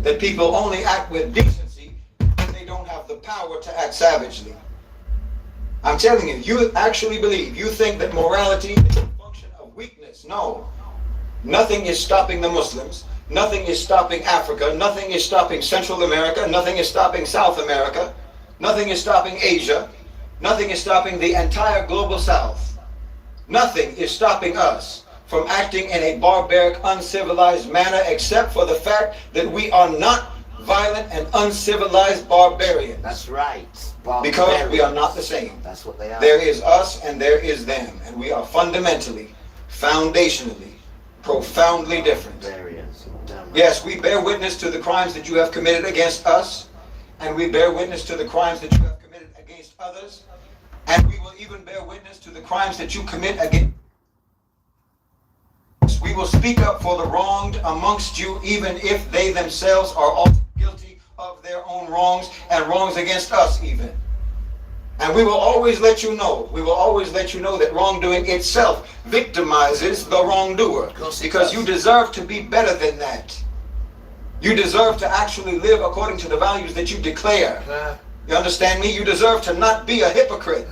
that people only act with decency when they don't have the power to act savagely. I'm telling you, you actually believe, you think that morality is a function of weakness. No. Nothing is stopping the Muslims. Nothing is stopping Africa. Nothing is stopping Central America. Nothing is stopping South America. Nothing is stopping Asia. Nothing is stopping the entire global South. Nothing is stopping us from acting in a barbaric, uncivilized manner except for the fact that we are not violent and uncivilized barbarians. That's right. Because we are not the same. That's what they are. There is us and there is them. And we are fundamentally, foundationally, profoundly different. Yes, we bear witness to the crimes that you have committed against us. And we bear witness to the crimes that you have committed against others. And we will even bear witness to the crimes that you commit against. We will speak up for the wronged amongst you, even if they themselves are also guilty of their own wrongs and wrongs against us even. And we will always let you know, that wrongdoing itself victimizes the wrongdoer. Because you deserve to be better than that. You deserve to actually live according to the values that you declare. You understand me? You deserve to not be a hypocrite.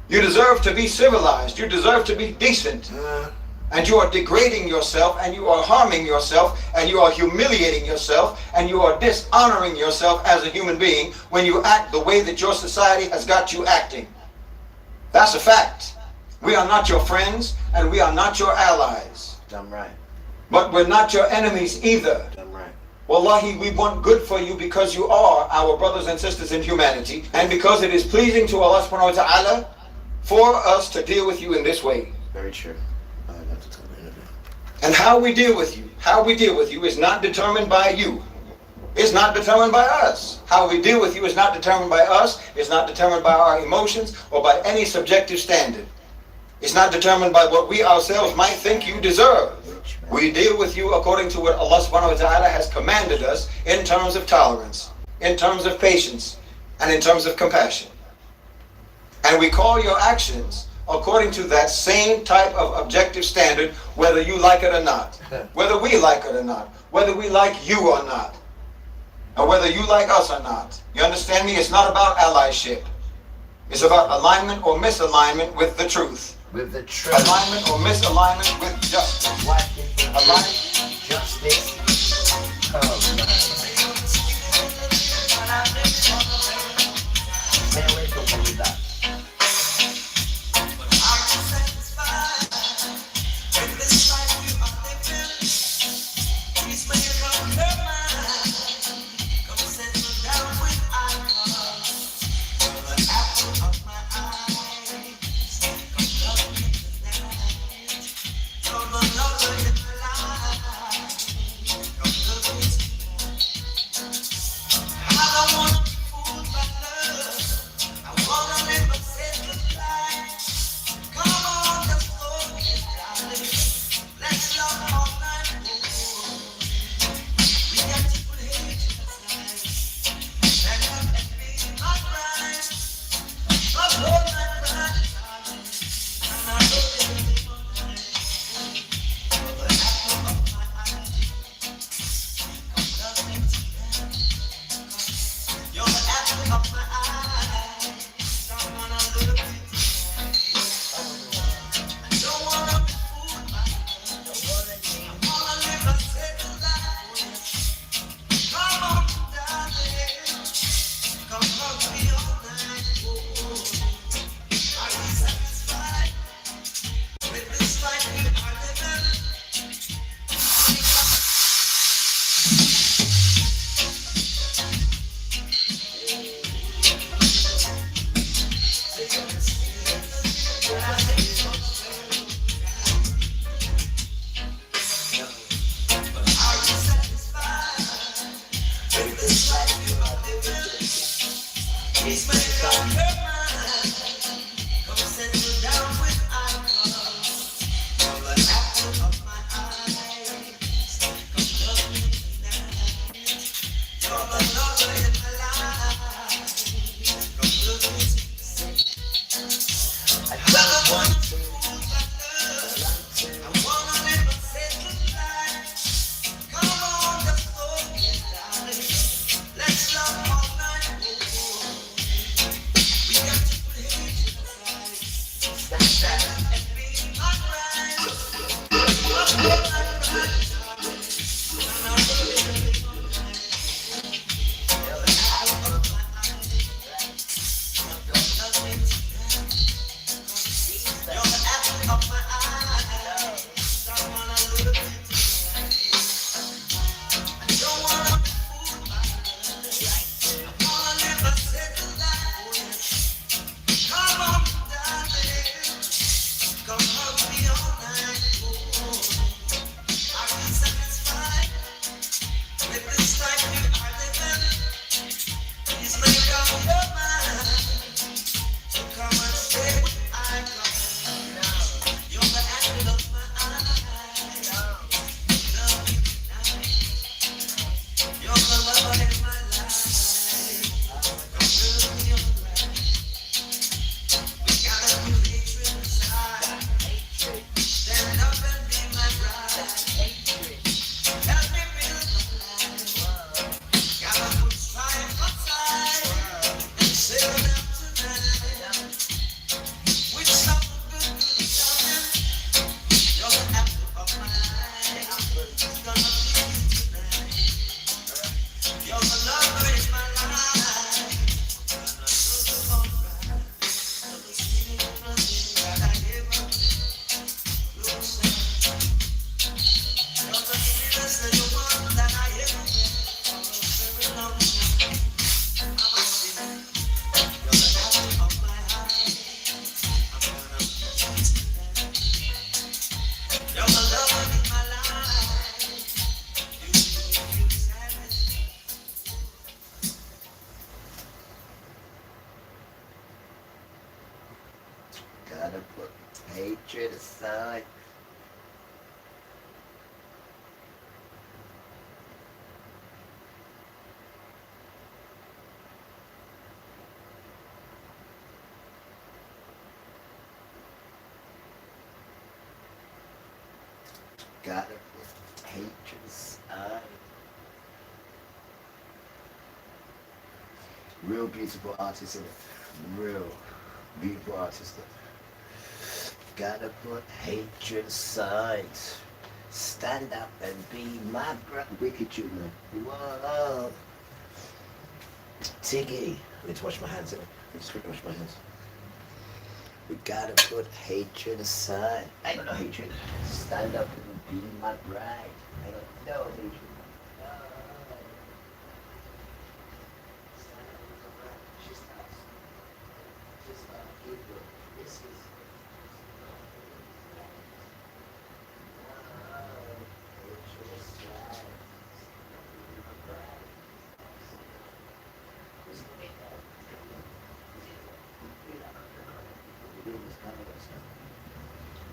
You deserve to be civilized. You deserve to be decent. And you are degrading yourself, and you are harming yourself, and you are humiliating yourself, and you are dishonoring yourself as a human being when you act the way that your society has got you acting. That's a fact. We are not your friends, and we are not your allies. Damn right. But we're not your enemies either. Damn right. Wallahi, we want good for you because you are our brothers and sisters in humanity, and because it is pleasing to Allah subhanahu wa ta'ala for us to deal with you in this way. Very true. And how we deal with you is not determined by you. It's not determined by us. How we deal with you is not determined by us. It's not determined by our emotions or by any subjective standard. It's not determined by what we ourselves might think you deserve. We deal with you according to what Allah subhanahu wa ta'ala has commanded us in terms of tolerance, in terms of patience, and in terms of compassion. And we call your actions according to that same type of objective standard, whether you like it or not, whether we like it or not, whether we like you or not, or whether you like us or not. You understand me? It's not about allyship. It's about alignment or misalignment with the truth. With the truth. Alignment or misalignment with justice. Alignment. Justice. Oh, man. Stay away from me with that. Gotta put hatred aside. Real beautiful artist in it. Real beautiful artist. Gotta put hatred aside. Stand up and be my brother. Wicked you, man. Whoa. Tiggy. Let's wash my hands. Let's wash my hands. We gotta put hatred aside. I don't know hatred. Stand up and be my bride. I don't know hatred.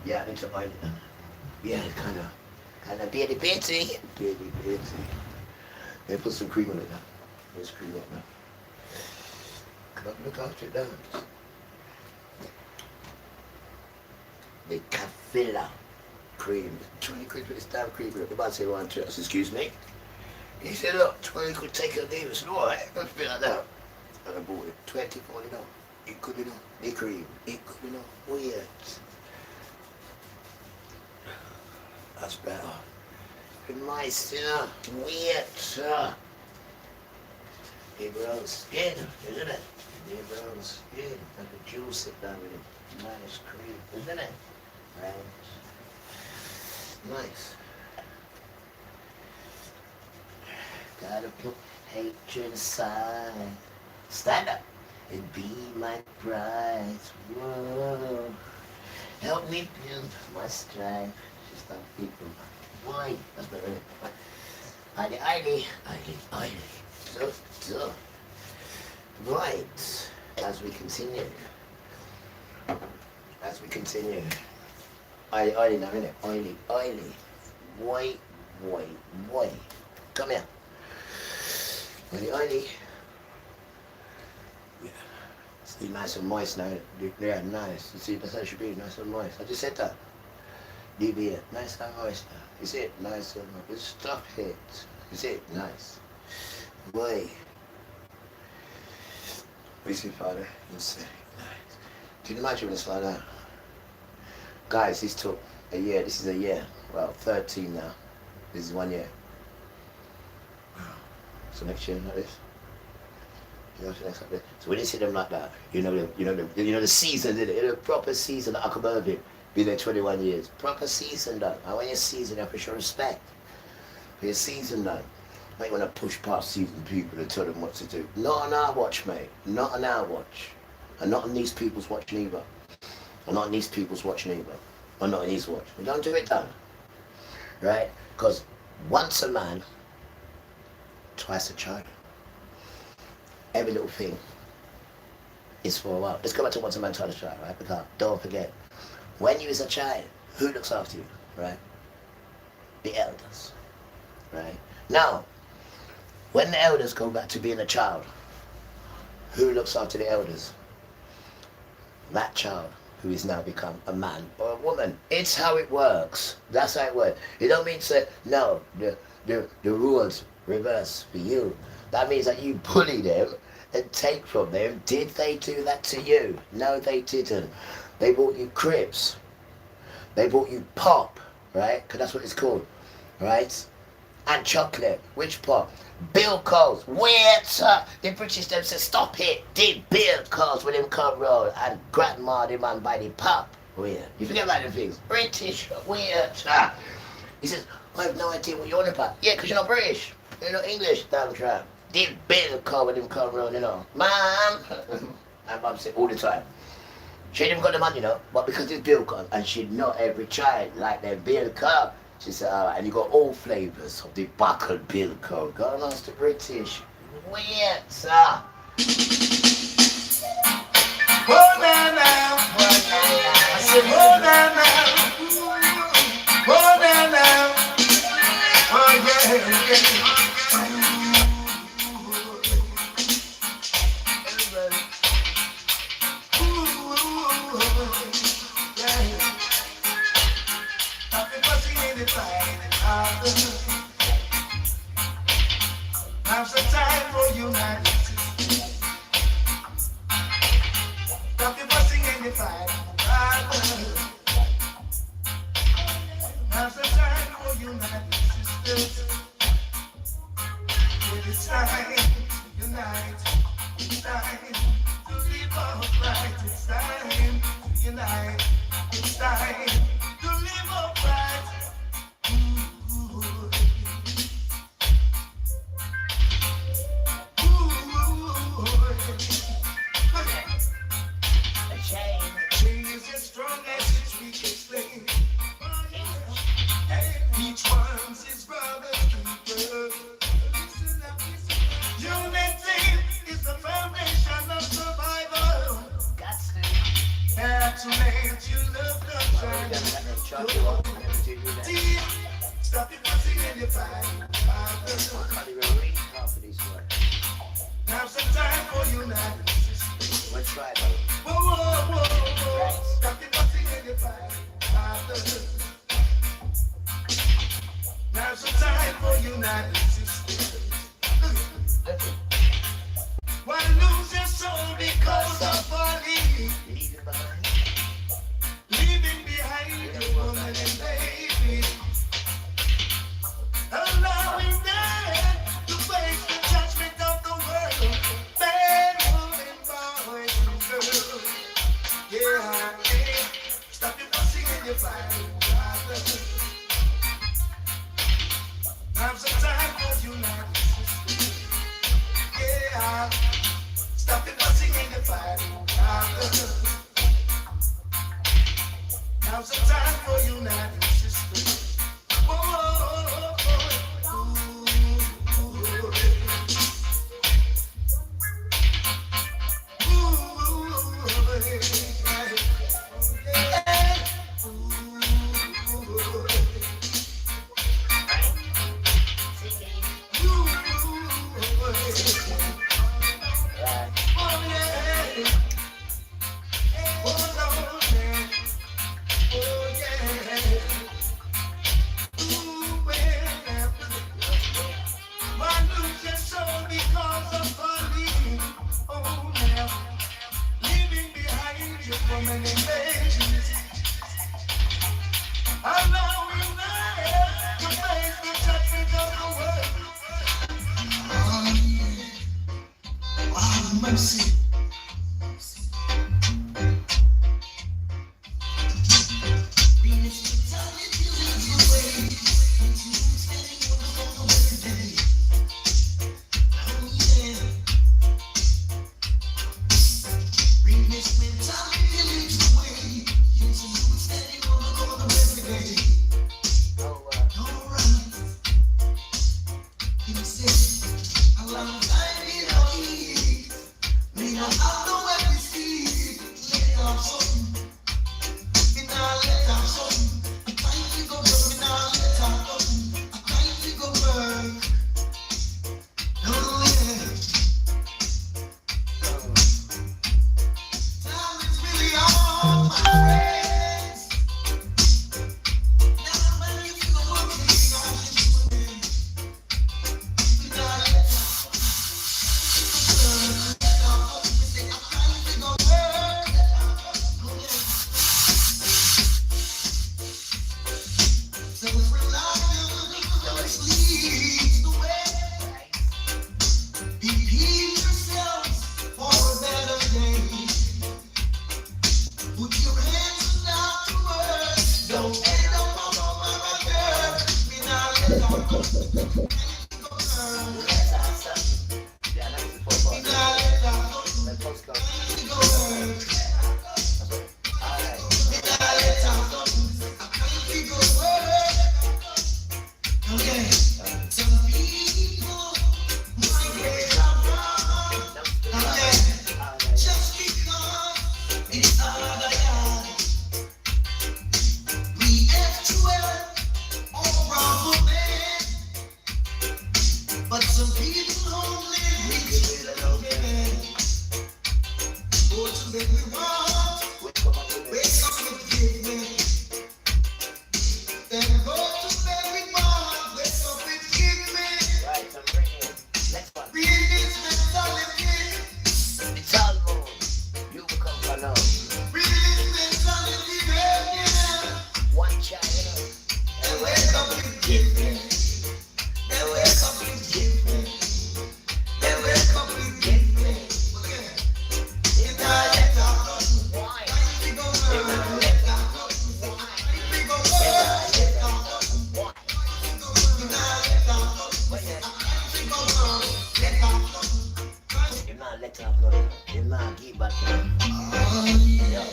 Yeah, it's a oil. Yeah, kind of bitty. They put some cream on it now. There's cream on it now. Come on, look after it now. The Cafilla cream. 20 quid for this damn cream. The man said, "One, two." I said, "Excuse me." He said, "Look, 20 quid, take it or leave it." I said, "All right, don't feel like that." And I bought it. 20 for it, It could be no. The cream. It could be no. Weird. That's better. Nice, weird, the brown skin, isn't it? The brown skin, and the juice it down with it. Nice cream, isn't it? Right. Nice. Gotta put hatred aside. Stand up and be my bride. Whoa. Help me build my strife. Just people. Why? That's not really. Eily. So. Right. As we continue. Eily now, innit? Eily. Wait. Come here. Eily. Yeah. See, nice and moist now. Yeah, nice. You see, that's how it should be, nice and moist. I just said that. Leave it. Nice and moist now. You see it? Nice and moist. Stop it. You see it? Nice. Boy. We see, Father. You say, nice. Can you imagine when it's like that? Guys, this took a year. This is a year. Well, 13 now. This is 1 year. So next year, like this. So when you see them like that, you know the season, the proper season that Uncle Mervyn been there 21 years. Proper season done. And when you're seasoned, you have to show respect. When you're seasoned done, you might want to push past seasoned people and tell them what to do. Not on our watch, mate. Not on our watch. And not on these people's watch neither. And not on these people's watch neither. Or not on his watch. We don't do it done. Right? Because once a man, twice a child. Every little thing is for a while. Let's go back to once a man, twice a child, right? Because don't forget, when you was a child, who looks after you, right? The elders, right? Now, when the elders go back to being a child, who looks after the elders? That child who is now become a man or a woman. It's how it works. That's how it works. It don't mean to say, no, the rules reverse for you. That means that you bully them and take from them. Did they do that to you? No, they didn't. They bought you cribs. They bought you pop, right? Because that's what it's called, right? And chocolate. Which pop? Bill Coles. Wait, the British them said, stop it. Did Bill Coles with him come roll and grandma the man by the pop. Weird. You forget about the things. British. Weird. He says, I have no idea what you're on about. Yeah, because you're not British. You're not English, damn tramp. Did Bill come with him come round, Mom! And Mum said all the time. She ain't even got the money, but because this Bill come, and she not every child like that Bill come, she said, all right, and you got all flavours of the buckled Bill come. Go and ask the British. Weird, sir. Oh, now. I said, oh, now. Oh, now. Oh, yeah. Fire. for unite. Stop your fussing and your fighting, brother. Now's the time for unite, sisters. It's time to unite. It's time to live upright. It's time to unite. It's time to live upright. Change is as strong as its weakest link. Each one's his brother's keeper. Unity is the foundation of survival. That's made you love country. Stop your fussing and your fighting. Now's the time for united sisters. Let's try it. Whoa, whoa, whoa, whoa. Stop your fussing and your fighting. Now's the time for united sisters. Why lose your soul because of folly? Leaving behind your woman and baby. Allowing them to face the judgment of the world. Man, woman, boy, and girl. Yeah, yeah. Stop your fussing and your fighting, brother. Now's the time for united sisters. Yeah. Stop your fussing and your fighting, brother. Now's the time for united sisters. Whoa, whoa, whoa, mercy.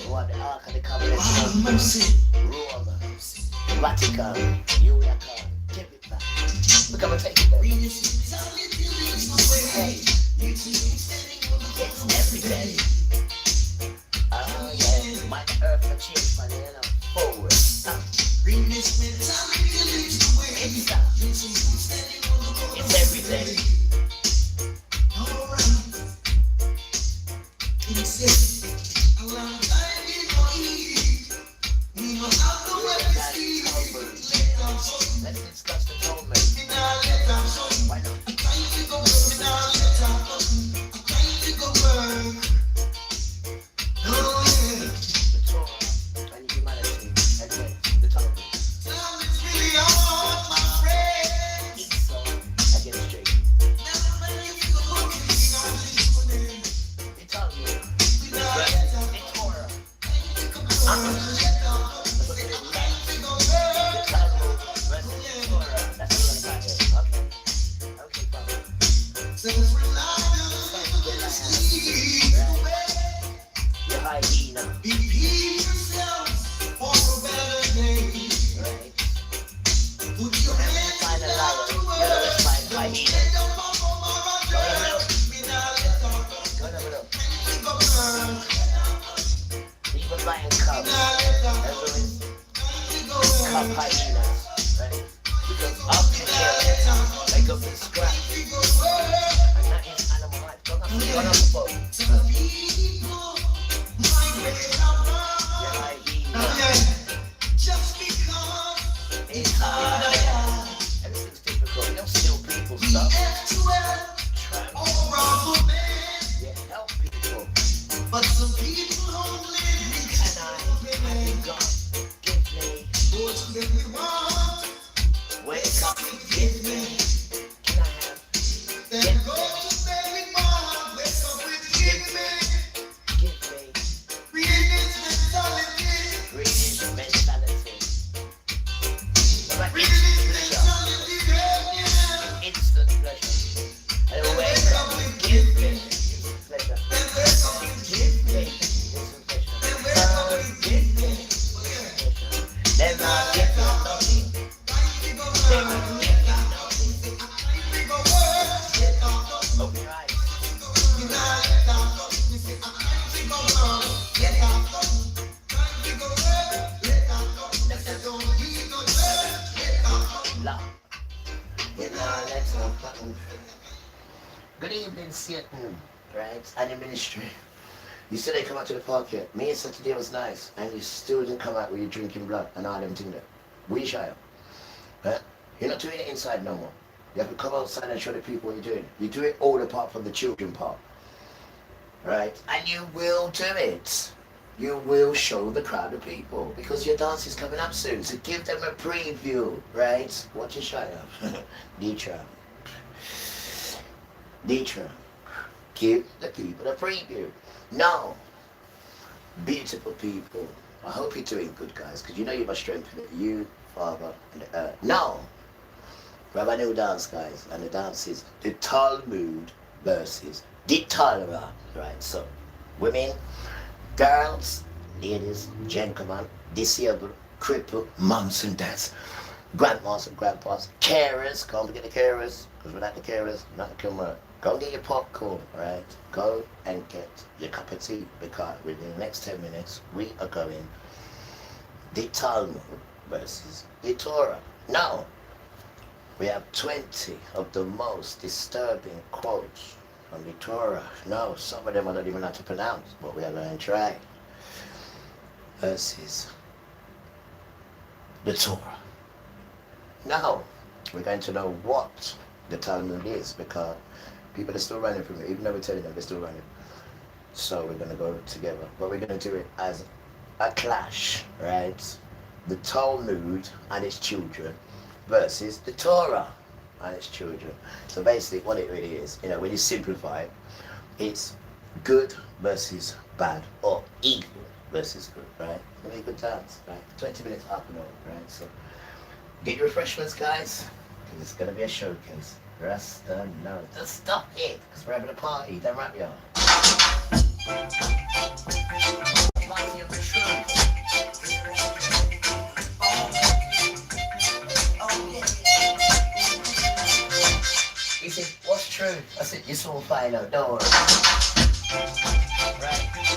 What the Ark of the Covenant? Rome, Vatican, Uniacon, give it back. Look, I'm gonna take it back. Hey, it's every day. Oh yeah, my earth will change, man, you know, forward. It's every day. Let's discuss the atonement. Why not? The Torah and humanity, and then the atonement. Esau against Jacob. The Talmud. The Torah. Your hyena. Right. Find a lion. Let's find hyena. Go to the even lion cubs. Cub hyenas. Right? Because up here, they go to scratch. And that is animal life. Go on the boat. Your hyena. It's hard. Everything's difficult. You don't steal people's stuff. Yeah, help people. But some people don't live. Can I have God give me what you want? Wake up, give me. Can I have? Then go to bed with mama. Wake up with give me. Give me. British mentality. British mentality. But instant pleasure. And wake up and give me. Instant pleasure. Give me. Instant pleasure. Give me. Then I'll get nothing. Then I'll get nothing. Open your eyes. Good evening, Satan, right? And your ministry. You said they come out to the park yet. Me and Saturday was nice, and you still didn't come out with you drinking blood and all them things there. We shy. Huh? You're not doing it inside no more. You have to come outside and show the people what you're doing. You do it all apart from the children part. Right? And you will do it. You will show the crowd of people because your dance is coming up soon. So give them a preview, right? Watch your shy up. Dietra. Give the people a preview. Now, beautiful people, I hope you're doing good, guys, because you know you must strengthen it. You, Father, and the earth. Now, we have a new dance, guys, and the dance is the Talmud versus the Torah, right? So, women, girls, ladies, gentlemen, disabled, crippled, moms and dads, grandmas and grandpas, carers, come to get the carers, because without the carers, not the camera. Go get your popcorn, right? Go and get your cup of tea because within the next 10 minutes, we are going the Talmud versus the Torah. Now, we have 20 of the most disturbing quotes from the Torah. Now, some of them I don't even know how to pronounce, but we are going to try. Versus the Torah. Now, we're going to know what the Talmud is because people are still running from it, even though we're telling them they're still running. So we're going to go together, but we're going to do it as a clash, right? The Talmud and its children versus the Torah and its children. So basically what it really is, you know, when you simplify it, it's good versus bad or evil versus good, right? It's going to be a good dance, right? 20 minutes up and over, right? So get your refreshments, guys, because it's going to be a showcase. Rasta, no, just stop it, because we're having a party, don't rap y'all. He said, what's true? I said, you soon find out, don't worry. Right.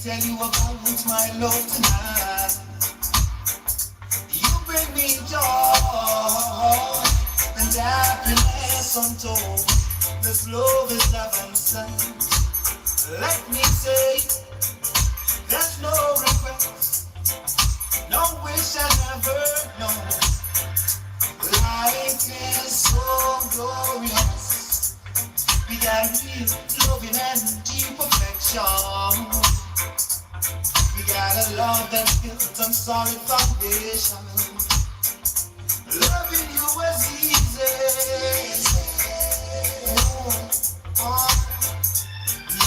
tell you about my love tonight. You bring me joy and happiness untold. This love is heaven sent. Let me say, there's no regrets, no wish I never known. Life is so glorious. We got real loving and deep affection. We got a love that's built on solid foundation. Loving you is easy.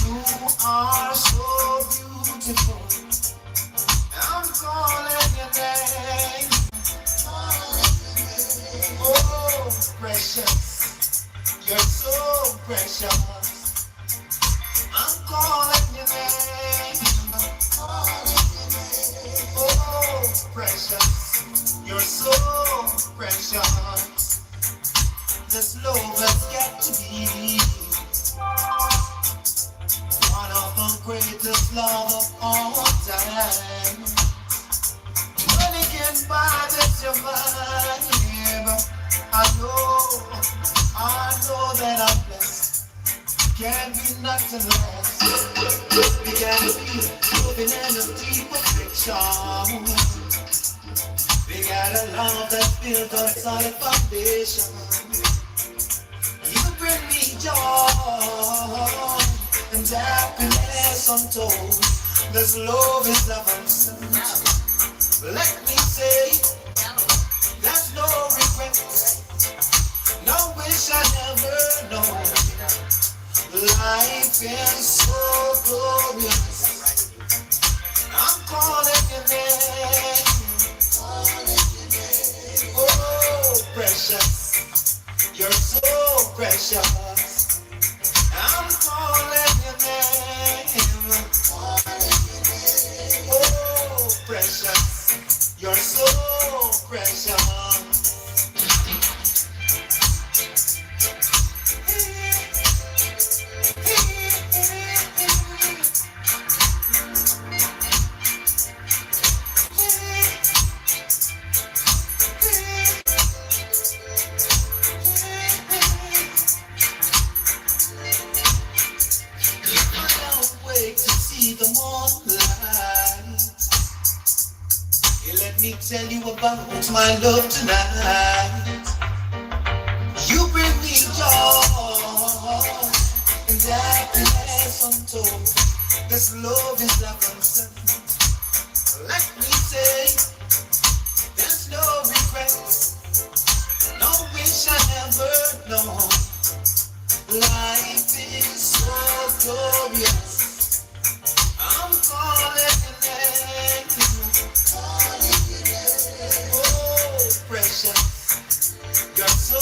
You are so beautiful. I'm calling your name. Oh, precious. You're so precious. I'm calling your name. Oh, precious. You're so precious. This love has got to be one of the greatest love of all time. Money can buy this your vibe. I know that I'm blessed. Can't be nothing less. We can be moving in a deep affection. We got a love that's built on solid foundation. You bring me joy and happiness untold. This love is heaven sent. Let me say, there's no regret, no wish I never know. life is so glorious. I'm calling your name. Oh, precious, you're so precious. I'm calling your name. Oh, precious, you're so precious. The moonlight. Let me tell you about my love tonight. You bring me joy and happiness untold. This love is like a sun. Let me say, there's no regrets, no wish I never know. Life is so glorious. I'm calling your name. Oh, precious, you're so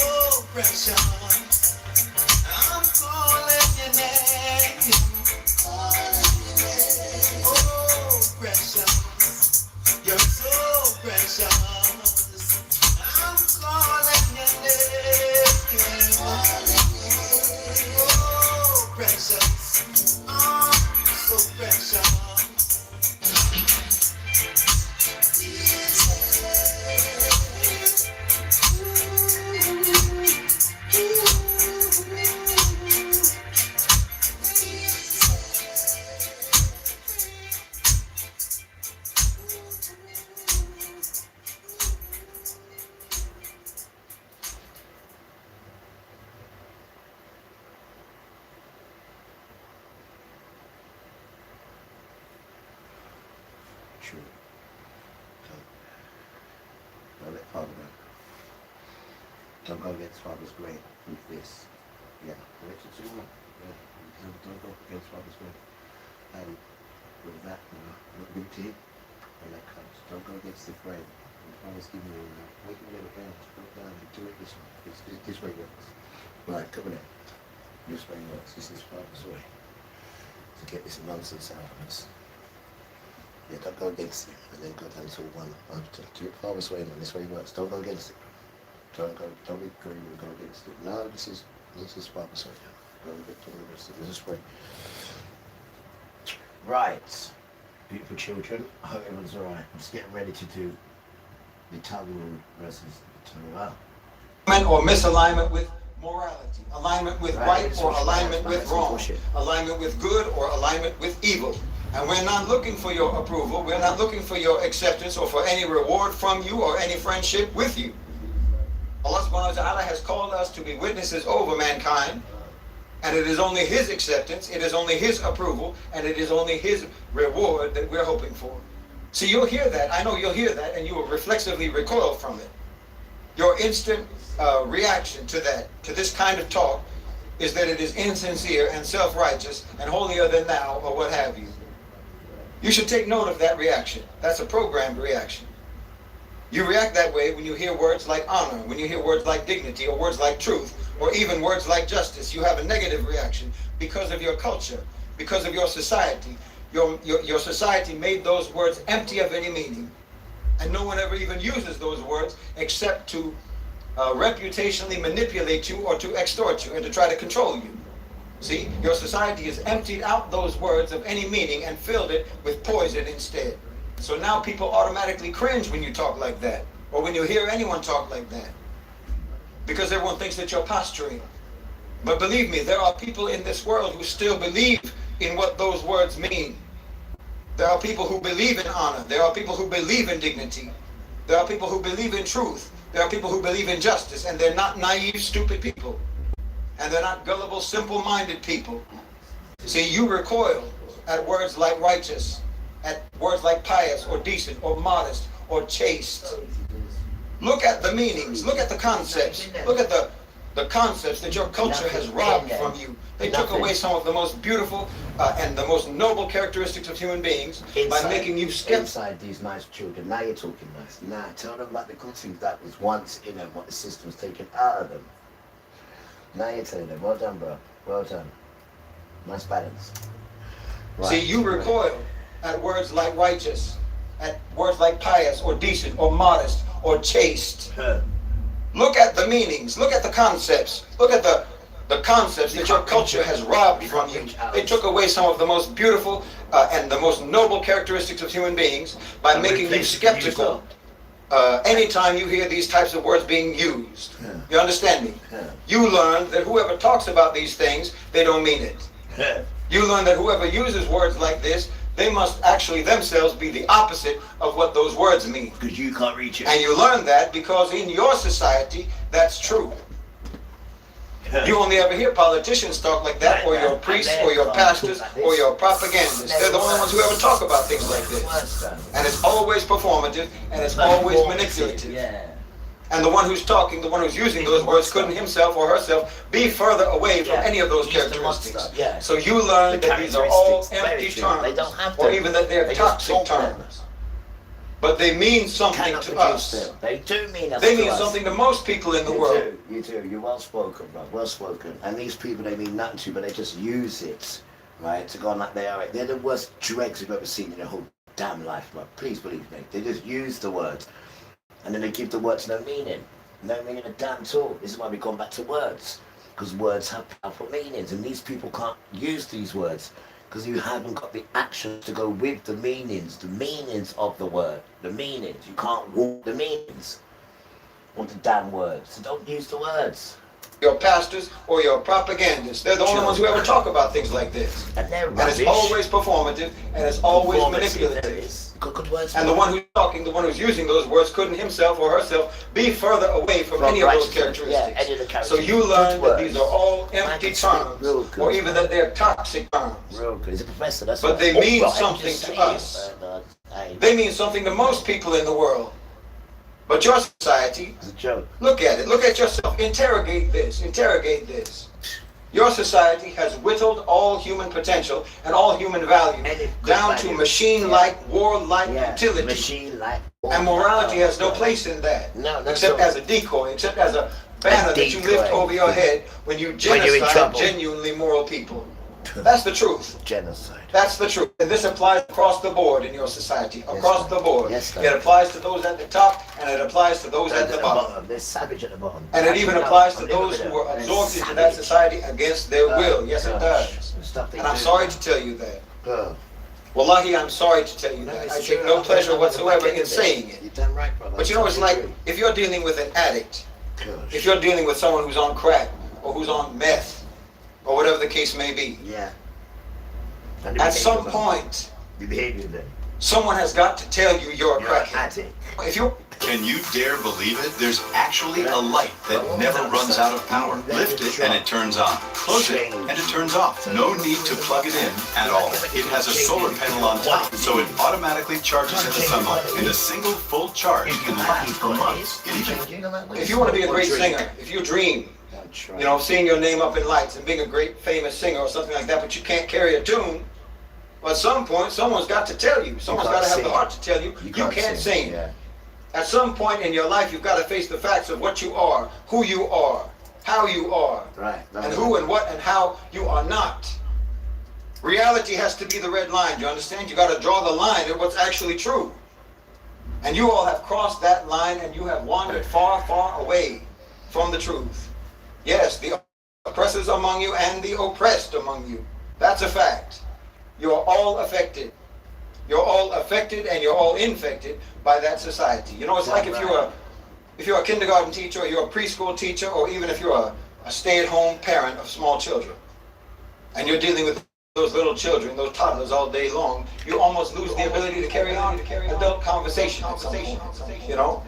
precious. I'm calling your name. Oh, precious, you're so precious. I'm calling your name. Oh, precious. So precious. True. Don't let Father go. Don't go against Father's grace with this. Yeah, Richard Zuma. Yeah, don't go against Father's grace. And with that, look beauty when that comes. Don't go against the frame. And Father's giving you make it a little down. Go down and do it this way. This way works. Right, come on in. This way works. This is Father's way. To get this nonsense out of us. Yeah, don't go against it, and then go down to one. Do it Father's way, man. This way works. Don't go against it. Don't be agree with go against it. No, this is Father's way. Don't against it. This way. Right, beautiful children. I hope everyone's all right. I'm just getting ready to do the tongue versus the Torah. Or misalignment with morality, alignment with right or alignment with wrong, alignment with good or alignment with evil. And we're not looking for your approval, we're not looking for your acceptance or for any reward from you or any friendship with you. Allah subhanahu wa ta'ala has called us to be witnesses over mankind, and it is only His acceptance, it is only His approval, and it is only His reward that we're hoping for. So you'll hear that, I know you'll hear that, and you will reflexively recoil from it. Your instant reaction to that, to this kind of talk, is that it is insincere and self-righteous and holier than thou, or what have you. You should take note of that reaction. That's a programmed reaction. You react that way when you hear words like honor, when you hear words like dignity, or words like truth, or even words like justice. You have a negative reaction because of your culture, because of your society. Your society made those words empty of any meaning. And no one ever even uses those words except to reputationally manipulate you or to extort you and to try to control you. See, your society has emptied out those words of any meaning and filled it with poison instead. So now people automatically cringe when you talk like that, or when you hear anyone talk like that, because everyone thinks that you're posturing. But believe me, there are people in this world who still believe in what those words mean. There are people who believe in honor. There are people who believe in dignity. There are people who believe in truth. There are people who believe in justice, and they're not naive, stupid people. And they're not gullible, simple-minded people. See, you recoil at words like righteous, at words like pious or decent or modest or chaste. Look at the meanings, look at the concepts, look at the the concepts that your culture has robbed from you. They took away some of the most beautiful and the most noble characteristics of human beings by making you skeptical. Inside these nice children, now you're talking nice. Now tell them about the good things that was once in them, what the system's taken out of them. Now you're telling them, well done, bro, well done. Nice balance. Right. See, you recoil at words like righteous, at words like pious or decent or modest or chaste. Look at the meanings, look at the concepts, look at the concepts that your culture has robbed from you. They took away some of the most beautiful and the most noble characteristics of human beings by making you skeptical anytime you hear these types of words being used. You understand me? You learn that whoever talks about these things, they don't mean it. You learn that whoever uses words like this, they must actually themselves be the opposite of what those words mean. Because you can't reach it. And you learn that because in your society, that's true. You only ever hear politicians talk like that, or your priests, or your pastors, or your propagandists. They're the only ones who ever talk about things like this. And it's always performative, and it's always manipulative. And the one who's talking, the one who's using those words couldn't himself or herself be further away from any of those characteristics. So you learn that these are all empty terms, or even that they're toxic terms. But they mean something to us. They do mean They mean something to most people in the world. You do. You're well spoken, bro. Well spoken. And these people, they mean nothing to you, but they just use it, right, to go on like they are. They're the worst dregs you've ever seen in your whole damn life, bro. Please believe me. They just use the words. And then they give the words no meaning. No meaning a damn at all. This is why we've gone back to words. Because words have powerful meanings. And these people can't use these words. Because you haven't got the actions to go with the meanings of the word. The meanings. You can't walk the meanings. Want the damn words. So don't use the words. Your pastors or your propagandists, they're the only ones who ever talk about things like this. And it's always performative, and it's always manipulative. And the one who's talking, the one who's using those words couldn't himself or herself be further away from any of those characteristics. So you learn that these are all empty terms, or even that they're toxic terms. He's a professor, that's but they mean something to us. They mean something to most people in the world. But your society, look at it, look at yourself, interrogate this. Your society has whittled all human potential and all human value down to machine-like, war-like utility. And morality has no place in that, except as a decoy, except as a banner that you lift over your head when you genocide genuinely moral people. That's the truth. Genocide. That's the truth. And this applies across the board in your society. Across the board. It applies to those at the top, and it applies to those at the bottom. They're savage at the bottom. And it even applies to those who were absorbed into that society against their will. Yes, it does. And I'm sorry to tell you that. Wallahi, I'm sorry to tell you that. I take no pleasure whatsoever in saying it. But you know, it's like if you're dealing with an addict, if you're dealing with someone who's on crack, or who's on meth, or whatever the case may be. At some point, someone has got to tell you you're a crackhead. Can you dare believe it? There's actually a light that never runs out of power. Lift it and it turns on. Close it and it turns off. No need to plug it in at all. It has a solar panel on top, so it automatically charges in the sunlight. And a single full charge can last for months. If you want to be a great singer, if you dream, you know, seeing your name up in lights and being a great famous singer or something like that, but you can't carry a tune, well, at some point, someone's got to tell you. Someone's got to have the heart to tell you, you can't sing. At some point in your life, you've got to face the facts of what you are, who you are, how you are, and who and what and how you are not. Reality has to be the red line, you understand? You got to draw the line at what's actually true. And you all have crossed that line and you have wandered far, far away from the truth. Yes, the oppressors among you and the oppressed among you. That's a fact. You're all affected. You're all affected and you're all infected by that society. You know, it's like if you're a kindergarten teacher, or you're a preschool teacher, or even if you're a stay-at-home parent of small children, and you're dealing with those little children, those toddlers all day long, you almost lose the ability to carry on adult conversation. You know,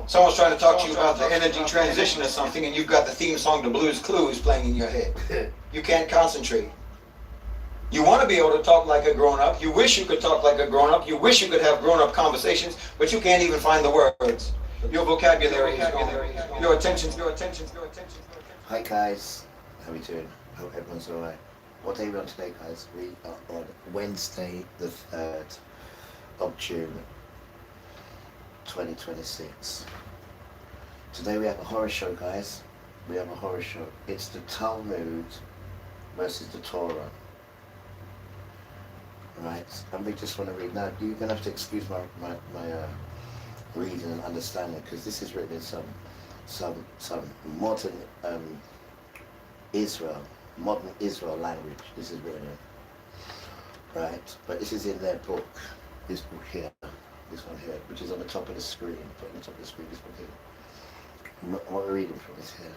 someone's trying to talk to you about the energy transition or something, and you've got the theme song to Blue's Clues playing in your head. You can't concentrate. You want to be able to talk like a grown-up. You wish you could talk like a grown-up. You wish you could have grown-up conversations, but you can't even find the words. Your vocabulary is gone. Your attention. Hi guys, how are we doing? Hope everyone's alright. What day are we on today, guys? We are on Wednesday the 3rd of June 2026. Today we have a horror show, guys. We have a horror show. It's the Talmud versus the Torah. Right, and we just want to read. Now, you're going to have to excuse my reading and understanding, because this is written in some modern Israel language. This is written in, right? But this is in their book. This book here, this one here, which is on the top of the screen. Put on the top of the screen. This one here. What we're reading from is here.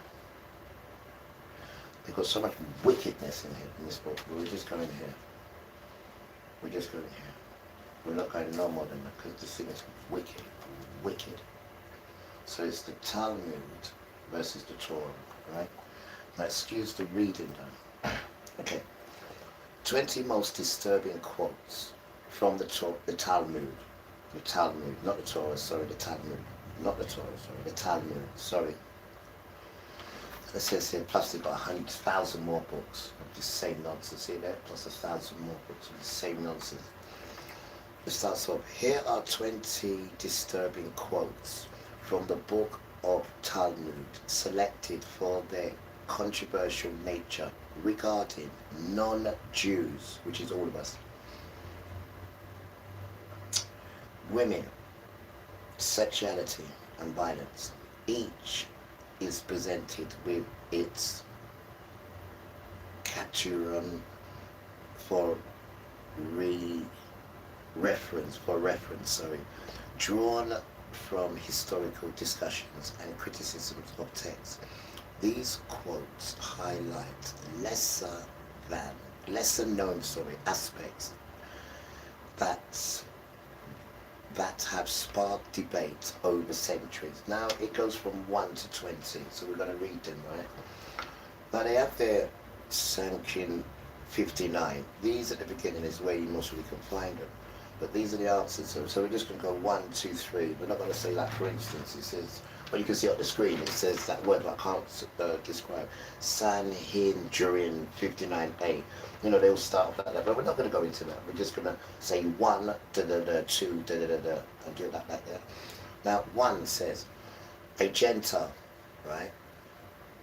They've got so much wickedness in here in this book. But we're just going here. We're just going here. We're not going no more than that, because this thing is wicked. Wicked. So it's the Talmud versus the Torah, right? Now excuse the reading now. Okay. 20 most disturbing quotes from the Talmud. The Talmud, not the Torah, sorry, the Talmud. Not the Torah, sorry, the Talmud, sorry. It says here, plus they've got 100,000 more books of the same nonsense. See there? Plus 1,000 more books of the same nonsense. It starts off, here are 20 disturbing quotes from the book of Talmud, selected for their controversial nature regarding non-Jews, which is all of us. Women, sexuality and violence. Each is presented with its capturon for reference, drawn from historical discussions and criticisms of text. These quotes highlight lesser known aspects that have sparked debate over centuries. Now it goes from 1 to 20, so we're going to read them, right? Now they have their sanction 59. These at the beginning is where you most really can find them. But these are the answers. So we're just going to go 1, 2, 3. We're not going to say, like, for instance, it says, well, you can see on the screen, it says that word I can't describe. Sanhedrin 59A. You know, they'll start off like that, but we're not going to go into that. We're just going to say 1, da-da-da, 2, da-da-da-da, and do it like that. Now, 1 says, a Gentile, right?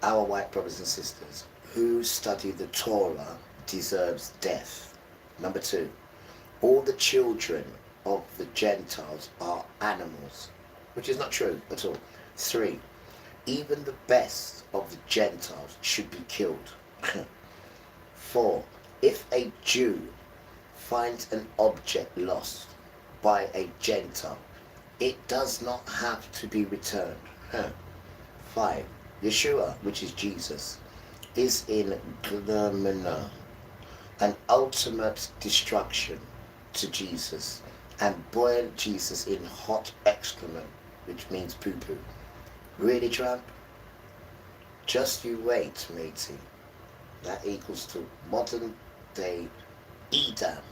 Our white brothers and sisters who study the Torah deserves death. Number 2, all the children of the Gentiles are animals, which is not true at all. 3, even the best of the Gentiles should be killed. 4, if a Jew finds an object lost by a Gentile, it does not have to be returned. 5, Yeshua, which is Jesus, is in Glamina, an ultimate destruction to Jesus, and boil Jesus in hot excrement, which means poo-poo. Really, Trump? Just you wait, matey. That equals to modern day Edom,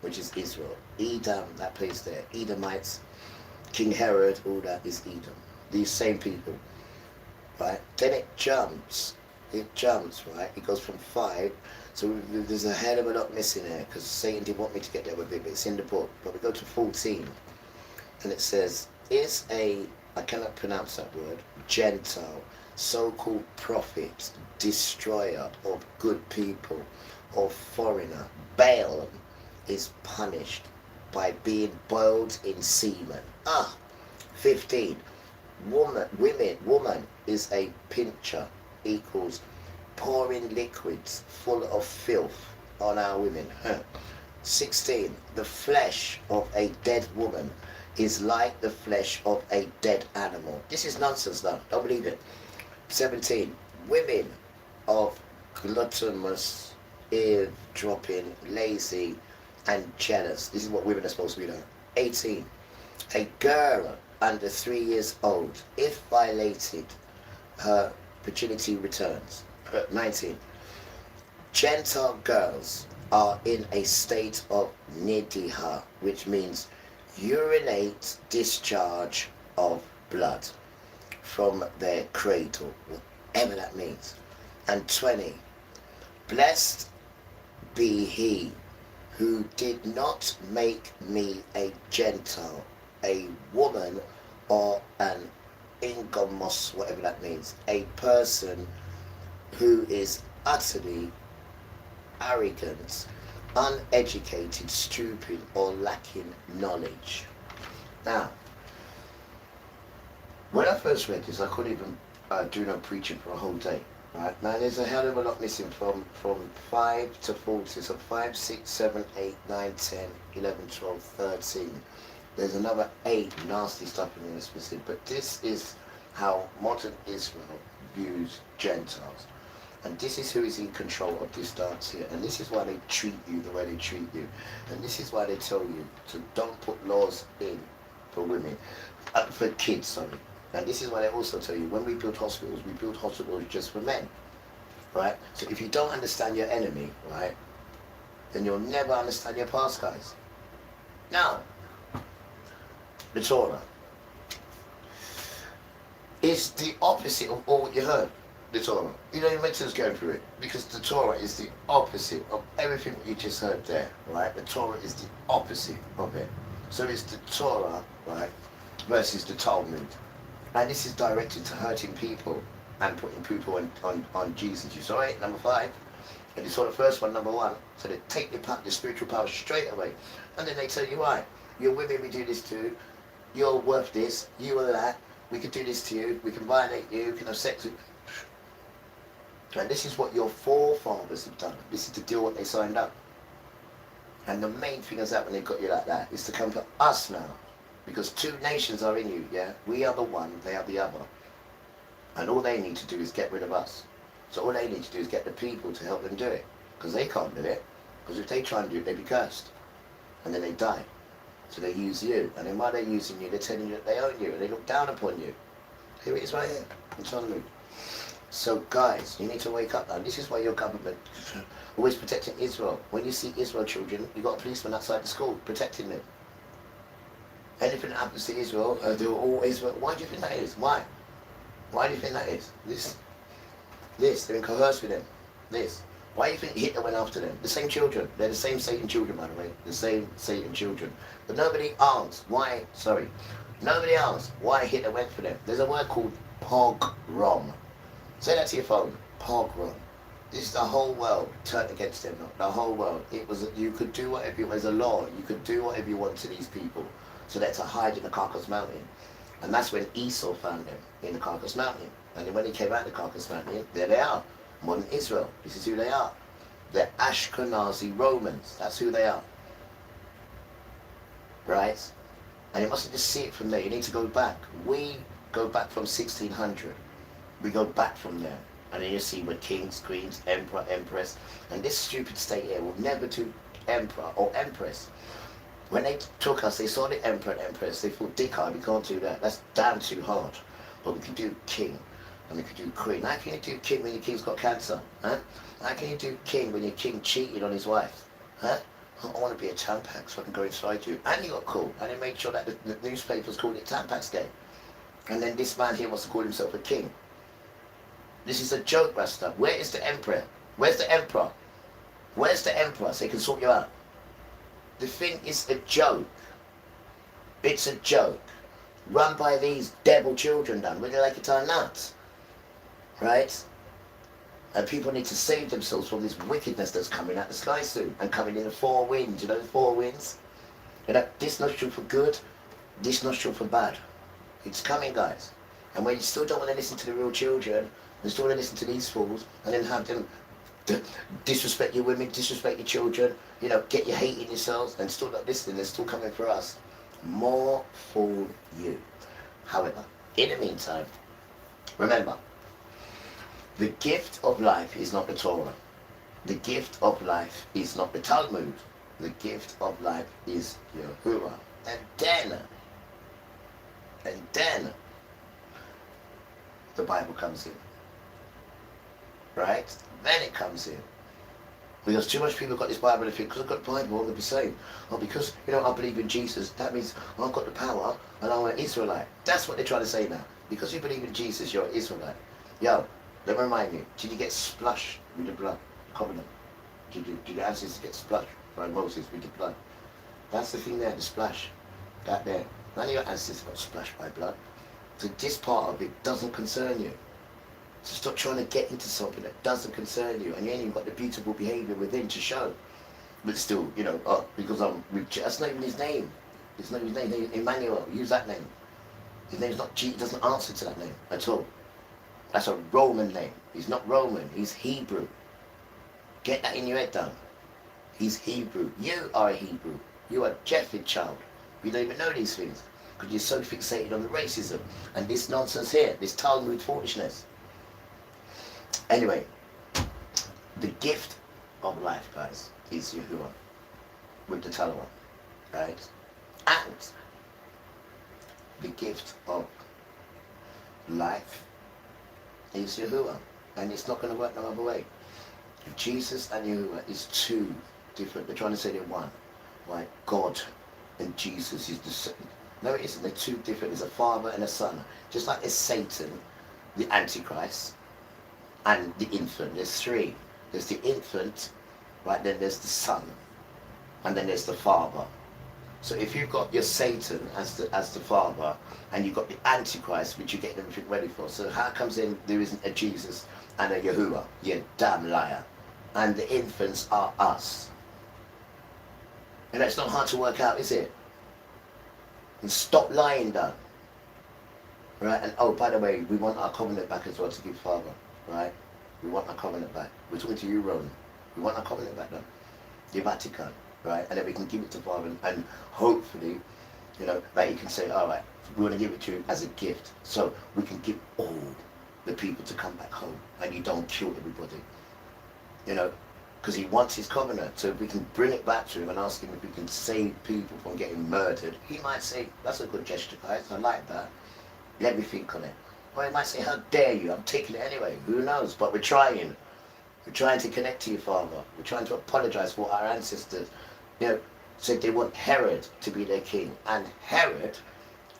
which is Israel. Edom, that place there. Edomites, King Herod, all that is Edom. These same people, right? Then it jumps, right? It goes from 5. So there's a hell of a lot missing there, because Satan didn't want me to get there with it, but it's in the book. But we go to 14, and it says, is a, I cannot pronounce that word, Gentile, so-called prophet, destroyer of good people, or foreigner, Baal, is punished by being boiled in semen. 15, woman is a pincher, equals pouring liquids full of filth on our women. 16, the flesh of a dead woman is like the flesh of a dead animal. This is nonsense now, don't believe it. 17, women of gluttonous, eavesdropping, lazy, and jealous. This is what women are supposed to be doing. 18, a girl under 3 years old, if violated, her virginity returns. 19, Gentile girls are in a state of nidiha, which means urinate discharge of blood from their cradle, whatever that means. and 20. Blessed be he who did not make me a Gentile, a woman, or an ingamos, whatever that means, a person who is utterly arrogant, uneducated, stupid, or lacking knowledge. Now, when I first read this, I couldn't even do no preaching for a whole day. Right? Now, there's a hell of a lot missing from 5 to 40. So 5, 6, 7, 8, 9, 10, 11, 12, 13. There's another 8 nasty stuff in this missing. But this is how modern Israel views Gentiles. And this is who is in control of this dance here. And this is why they treat you the way they treat you. And this is why they tell you to don't put laws in for women, for kids, sorry. And this is why they also tell you, when we build hospitals just for men, right? So if you don't understand your enemy, right, then you'll never understand your past, guys. Now, the Torah is the opposite of all what you heard. The Torah. You know, you meant to just go through it, because the Torah is the opposite of everything that you just heard there, right? The Torah is the opposite of it. So it's the Torah, right, versus the Talmud. And this is directed to hurting people and putting people on Jesus. You saw it, number 5. And you saw the first one, number 1. So they take the spiritual power straight away. And then they tell you, why? You're women, we do this to. You're worth this. You are that. We can do this to you. We can violate you. We can have sex with you. And this is what your forefathers have done. This is the deal what they signed up. And the main thing is that when they got you like that is to come to us now. Because 2 nations are in you, yeah? We are the one, they are the other. And all they need to do is get rid of us. So all they need to do is get the people to help them do it. Because they can't do it. Because if they try and do it, they'll be cursed. And then they die. So they use you. And then while they're using you, they're telling you that they own you. And they look down upon you. Here it is right here. In Talmud. So guys, you need to wake up now. This is why your government always protecting Israel. When you see Israel children, you've got a policeman outside the school protecting them. Anything that happens to Israel, they're all Israel. Why do you think that is? Why? Why do you think that is? This, they're in coerce with them. This. Why do you think Hitler went after them? The same children. They're the same Satan children, by the way. The same Satan children. But nobody asks why, nobody asks why Hitler went for them. There's a word called pogrom. Say that to your phone. Pogrom. This is the whole world turned against them. The whole world. It was, you could do whatever you want. There's a law. You could do whatever you want to these people. So they're to hide in the Caucasus Mountain. And that's when Esau found them, in the Caucasus Mountain. And then when he came out of the Caucasus Mountain, there they are. Modern Israel. This is who they are. They're Ashkenazi Romans. That's who they are. Right? And you mustn't just see it from there. You need to go back. We go back from 1600. We go back from there. And then you see with kings, queens, emperor, empress. And this stupid state here will never do emperor or empress. When they took us, they saw the emperor and empress. They thought, dickhead, we can't do that. That's damn too hard. But we can do king. And we can do queen. How can you do king when your king's got cancer? Huh? How can you do king when your king cheated on his wife? Huh? I want to be a Tampax so I can go inside you. And you got cool. And they made sure that the newspapers called it Tampax Day. And then this man here wants to call himself a king. This is a joke, Rasta. Where is the emperor? Where's the emperor? Where's the emperor so he can sort you out? The thing is a joke. It's a joke. Run by these devil children, done. Would they like it or not? Right? And people need to save themselves from this wickedness that's coming out the sky soon. And coming in the 4 winds. You know the 4 winds? You know, this nostril for good, this nostril for bad. It's coming, guys. And when you still don't want to listen to the real children, you still want to listen to these fools, and then have them disrespect your women, disrespect your children, you know, get you hating yourselves, and still not listening, they're still coming for us. More fool you. However, in the meantime, remember, the gift of life is not the Torah. The gift of life is not the Talmud. The gift of life is Yahuwah. And then, the Bible comes in. Right? Then it comes in. Because too much people got this Bible and think, because I've got the Bible, I'm going to be saved. Oh, because, you know, I believe in Jesus, that means I've got the power and I'm an Israelite. That's what they're trying to say now. Because you believe in Jesus, you're an Israelite. Yo, Let me remind you, did you get splashed with the blood? Covenant. Did the ancestors get splashed by Moses with the blood? That's the thing there, the splash. That there. None of your ancestors got splashed by blood. So this part of it doesn't concern you. So stop trying to get into something that doesn't concern you, and you ain't even got the beautiful behaviour within to show. But still, you know, because I'm with, that's not even his name. It's not his name. Emmanuel, use that name. His name's not G, doesn't answer to that name at all. That's a Roman name. He's not Roman, he's Hebrew. Get that in your head down. He's Hebrew. You are a Hebrew. You are a Jephthah child. You don't even know these things because you're so fixated on the racism and this nonsense here, this Talmud foolishness. Anyway, the gift of life, guys, is Yahuwah with the Talmud, right? And the gift of life is Yahuwah, and it's not going to work no other way. Jesus and Yahuwah is two different. They're trying to say they're one. Right? God and Jesus is the same. No, it isn't. They're two different. There's a father and a son. Just like there's Satan, the Antichrist, and the infant. There's three. There's the infant, right? Then there's the son, and then there's the father. So if you've got your Satan as the father, and you've got the Antichrist, which you're getting everything ready for, so how comes in there isn't a Jesus and a Yahuwah? You damn liar. And the infants are us. And that's not hard to work out, is it? And stop lying, though. Right? And oh, by the way, we want our covenant back as well to give Father. Right? We want our covenant back. We're talking to you, Ronan. We want our covenant back, though. The Vatican. Right? And then we can give it to Father, and hopefully, you know, that he can say, all right, we want to give it to you as a gift, so we can give all the people to come back home, and you don't kill everybody. You know, because he wants his covenant. So if we can bring it back to him and ask him if we can save people from getting murdered, he might say, that's a good gesture, guys, I like that. Let me think on it. Or he might say, how dare you, I'm taking it anyway. Who knows? But we're trying. We're trying to connect to your Father. We're trying to apologize for our ancestors. You know, said they want Herod to be their king. And Herod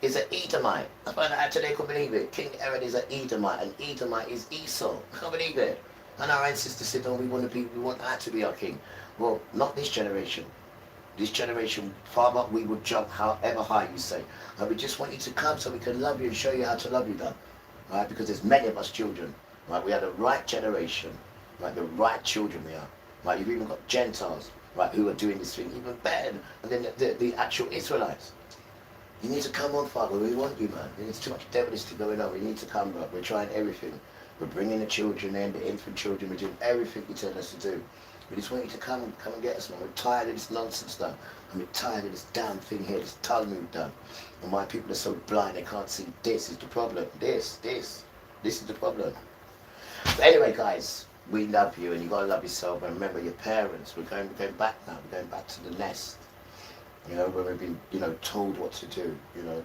is an Edomite. I found out today, I couldn't believe it. King Herod is an Edomite, and Edomite is Esau. I can't believe it. And our ancestors said, oh, we want that to be our king. Well, not this generation. This generation, Father, we will jump however high you say. And we just want you to come so we can love you and show you how to love you, though. Right? Because there's many of us children. Right? We are the right generation. Right? The right children we are. Right? You've even got Gentiles, right, who are doing this thing even better than the actual Israelites. You need to come on, Father. We want you, man. There's too much devilishly going on. We need to come, bro. We're trying everything. We're bringing the children in, the infant children. We're doing everything you tell us to do. We just want you to come and get us, man. We're tired of this nonsense done. And we're tired of this damn thing here, this Talmud done. And why people are so blind they can't see this is the problem. This is the problem. But anyway, guys, we love you, and you gotta love yourself. And remember your parents. We're going back now. We're going back to the nest. You know, where we've been, you know, told what to do. You know,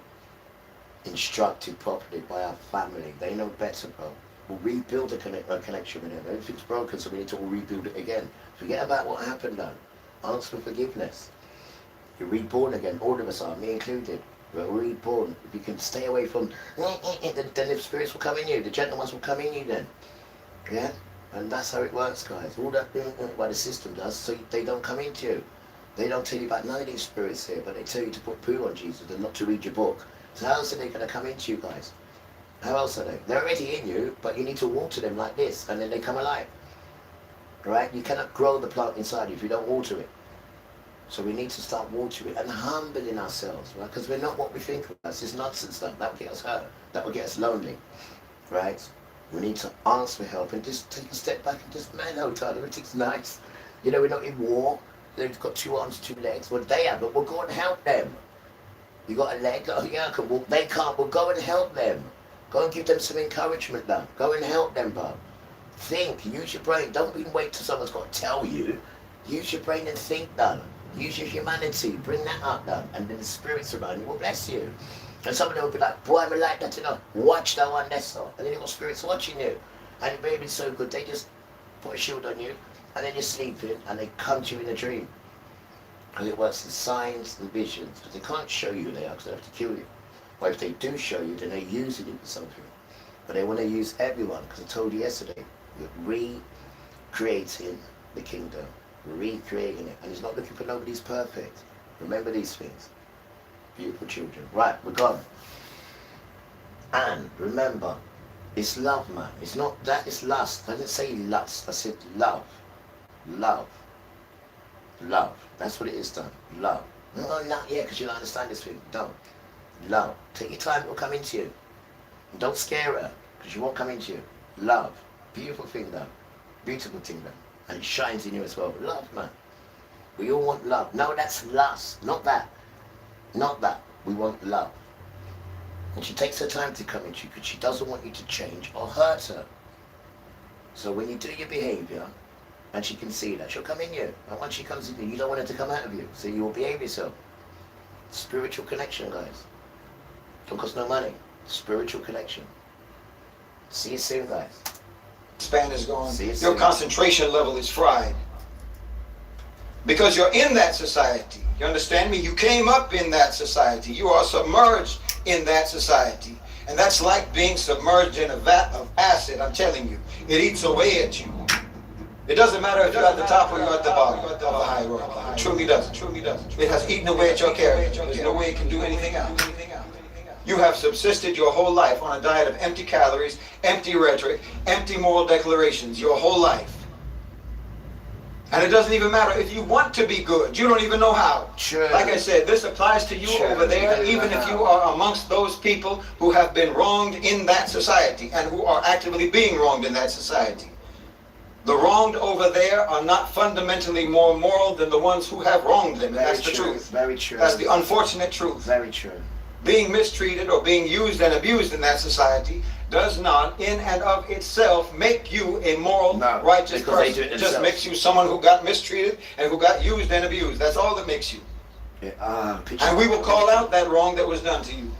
instructed properly by our family. They know better, bro. We'll rebuild a connection with them. Everything's broken, so we need to all rebuild it again. Forget about what happened, though. Ask for forgiveness. You're reborn again. All of us are, me included. We're reborn. If you can stay away from, then the spirits will come in you. The gentle ones will come in you then. Yeah? And that's how it works, guys. All that, what the system does, so they don't come into you. They don't tell you about none of these spirits here, but they tell you to put poo on Jesus and not to read your book. So how else are they going to come into you, guys? How else are they? They're already in you, but you need to water them like this, and then they come alive. Right? You cannot grow the plant inside you if you don't water it. So we need to start watering and humbling ourselves, right? Because we're not what we think of us. It's nonsense stuff. That will get us hurt. That will get us lonely. Right? We need to ask for help and just take a step back and just, man, oh, Tyler, everything's nice. You know, we're not in war. They've got 2 arms, 2 legs. Well, they have, but we'll go and help them. You got a leg? Oh, yeah, I can walk. They can't. We'll go and help them. Go and give them some encouragement, though. Go and help them, bro. Think. Use your brain. Don't even wait till someone's got to tell you. Use your brain and think, though. Use your humanity. Bring that up, though. And then the spirits around you will bless you. And some of them will be like, boy, I'm like that, you know. Watch that one, that's all. And then you've got spirits watching you. And it may be so good. They just put a shield on you. And then you're sleeping. And they come to you in a dream. And it works in signs and visions. But they can't show you who they are because they have to kill you. Or if they do show you, then they're using it for something. But they want to use everyone, because I told you yesterday, we're recreating the kingdom, recreating it, and he's not looking for nobody's perfect. Remember these things. Beautiful children. Right, we're gone. And remember, it's love, man. It's not that, it's lust. I didn't say lust, I said love. Love. Love. That's what it is, done. Love. No, not yet, because you don't understand this thing. Don't. Love. Take your time, it will come into you. And don't scare her, because she won't come into you. Love. Beautiful thing, though. Beautiful thing, though. And it shines in you as well. Love, man. We all want love. No, that's lust. Not that. Not that. We want love. And she takes her time to come into you because she doesn't want you to change or hurt her. So when you do your behavior, and she can see that, she'll come in you. And once she comes in you, you don't want her to come out of you. So you will behave yourself. Spiritual connection, guys. Don't cost no money. Spiritual connection. See you soon, guys. Span is gone. See you Your soon. concentration level is fried. Because you're in that society. You understand me? You came up in that society. You are submerged in that society. And that's like being submerged in a vat of acid, I'm telling you. It eats away at you. It doesn't matter if you're at the top or you're at the bottom of the hierarchy. It truly doesn't. It has eaten away at your character. There's no way it can do anything else. You have subsisted your whole life on a diet of empty calories, empty rhetoric, empty moral declarations, your whole life. And it doesn't even matter if you want to be good. You don't even know how. Sure. Like I said, this applies to you over there, even if you are amongst those people who have been wronged in that society and who are actively being wronged in that society. The wronged over there are not fundamentally more moral than the ones who have wronged them. And that's the truth. Very true. That's the unfortunate truth. Very true. Being mistreated or being used and abused in that society does not, in and of itself, make you a moral, righteous person. It just makes you someone who got mistreated and who got used and abused. That's all that makes you. Yeah, and we will call out that wrong that was done to you.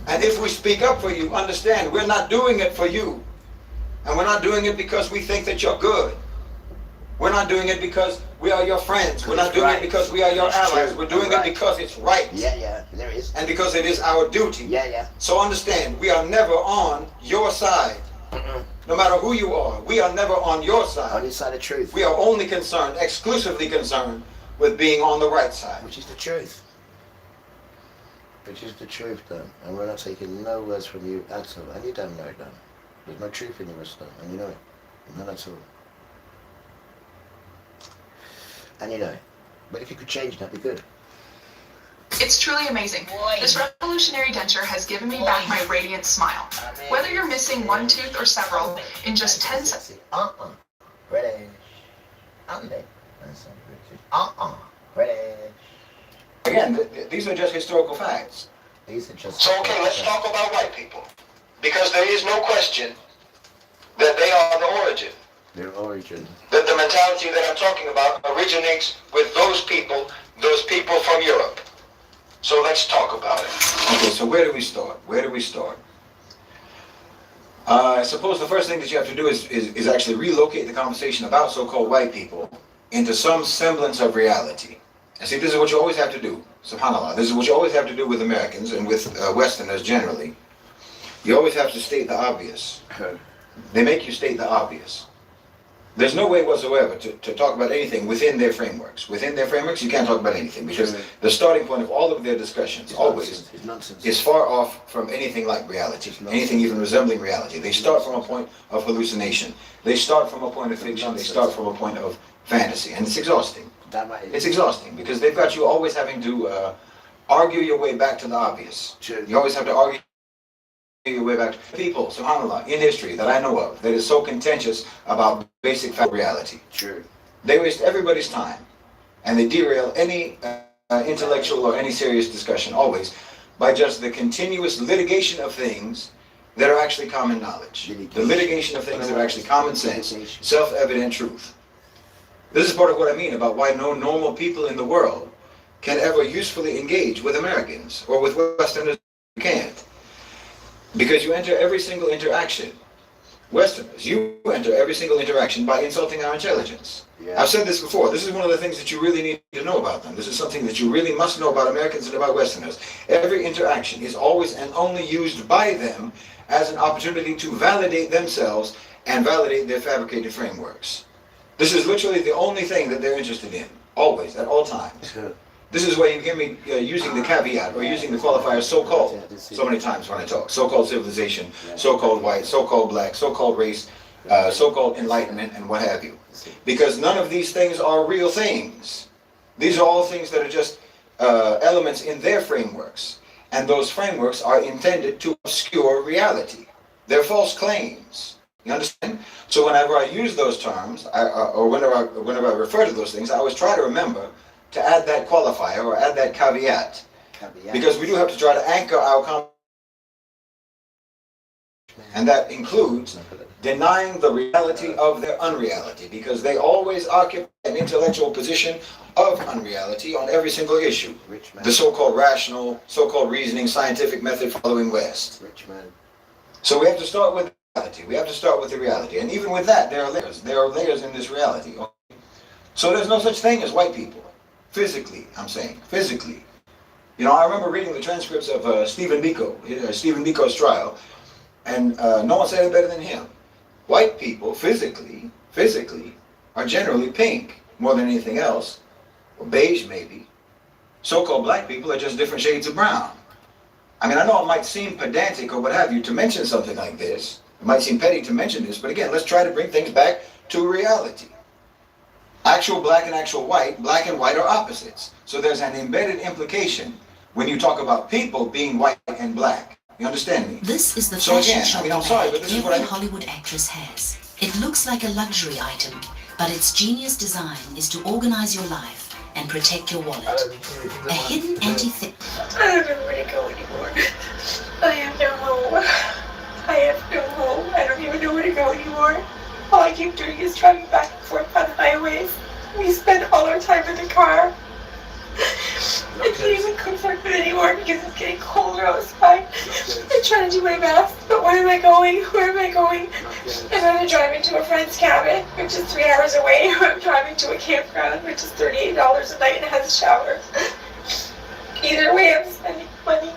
And if we speak up for you, understand, we're not doing it for you. And we're not doing it because we think that you're good. We're not doing it because we are your friends. We're not doing it because we are your allies. We're doing it because it's right. Yeah, there is. And because it is our duty. Yeah. So understand, we are never on your side. No matter who you are, we are never on your side. On your side of truth. We are only concerned, exclusively concerned, with being on the right side. Which is the truth. Which is the truth, Dan. And we're not taking no words from you at all. And you don't know it, Dan. There's no truth in your stuff, and you know it. None at all. And you know it. But if you could change, that'd be good. It's truly amazing. This revolutionary denture has given me back my radiant smile. Whether you're missing one tooth or several, in just 10 seconds. British. British. Again, these are just historical facts. These are just. So okay, let's talk about white people. Because there is no question that they are the origin. Their origin. That the mentality that I'm talking about originates with those people from Europe. So let's talk about it. Okay, so where do we start? I suppose the first thing that you have to do is actually relocate the conversation about so-called white people into some semblance of reality. And see, this is what you always have to do, subhanAllah. This is what you always have to do with Americans and with Westerners generally. You always have to state the obvious. They make you state the obvious. There's no way whatsoever to talk about anything within their frameworks. Within their frameworks, you can't talk about anything because the starting point of all of their discussions always is far off from anything like reality, anything even resembling reality. They start from a point of hallucination. They start from a point of fiction. They start from a point of fantasy. And it's exhausting. It's exhausting because they've got you always having to argue your way back to the obvious. You always have to argue your way back to people, subhanAllah, in history that I know of, that is so contentious about basic fact reality. They waste everybody's time, and they derail any intellectual or any serious discussion, always, by just the continuous litigation of things that are actually common knowledge. The litigation of things that are actually common sense, self-evident truth. This is part of what I mean about why no normal people in the world can ever usefully engage with Americans, or with Westerners. You can't. Because you enter every single interaction Westerners, you enter every single interaction by insulting our intelligence. Yeah. I've said this before. This is one of the things that you really need to know about them. This is something that you really must know about Americans and about Westerners. Every interaction is always and only used by them as an opportunity to validate themselves and validate their fabricated frameworks. This is literally the only thing that they're interested in, always, at all times. This is where you hear me using the caveat or using the qualifier so-called so many times when I talk. So-called civilization, so-called white, so-called black, so-called race, so-called enlightenment, and what have you. Because none of these things are real things. These are all things that are just elements in their frameworks. And those frameworks are intended to obscure reality. They're false claims. You understand? So whenever I use those terms, or whenever I refer to those things, I always try to remember to add that qualifier or add that caveat. Because we do have to try to anchor our conversation. And that includes denying the reality of their unreality, because they always occupy an intellectual position of unreality on every single issue. The so-called rational, so-called reasoning, scientific method following West. So we have to start with reality. We have to start with the reality. And even with that, there are layers. There are layers in this reality. So there's no such thing as white people. Physically, I'm saying. Physically. You know, I remember reading the transcripts of Stephen Biko's trial, and no one said it better than him. White people, physically, are generally pink more than anything else, or beige maybe. So-called black people are just different shades of brown. I mean, I know it might seem pedantic or what have you to mention something like this. It might seem petty to mention this, but again, let's try to bring things back to reality. Actual black and actual white, black and white are opposites. So there's an embedded implication when you talk about people being white and black. You understand me? This is the so fashion again, show I mean, I'm sorry, but bag this is what every I Hollywood actress has. It looks like a luxury item, but its genius design is to organize your life and protect your wallet. A hidden anti-theft. I don't know where to go anymore. I have no home. I have no home. I don't even know where to go anymore. All I keep doing is driving back and forth on highways. We spend all our time in the car. I can't even cook for food anymore because it's getting colder outside. I'm trying to do my best, but where am I going? Where am I going? I'm going to drive into a friend's cabin, which is 3 hours away, or I'm driving to a campground, which is $38 a night and has a shower. Either way, I'm spending money.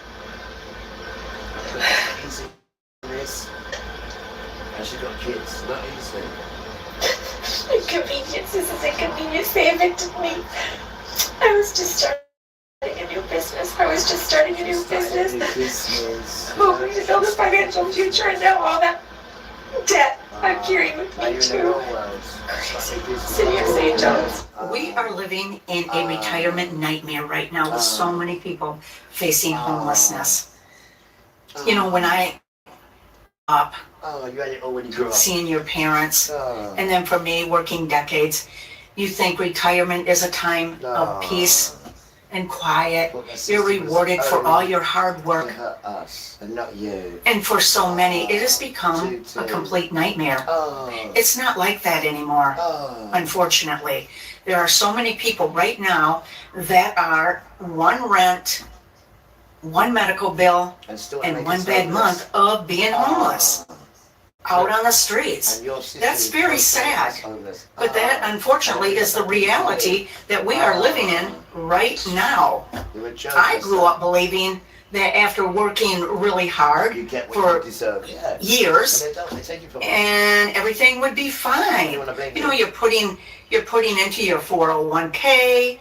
And she got kids, not easy. Inconvenience, this is inconvenience. They evicted me. I was just starting a new business. Hoping to build a financial future, and now all that debt I'm carrying with me too. Crazy. City of St. John's. We are living in a retirement nightmare right now with so many people facing homelessness. You know, when I up seeing your parents, and then for me working decades, you think retirement is a time of peace and quiet. You're rewarded for all your hard work. And not you. And for so many, it has become a complete nightmare. It's not like that anymore, unfortunately. There are so many people right now that are one rent, one medical bill, and one bad month of being homeless out on the streets. That's very sad. But that, unfortunately, is the reality that we are living in right now. I grew up believing that after working really hard for years, and everything would be fine. You know, you're putting into your 401k.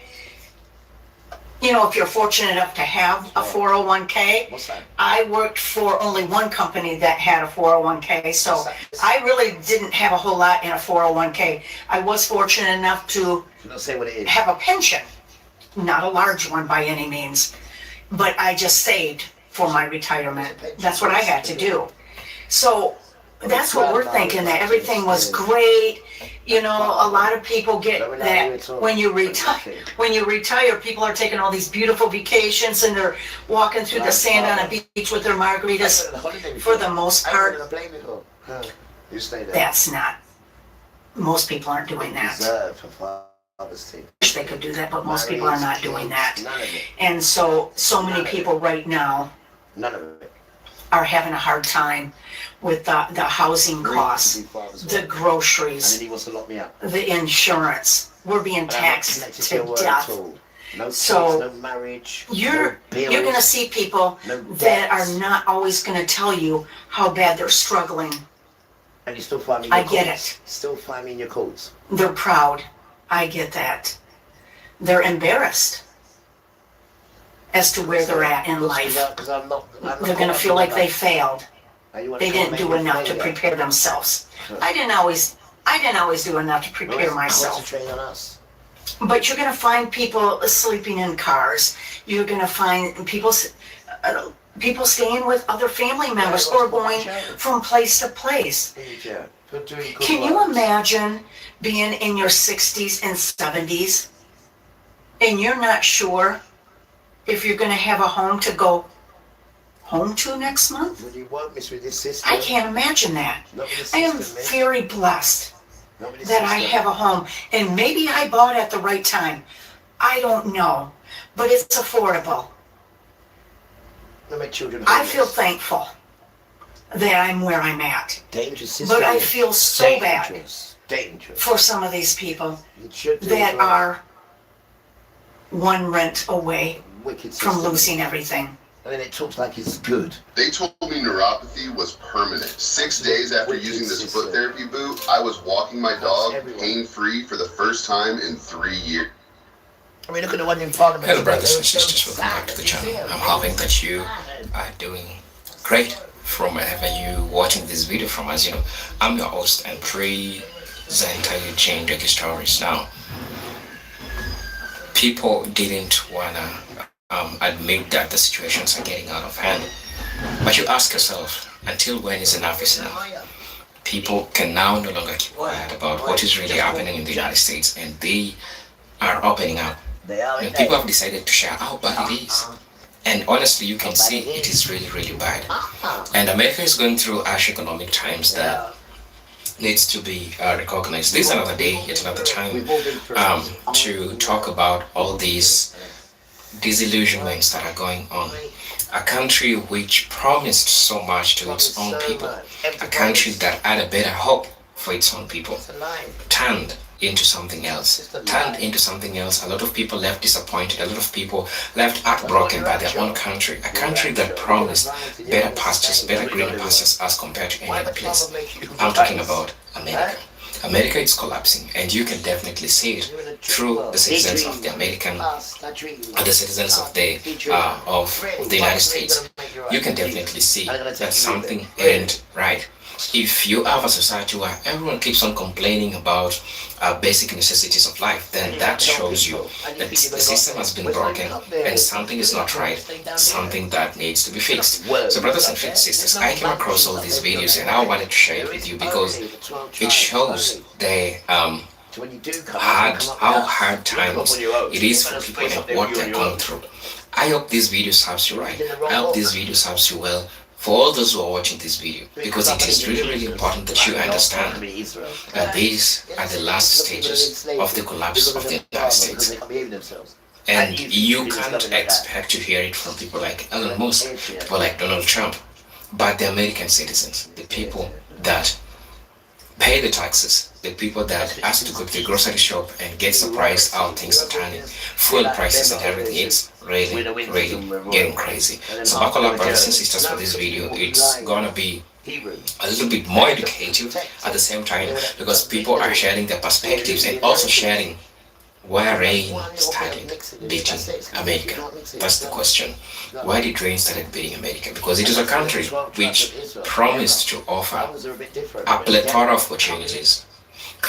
You know, if you're fortunate enough to have a 401k, I worked for only one company that had a 401k, so I really didn't have a whole lot in a 401k. I was fortunate enough to have a pension, not a large one by any means, but I just saved for my retirement. That's what I had to do. So that's what we're thinking, that everything was great. You know, a lot of people get that when you retire, people are taking all these beautiful vacations and they're walking through the sand on a beach with their margaritas. For the most part, that's not, most people aren't doing that. Wish they could do that, but most people are not doing that. And so many people right now are having a hard time with the housing costs, the groceries, And then he wants to lock me up. the insurance. We're being And I'm not taxed connected to your word death. at all. No kids, So no marriage, You're no bills, going to see people no that are debts. not always going to tell you how bad they're struggling. And you still find me in your I get courts. it. Still find me in your courts. They're proud. I get that. They're embarrassed as to where they're at in life. Because I'm not They're going to feel like they failed. And you wanna They come didn't and do make me enough to failure? prepare themselves. Sure. I didn't always do enough to prepare myself. Concentrating on us. But you're going to find people sleeping in cars. You're going to find people staying with other family members or going from place to place. Can you imagine being in your 60s and 70s and you're not sure if you're going to have a home to go home to next month? Well, you won't miss with this system. I can't imagine that. Not with the I am system, miss. very blessed Not with the that I system. have a home, and maybe I bought at the right time. I don't know, but it's affordable. Not my children I feel homeless. thankful that I'm where I'm at, Dangerous system. but I feel so bad Dangerous. Dangerous. for some of these people It should do that as well. are one rent away Wicked from system. losing everything. And then it talks like it's good. They told me neuropathy was permanent. 6 days after using this foot therapy boot, I was walking my dog pain-free for the first time in 3 years. I mean, look at the one in Parliament. Hello brothers and sisters, welcome back to the channel. I'm hoping that you are doing great from wherever you watching this video from. As you know, I'm your host and presenter Eugene Doki Stories. Now, people didn't wanna admit that the situations are getting out of hand. But you ask yourself, until when is enough enough? People can now no longer keep quiet about what is really happening in the United States, and they are opening up. And people have decided to share how bad it is. And honestly, you can see it is really, really bad. And America is going through harsh economic times that needs to be recognized. This is another day, yet another time, to talk about all these disillusionments that are going on. A country which promised so much to its own people, a country that had a better hope for its own people, turned into something else. A lot of people left disappointed. A lot of people left heartbroken by their own country. A country that promised better pastures, better green pastures as compared to any other place. I'm talking about America. America is collapsing, and you can definitely see it through the citizens of the American, the citizens of the United States. You can definitely see that something ain't right. If you have a society where everyone keeps on complaining about basic necessities of life, then that shows you that the system has been broken and something is not right, something that needs to be fixed. So brothers and sisters, I came across all these videos and I wanted to share it with you because it shows the how hard times it is for people and what they're going through. I hope this video helps you right. I hope this video helps you well. For all those who are watching this video, because it is really, really important that you understand that these are the last stages of the collapse of the United States. And you can't expect to hear it from people like Elon Musk, people like Donald Trump, but the American citizens, the people that pay the taxes, the people that ask to go to the grocery shop and get surprised how things are turning, fuel prices and everything. It's really, really getting crazy. So buckle up, brothers and sisters, for this video. It's gonna be a little bit more educative at the same time because people are sharing their perspectives and also sharing why rain started beating America. That's the question. Why did rain started beating America? Because it is a country which promised to offer a plethora of opportunities.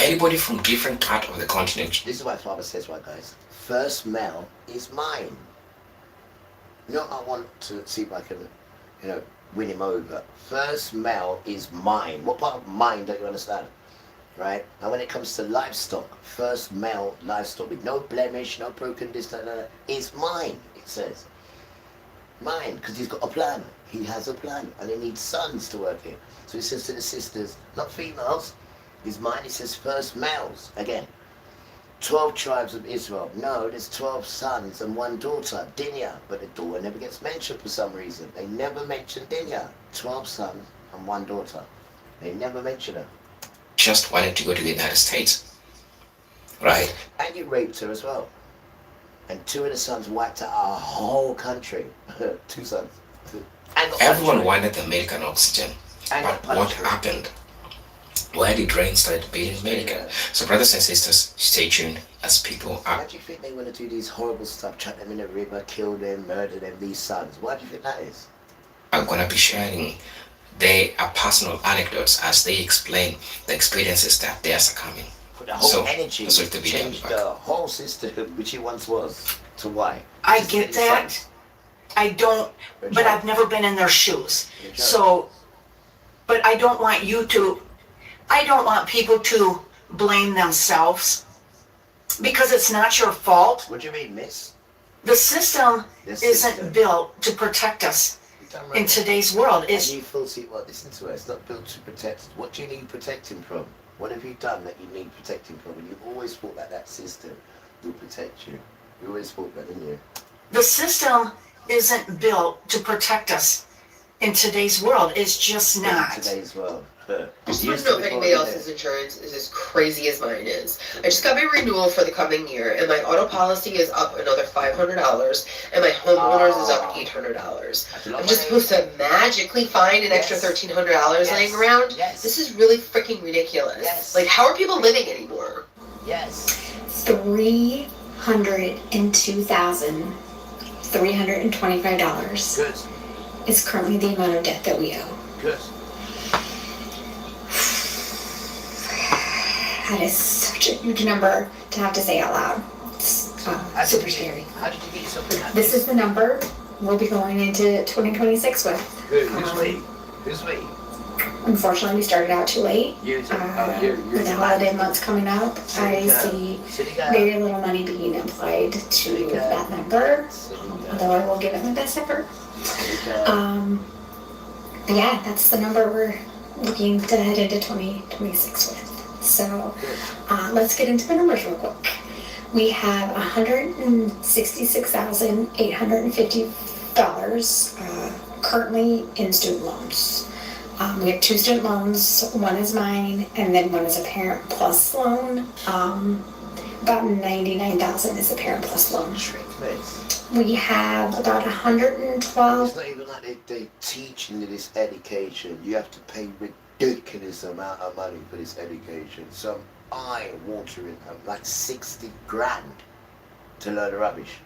Anybody from different part of the continent. This is why Father says, right guys, first male is mine. You know, I want to see if I can, win him over. First male is mine. What part of mine don't you understand? Right? And when it comes to livestock, first male livestock with no blemish, no broken this, that, is mine, it says. Mine, because he's got a plan. He has a plan, and he needs sons to work here. So he says to the sisters, not females, is mine, he says first males, again. 12 tribes of Israel. No, there's 12 sons and 1 daughter, Dinah. But the daughter never gets mentioned for some reason. They never mention Dinah. 12 sons and 1 daughter. They never mention her. Just wanted to go to the United States. Right. And you raped her as well. And 2 of the sons wiped out our whole country. 2 sons. Everyone wanted the milk and oxygen. But what happened? Why did rain start beating America? So brothers and sisters, stay tuned as people are. Why do you think they want to do these horrible stuff? Chuck them in a river, kill them, murder them, these sons? Why do you think that is? I'm gonna be sharing their personal anecdotes as they explain the experiences that they are succumbing. For the whole So, energy that's what the video changed is the about. whole system, which it once was, to why? I get that. I don't, but I've never been in their shoes. So, but I don't want people to blame themselves because it's not your fault. What do you mean, miss? The system isn't built to protect us in today's world. And you falsely, well, listen to us, it's not built to protect. What do you need protecting from? What have you done that you need protecting from? And you've always thought that system will protect you. You always thought that, didn't you? The system isn't built to protect us in today's world. It's just not. In today's world. I just want to know if anybody else's insurance is as crazy as mine is. I just got my renewal for the coming year, and my auto policy is up another $500, and my homeowners is up $800. I'm just supposed to magically find an extra $1,300 laying around? This is really freaking ridiculous. Like, how are people living anymore? Yes. $302,325 Good. is currently the amount of debt that we owe. Good. That is such a huge number to have to say out loud. It's super scary. How did you get yourself in that? This is the number we'll be going into 2026 with. Who's we? Who's we? Unfortunately, we started out too late. With the holiday months coming up, I see very little money being applied to that number, although I will give it my best effort. But yeah, that's the number we're looking to head into 2026 with. So let's get into the numbers real quick. We have $166,850 currently in student loans. We have 2 student loans. One is mine, and then one is a Parent Plus loan. About $99,000 is a Parent Plus loan. We have about 112. It's not even like they teaching you this education. You have to pay ridiculous amount of money for this education. Some eye-watering, like 60 grand to learn the rubbish.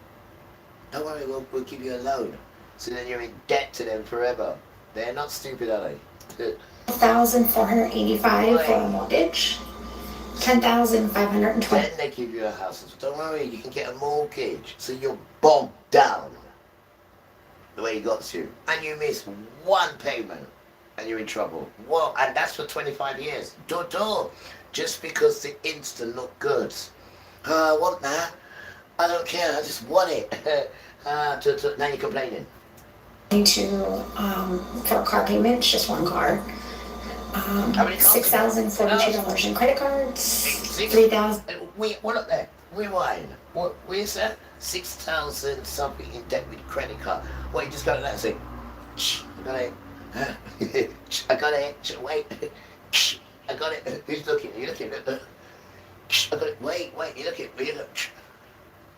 Don't worry, we'll give you a loan. So then you're in debt to them forever. They're not stupid, are they? $1,485 for a mortgage. $10,520. Then they give you a house. Don't worry, you can get a mortgage. So you're bogged down the way you got to. And you miss one payment and you're in trouble. Well, and that's for 25 years. Door. Just because the instant look good. I want that. I don't care, I just want it. Now you're complaining. For car payments, just one car. $6,042 in credit cards. $3,000. We're not there. Rewind. Where's that? 6,000 something in debt with credit card. What, you just go to that and say, I got it. I got it. Wait. I got it. Who's looking? Are you looking? I got it. Wait. You looking?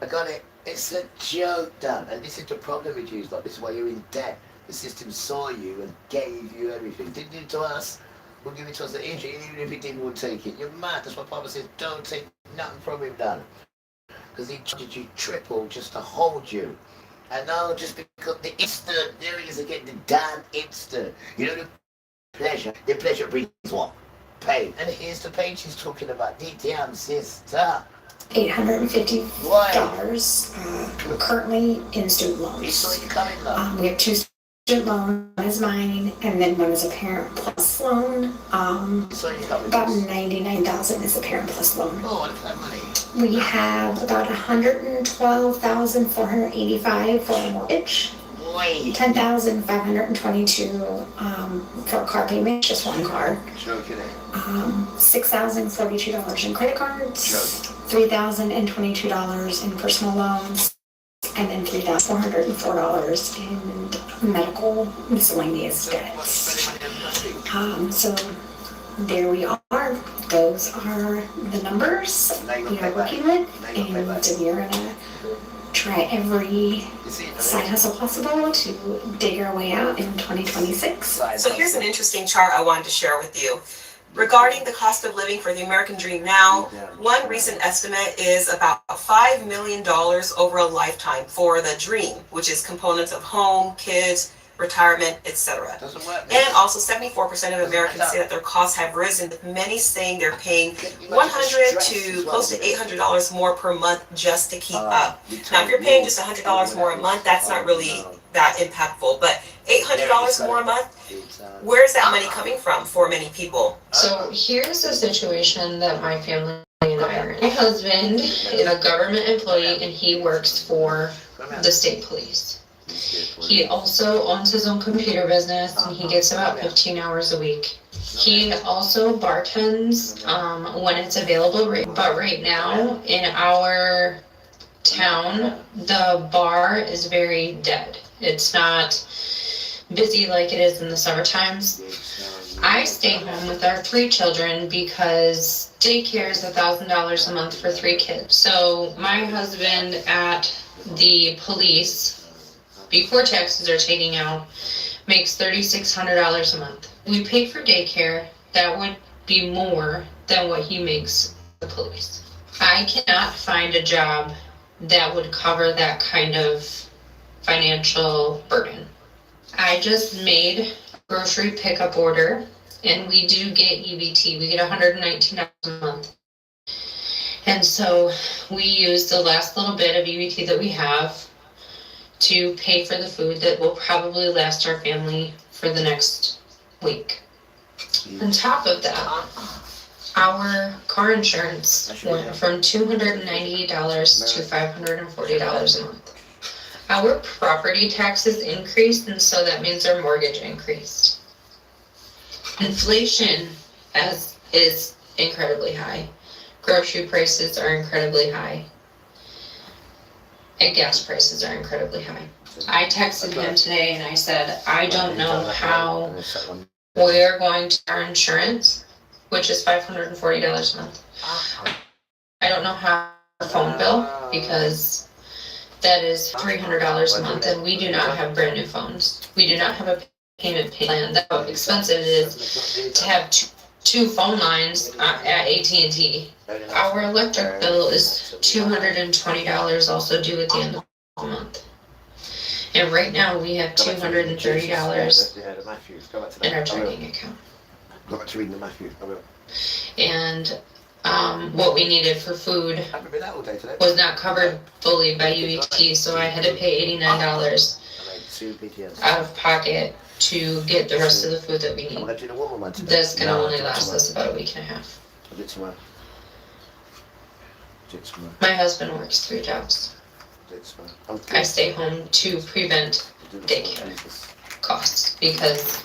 I got it. It's a joke, Dan. And this is the problem with you. Like, this is why you're in debt. The system saw you and gave you everything. Didn't give it to us. We'll give it to us at injury. Even if he didn't, we'll take it. You're mad. That's why Papa says, don't take nothing from him, Dan. Because he charged you triple just to hold you. And now just because the instant, there he is again, the damn instant. You know, the pleasure brings what? Pain. And here's the pain she's talking about. The damn sister. $850 currently in student loans. We have 2 student loans. One is mine, and then one is a Parent Plus loan. About $99,000 is a Parent Plus loan. We have about $112,485 for a mortgage. $10,522 for a car payment, just one car. $6,042 in credit cards. $3,022 in personal loans, and then $3,404 in medical miscellaneous debts. So there we are. Those are the numbers we are working with, and we are gonna try every side hustle possible to dig our way out in 2026. So here's an interesting chart I wanted to share with you. Regarding the cost of living for the American Dream now, one recent estimate is about $5 million over a lifetime for the dream, which is components of home, kids, retirement, etc. And also 74% of Americans say that their costs have risen, with many saying they're paying $100 to close to $800 more per month just to keep up. Now, if you're paying just $100 more a month, that's not really that impactful, but $800 more a month, where's that money coming from for many people? So here's the situation that my family and I are in. My husband is a government employee and he works for the state police. He also owns his own computer business and he gets about 15 hours a week. He also bartends when it's available, but right now in our town, the bar is very dead. It's not busy like it is in the summer times. I stay home with our 3 children because daycare is $1,000 a month for 3 kids. So my husband at the police, before taxes are taken out, makes $3,600 a month. We pay for daycare. That would be more than what he makes the police. I cannot find a job that would cover that kind of financial burden. I just made a grocery pickup order and we do get EBT. We get $119 a month. And so we use the last little bit of EBT that we have to pay for the food that will probably last our family for the next week. On top of that, our car insurance went from $298 to $540 a month. Our property taxes increased, and so that means our mortgage increased. Inflation is incredibly high. Grocery prices are incredibly high. And gas prices are incredibly high. I texted him today and I said, I don't know how we're going to our insurance, which is $540 a month. I don't know how our phone bill, because that is $300 a month, and we do not have brand new phones. We do not have a payment plan. That's how expensive it is to have two phone lines at AT&T. Our electric bill is $220 also due at the end of the month. And right now we have $230 in our checking account. Go back to reading the Matthew. And what we needed for food was not covered fully by UET, so I had to pay $89 out of pocket to get the rest of the food that we need. That's going to only last us about a week and a half. My husband works 3 jobs. I stay home to prevent daycare costs because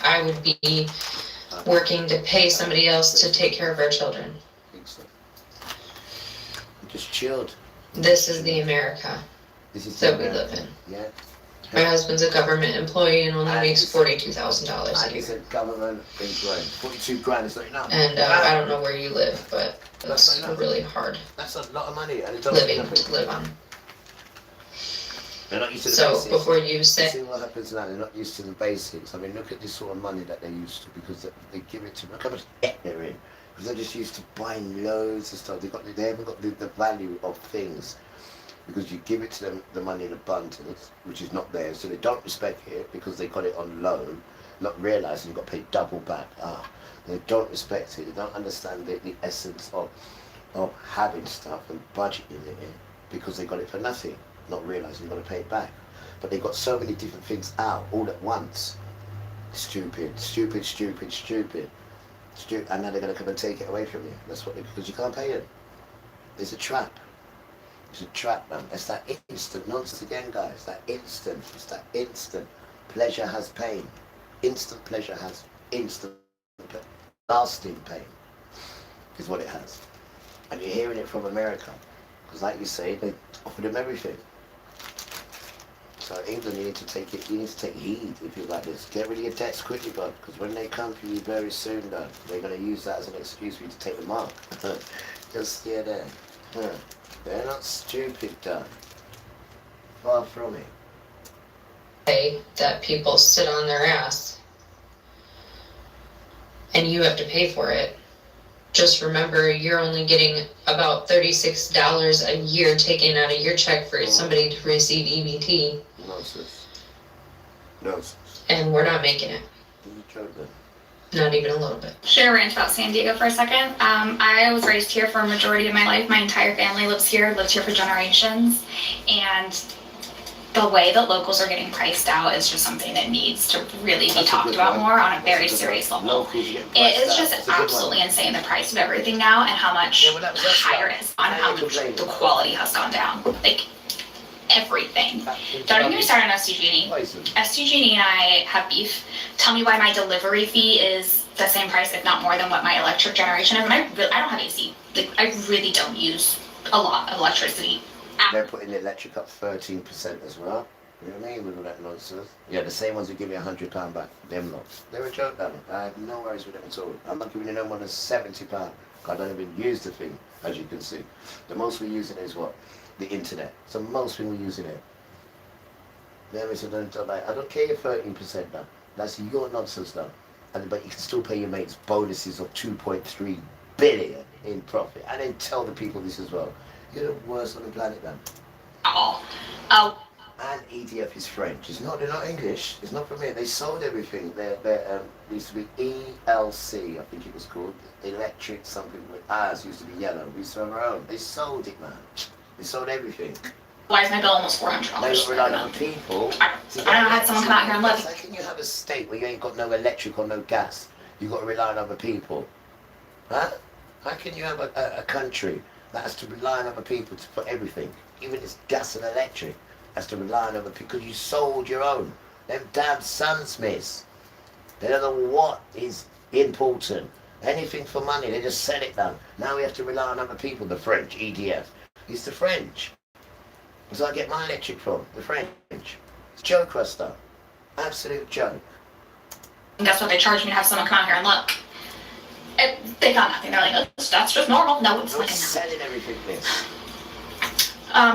I would be working to pay somebody else to take care of our children. Just chilled. This is the America that we live in. Yeah. My husband's a government employee and only makes $42,000 a year. Government employee. 42 grand is not enough. And I don't know where you live, but it's really hard. That's a lot of money, and it living to live on. They're not used to the So basics. before you say, See what happens now. They're not used to the basics. I mean, look at this sort of money that they're used to, because they give it to them. Look how much debt they're in, because they're just used to buying loads of stuff. They haven't got the value of things, because you give it to them the money in abundance, which is not theirs. So they don't respect it because they got it on loan, not realizing you've got to pay double back. They don't respect it. They don't understand the essence of having stuff and budgeting it because they got it for nothing, not realizing you've got to pay it back. But they've got so many different things out all at once. Stupid. And now they're going to come and take it away from you. That's what because you can't pay it. It's a trap. It's a trap, man. It's that instant nonsense again, guys. It's that instant. Pleasure has pain. Instant pleasure has instant lasting pain. Is what it has. And you're hearing it from America. Because like you say, they offered them everything. So England, you need to take heed if you're like this. Get rid of your debts quickly, bud, because when they come for you very soon, though, they're going to use that as an excuse for you to take the mark. Just stay there. They're not stupid, though. Far from it. That people sit on their ass and you have to pay for it. Just remember, you're only getting about $36 a year taken out of your check for somebody to receive EBT. Nonsense. Nonsense. And we're not making it. Not even a little bit. Share a rant about San Diego for a second. I was raised here for a majority of my life. My entire family lives here, lived here for generations. And the way that locals are getting priced out is just something that needs to really be talked about more on a very serious level. It is just absolutely insane, the price of everything now and how much higher it is on how the quality has gone down. Like, everything. Don't even get me started on STG&E. STG&E and I have beef. Tell me why my delivery fee is the same price, if not more, than what my electric generation is. And I don't have AC. Like, I really don't use a lot of electricity. They're putting the electric up 13% as well. You know what I mean? With all that nonsense. Yeah, the same ones who give me £100 back. Them lots. They're a joke, damn it. I have no worries with them at all. I'm not giving you no more than £70. I don't even use the thing, as you can see. The most we're using is what? The internet. It's the most thing we're using it. I don't care your 13% now. That's your nonsense now. But you can still pay your mates bonuses of 2.3 billion in profit. And then tell the people this as well. You're the worst on the planet, man. Oh. And EDF is French. They're not English. It's not from here. They sold everything. They used to be ELC, I think it was called. Electric something with ours used to be yellow. We used to have our own. They sold it, man. They sold everything. Why is my bill almost $400? They rely on people. I don't know, I had someone come out here and look. How can you have a state where you ain't got no electric or no gas? You got to rely on other people. Huh? How can you have a country that has to rely on other people to put everything, even its gas and electric, has to rely on other people because you sold your own. Them damn sunsmiths. They don't know what is important. Anything for money, they just sell it down. Now we have to rely on other people, the French, EDF. It's the French. That's where I get my electric from, the French. It's joke, Rusta. Absolute joke. And that's what they charge me to have someone come out here and look. They got nothing. They're like, oh, that's just normal. No, it's like selling everything, this.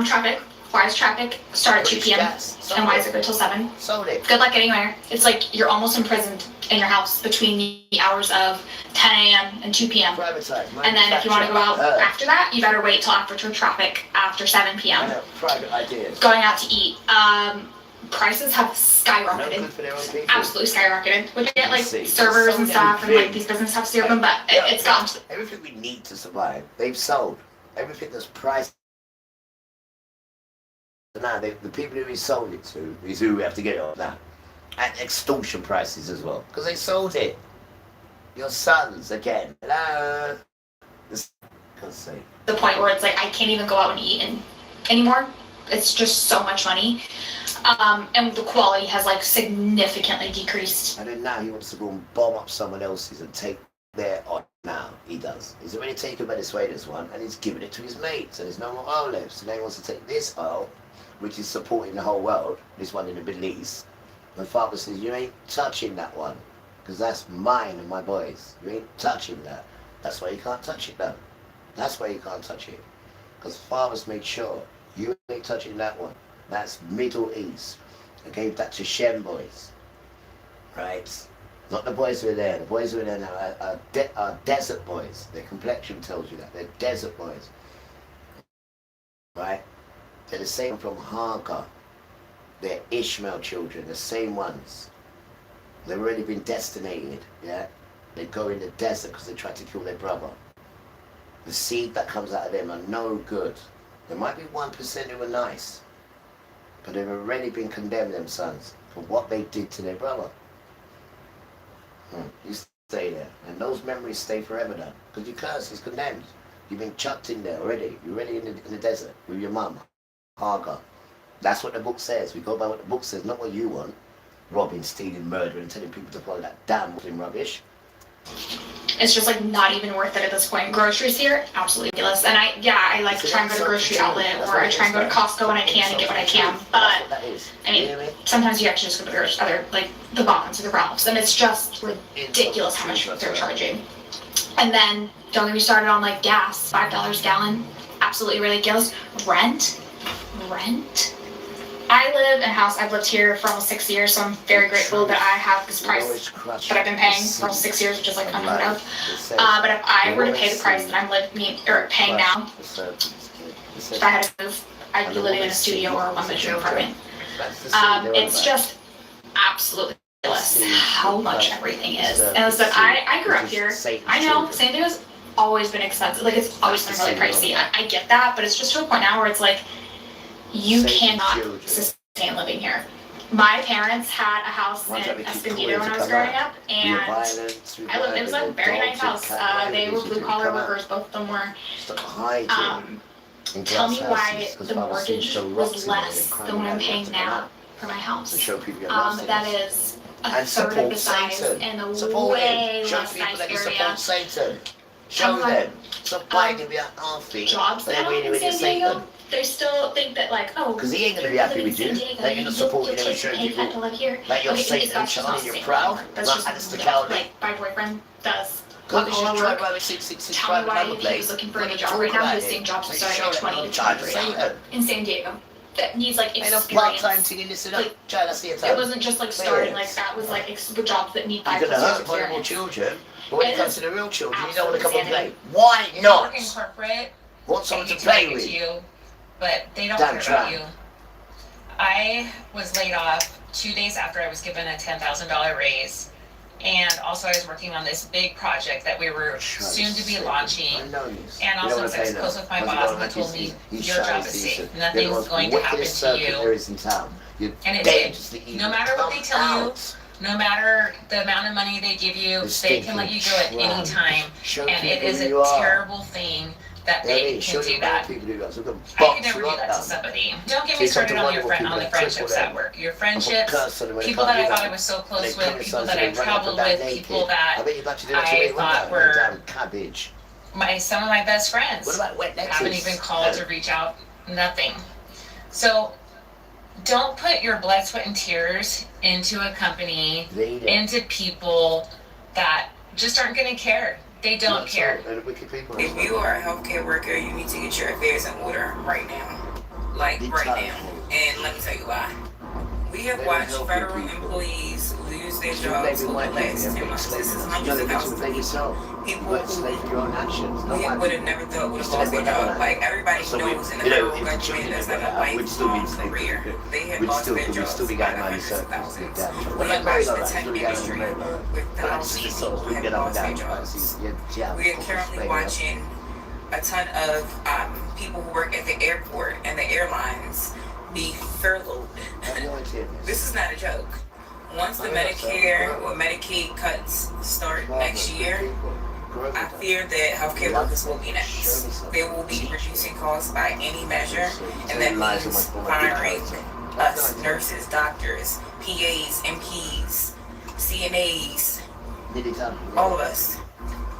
Traffic. Why is traffic start at 2 p.m. and why is it go till 7? Sold it. Good luck getting there. It's like you're almost imprisoned in your house between the hours of 10 a.m. and 2 p.m. And then if you want to go out after that, you better wait till after traffic after 7 p.m. Private ideas. Going out to eat. Prices have skyrocketed. No good for their own people. Absolutely skyrocketed. We get like servers and stuff, and like these businesses have to serve them, but it's gone. Everything we need to survive, they've sold. Everything that's priced. Now, the people who we sold it to is who we have to get it on now. At extortion prices as well. Because they sold it. Your sons, again. Hello? The point where it's like, I can't even go out and eat anymore. It's just so much money. And the quality has like significantly decreased. And then now he wants to go and bomb up someone else's and take their oil. Now he does. He's already taken Venezuela's one and he's giving it to his mates and there's no more oil left. So now he wants to take this oil, which is supporting the whole world, this one in the Middle East. My father says, you ain't touching that one, because that's mine and my boys. You ain't touching that. That's why you can't touch it though. That's why you can't touch it. Because fathers made sure you ain't touching that one. That's Middle East. I gave that to Shem boys. Right? Not the boys who are there. The boys who are there now are desert boys. Their complexion tells you that. They're desert boys. Right? They're the same from Hagar. They're Ishmael children, the same ones. They've already been destinated, yeah? They go in the desert because they tried to kill their brother. The seed that comes out of them are no good. There might be 1% who are nice, but they've already been condemned, them sons, for what they did to their brother. You stay there, and those memories stay forever then, because your curse is condemned. You've been chucked in there already. You're already in the desert with your mum, Hagar. That's what the book says. We go by what the book says, not what you want. Robbing, stealing, murdering, telling people to follow that damn Muslim rubbish. It's just like not even worth it at this point. Groceries here, absolutely ridiculous. And I like to try and go to grocery outlet, or I try and go to Costco when I can and get what I can. But I mean, sometimes you actually just go to the other, like the Bonds or the Ralphs, and it's just ridiculous how much they're charging. And then don't get me started on like gas, $5 a gallon, absolutely ridiculous. Rent. I live in a house, I've lived here for almost 6 years, so I'm very grateful that I have this price that I've been paying for almost 6 years, which is like unheard of. But if I were to pay the price that I'm paying now, if I had to move, I'd be living in a studio or a one-bedroom apartment. It's just absolutely ridiculous how much everything is. And so I grew up here. I know San Diego's always been expensive. Like, it's always been really pricey. I get that, but it's just to a point now where it's like, you cannot sustain living here. My parents had a house in Escondido when I was growing up, and it was a very nice house. They were blue collar workers, both of them were. Tell me why the mortgage was less than what I'm paying now for my house. That is a third of the size and a way less nice area. Show them. Stop buying to be a halfie. Jobs now in San Diego, they still think that like, oh, because he ain't gonna be happy with you. That you're not supporting him and showing people that you're safe and shiny and you're proud. That's the cowardly. Like my boyfriend does. Because you should drive over 666 Tell me why if he was looking for a job right now, he's seeing jobs starting at 20 to 23 in San Diego. That needs like experience. Part-time thing, like, it wasn't just like starting like that. Was like jobs that need 5 years experience. You're gonna hurt vulnerable children, but when it comes to the real children, you don't want to come and play. Why not? Work in corporate, Want someone to they play target with? you, but they don't care about you. I was laid off 2 days after I was given a $10,000 raise. And also I was working on this big project that we were soon to be launching. And also I was close with my boss, and he told me, your job is safe. Nothing's going to happen to you. And it did. No matter what they tell you, no matter the amount of money they give you, they can let you go at any time. And it is a terrible thing that they can do that. I could never do that to somebody. Don't get me started on the friendships at work. Your friendships, people that I thought I was so close with, people that I traveled with, people that I thought were some of my best friends haven't even called to reach out, nothing. So don't put your blood, sweat, and tears into a company, into people that just aren't going to care. They don't care. If you are a healthcare worker, you need to get your affairs in order right now. Like right now. And let me tell you why. We have watched federal employees lose their jobs over the last 10 months. This is hundreds of thousands of people who would have never thought would have lost their job. Like everybody knows in the federal government, that's like a lifelong career. They have lost their jobs by the hundreds of thousands. We have watched the tech industry with thousands of people who have lost their jobs. We are currently watching a ton of people who work at the airport and the airlines be furloughed. This is not a joke. Once the Medicare or Medicaid cuts start next year, I fear that healthcare workers will be next. They will be reducing costs by any measure, and that means firing us, nurses, doctors, PAs, MPs, CNAs, all of us.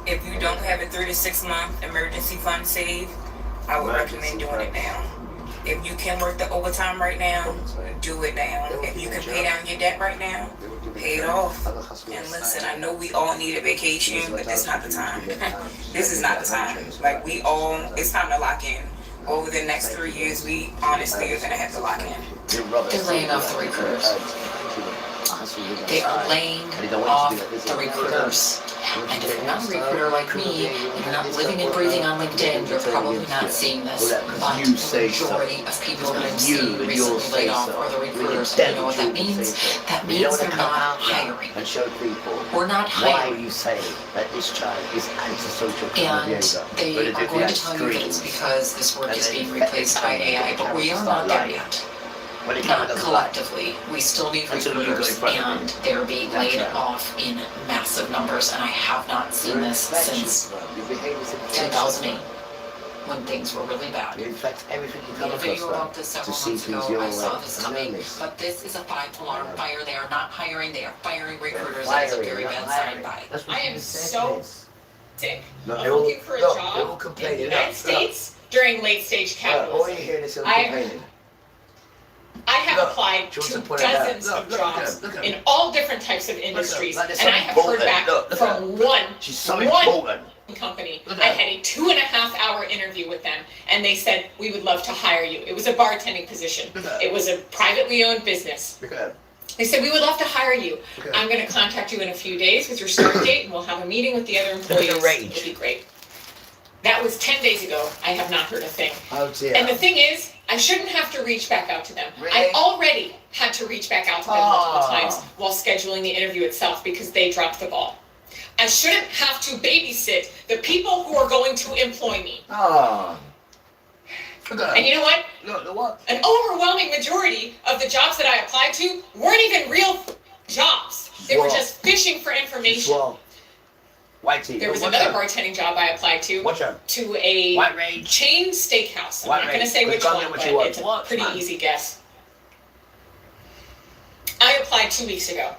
If you don't have a 3 to 6 month emergency fund saved, I would recommend doing it now. If you can work the overtime right now, do it now. If you can pay down your debt right now, pay it off. And listen, I know we all need a vacation, but this is not the time. This is not the time. Like it's time to lock in. Over the next 3 years, we honestly are gonna have to lock in. They're laying off the recruiters. They are laying off the recruiters. And if you're not a recruiter like me, and you're not living and breathing on LinkedIn, you're probably not seeing this. But the majority of people that I'm seeing recently laid off are the recruiters. And you know what that means? That means they're not hiring. We're not hiring. And they are going to tell you that it's because this work is being replaced by AI, but we are not there yet. Not collectively. We still need recruiters, and they're being laid off in massive numbers, and I have not seen this since 2008. when things were really bad. In fact, everything you I come made a video across about this to several see months things ago. your I saw way. this I know coming, this. but this is a five-alarm fire. They are not hiring, they are firing recruiters. They're That is a firing, very not bad hiring. sign by. That's what I you am said, so Liz. sick Look, of they're all- looking for a look, they're all job in the complaining. United Look, States during late-stage All you capitalism. hear is them I- complaining. I have Look, applied she wants to to put it out. dozens Look, of look at jobs them, look at in them. all different types of industries, like they're and I so have heard important. back Look at from one She's so important. company. Look I at had a 2.5-hour interview with them, and they said, we would love to hire you. It was a bartending position. Look at It was a privately owned business. Look at them. They said, we would love to hire you. Okay. I'm going to contact you in a few days with your start date, and we'll have a meeting with the other employees. the rage. It'll be great. That was 10 days ago. I have not heard a thing. Oh dear. And the thing is, I shouldn't have to reach back out to them. Really? I already had to reach back out to them multiple times while scheduling the interview itself because they dropped the ball. I shouldn't have to babysit the people who are going to employ me. Oh. Look at And you know what? Look what? An overwhelming majority of the jobs that I applied to weren't even real jobs. They were Swell. just fishing for information. Swell. Whitey. There was Watch another out. bartending job I applied to. Watch out. To a White range. chain steakhouse. I'm White not going to range. say Click which on one, it, what but you want. it's a What, pretty man? easy guess. I applied 2 weeks ago.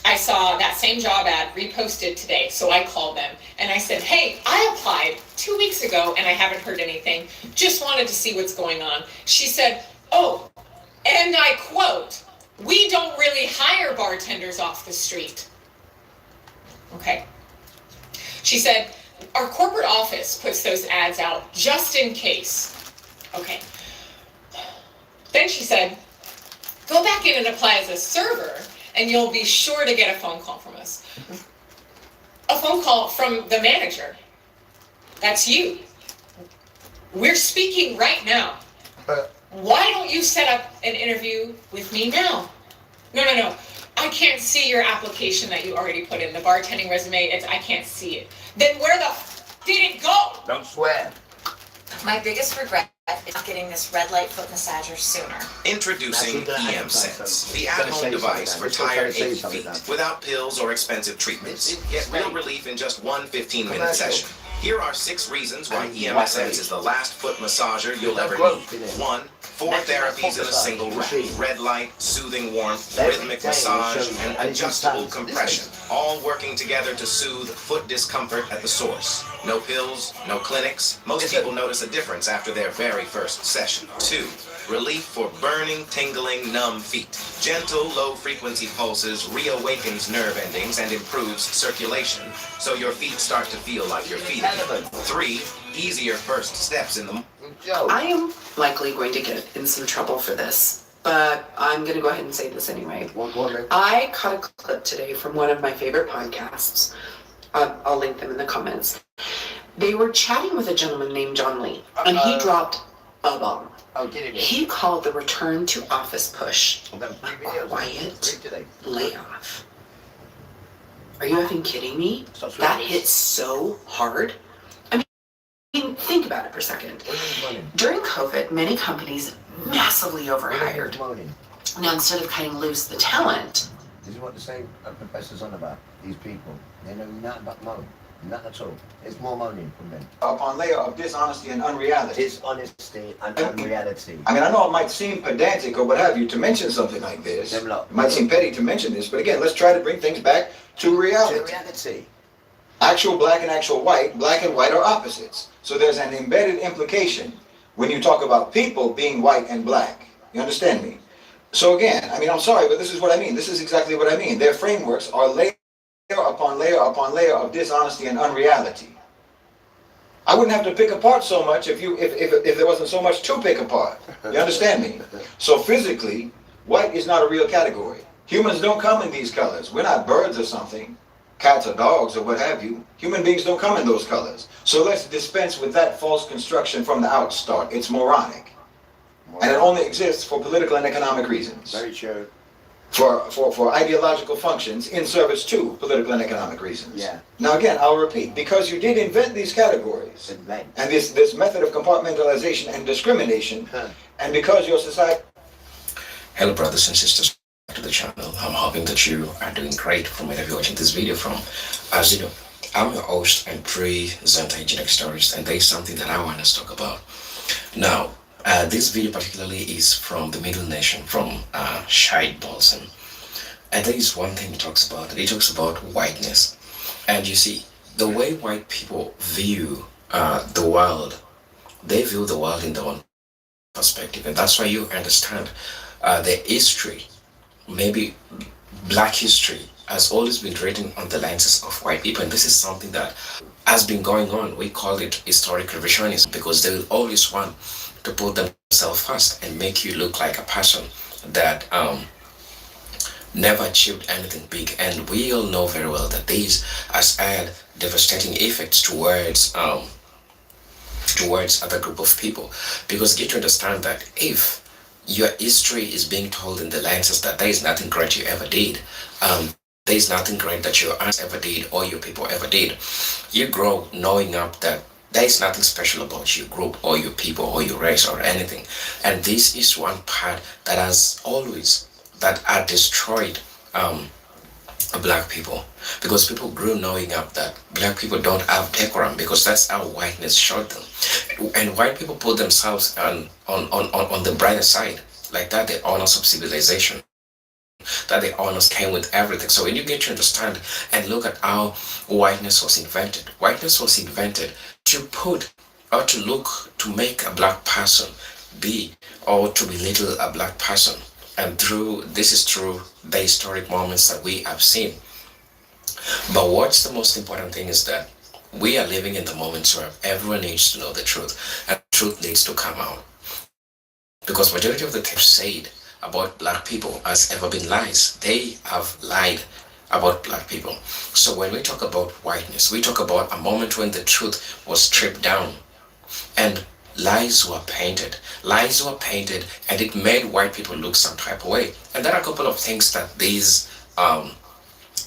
I saw that same job ad reposted today, so I called them and I said, hey, I applied 2 weeks ago and I haven't heard anything. Just wanted to see what's going on. She said, oh, and I quote, we don't really hire bartenders off the street. Okay. She said, our corporate office puts those ads out just in case. Okay. Then she said, go back in and apply as a server and you'll be sure to get a phone call from us. A phone call from the manager. That's you. We're speaking right now. Why don't you set up an interview with me now? No. I can't see your application that you already put in, the bartending resume. I can't see it. Then where the did it go? Don't swear. My biggest regret is not getting this red light foot massager sooner. Introducing EM Sense, the at-home device for tired, achy feet. Without pills or expensive treatments, get real relief in just one 15-minute session. Here are 6 reasons why EM Sense is the last foot massager you'll ever need. 1. 4 therapies in a single room. Red light, soothing warmth, rhythmic massage, and adjustable compression. All working together to soothe foot discomfort at the source. No pills, no clinics. Most people notice a difference after their very first session. 2. Relief for burning, tingling, numb feet. Gentle, low-frequency pulses reawakens nerve endings and improves circulation, so your feet start to feel like you're feeding. 3. Easier first steps in the... I am likely going to get in some trouble for this, but I'm going to go ahead and say this anyway. I caught a clip today from one of my favorite podcasts. I'll link them in the comments. They were chatting with a gentleman named John Lee, and he dropped a bomb. He called the return to office push a quiet layoff. Are you effing kidding me? That hit so hard. I mean, think about it for a second. During COVID, many companies massively overhired. Now, instead of cutting loose the talent, This is what the same professor's on about. These people, they know nothing but moan. Not at all. It's more moaning from them. Upon layer of dishonesty and unreality. Dishonesty and unreality. I mean, I know it might seem pedantic or what have you to mention something like this. It might seem petty to mention this, but again, let's try to bring things back to reality. To reality. Actual black and actual white, black and white are opposites. So there's an embedded implication when you talk about people being white and black. You understand me? So again, I mean, I'm sorry, but this is what I mean. This is exactly what I mean. Their frameworks are layer upon layer upon layer of dishonesty and unreality. I wouldn't have to pick apart so much if there wasn't so much to pick apart. You understand me? So physically, white is not a real category. Humans don't come in these colors. We're not birds or something, cats or dogs or what have you. Human beings don't come in those colors. So let's dispense with that false construction from the outstart. It's moronic. And it only exists for political and economic reasons. Very true. For ideological functions in service to political and economic reasons. Yeah. Now again, I'll repeat, because you did invent these categories, and this method of compartmentalization and discrimination, and because your society... Hello brothers and sisters to the channel. I'm hoping that you are doing great from wherever you're watching this video from. As you know, I'm your host and presenter, Genetic Stories, and there is something that I want us to talk about. Now, this video particularly is from the Middle Nation, from Shide Bolson. And there is one thing he talks about. He talks about whiteness. And you see, the way white people view the world, they view the world in their own perspective. And that's why you understand the history, maybe black history, has always been written on the lenses of white people. And this is something that has been going on. We call it historic revisionism because they will always want to put themselves first and make you look like a person that never achieved anything big. And we all know very well that this has had devastating effects towards other group of people, because get to understand that if your history is being told in the lenses that there is nothing great you ever did, there is nothing great that your aunts ever did or your people ever did, you grow knowing up that there is nothing special about your group or your people or your race or anything. And this is one part that had destroyed black people, because people grew knowing up that black people don't have decorum, because that's how whiteness showed them. And white people put themselves on the brighter side, like that the honors of civilization, that the honors came with everything. So when you get to understand and look at how whiteness was invented to put or to look to make a black person be or to belittle a black person. And this is through the historic moments that we have seen. But what's the most important thing is that we are living in the moments where everyone needs to know the truth, and the truth needs to come out. Because majority of the things said about black people has ever been lies. They have lied about black people. So when we talk about whiteness, we talk about a moment when the truth was stripped down and lies were painted, and it made white people look some type of way. And there are a couple of things that these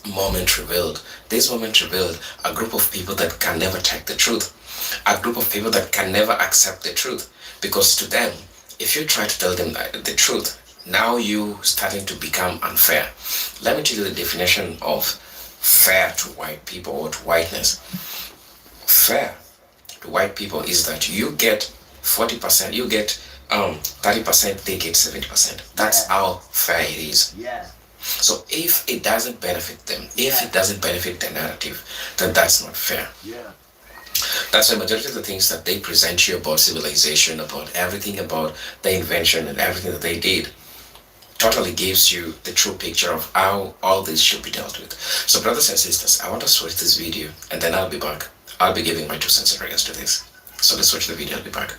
moment revealed. This moment revealed a group of people that can never take the truth, a group of people that can never accept the truth, because to them, if you try to tell them the truth, now you starting to become unfair. Let me tell you the definition of fair to white people or to whiteness. Fair to white people is that you get 40%, you get 30%, they get 70%. That's how fair it is. Yeah. So if it doesn't benefit them, if it doesn't benefit the narrative, then that's not fair. Yeah. That's the majority of the things that they present you about civilization, about everything, about the invention and everything that they did, totally gives you the true picture of how all this should be dealt with. So brothers and sisters, I want to switch this video and then I'll be back. I'll be giving my 2 cents in regards to this. So let's switch the video, I'll be back.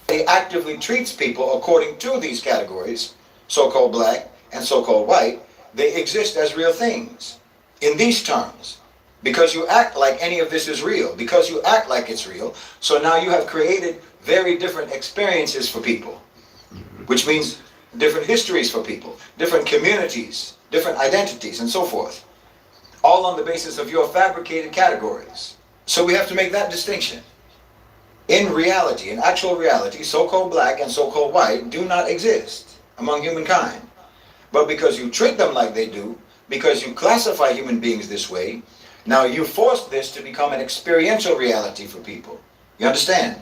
It actively treats people according to these categories, so-called black and so-called white. They exist as real things in these terms. Because you act like any of this is real, because you act like it's real, so now you have created very different experiences for people, which means different histories for people, different communities, different identities, and so forth, all on the basis of your fabricated categories. So we have to make that distinction. In reality, in actual reality, so-called black and so-called white do not exist among humankind. But because you treat them like they do, because you classify human beings this way, now you force this to become an experiential reality for people. You understand?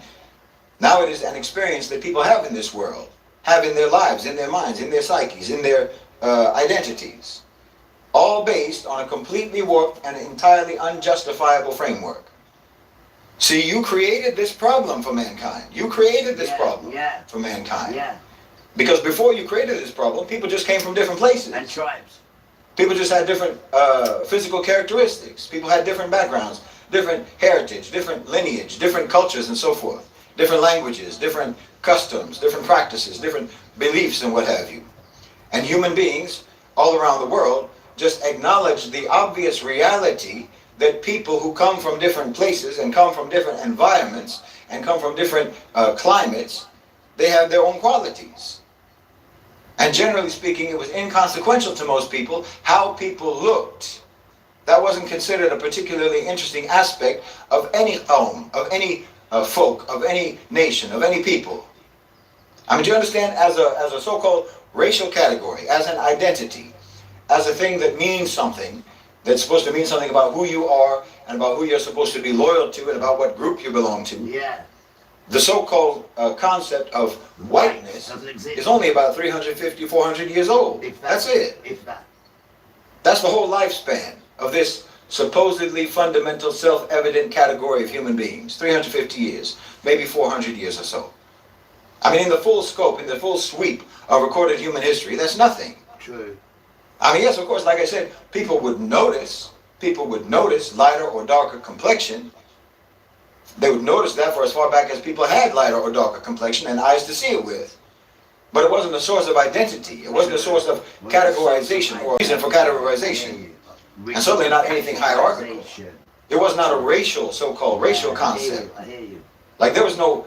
Now it is an experience that people have in this world, have in their lives, in their minds, in their psyches, in their identities, all based on a completely warped and entirely unjustifiable framework. See, you created this problem for mankind. You created this problem for mankind. Yeah. Because before you created this problem, people just came from different places. And tribes. People just had different physical characteristics. People had different backgrounds, different heritage, different lineage, different cultures and so forth. Different languages, different customs, different practices, different beliefs and what have you. And human beings all around the world just acknowledge the obvious reality that people who come from different places and come from different environments and come from different climates, they have their own qualities. And generally speaking, it was inconsequential to most people how people looked. That wasn't considered a particularly interesting aspect of any home, of any folk, of any nation, of any people. I mean, do you understand? As a so-called racial category, as an identity, as a thing that means something, that's supposed to mean something about who you are and about who you're supposed to be loyal to and about what group you belong to. Yeah. The so-called concept of whiteness is only about 350, 400 years old. That's it. That's the whole lifespan of this supposedly fundamental, self-evident category of human beings. 350 years, maybe 400 years or so. I mean, in the full scope, in the full sweep of recorded human history, that's nothing. True. I mean, yes, of course, like I said, people would notice lighter or darker complexion. They would notice that for as far back as people had lighter or darker complexion and eyes to see it with. But it wasn't a source of identity. It wasn't a source of categorization or reason for categorization. And certainly not anything hierarchical. It was not a racial, so-called racial concept. Like there was no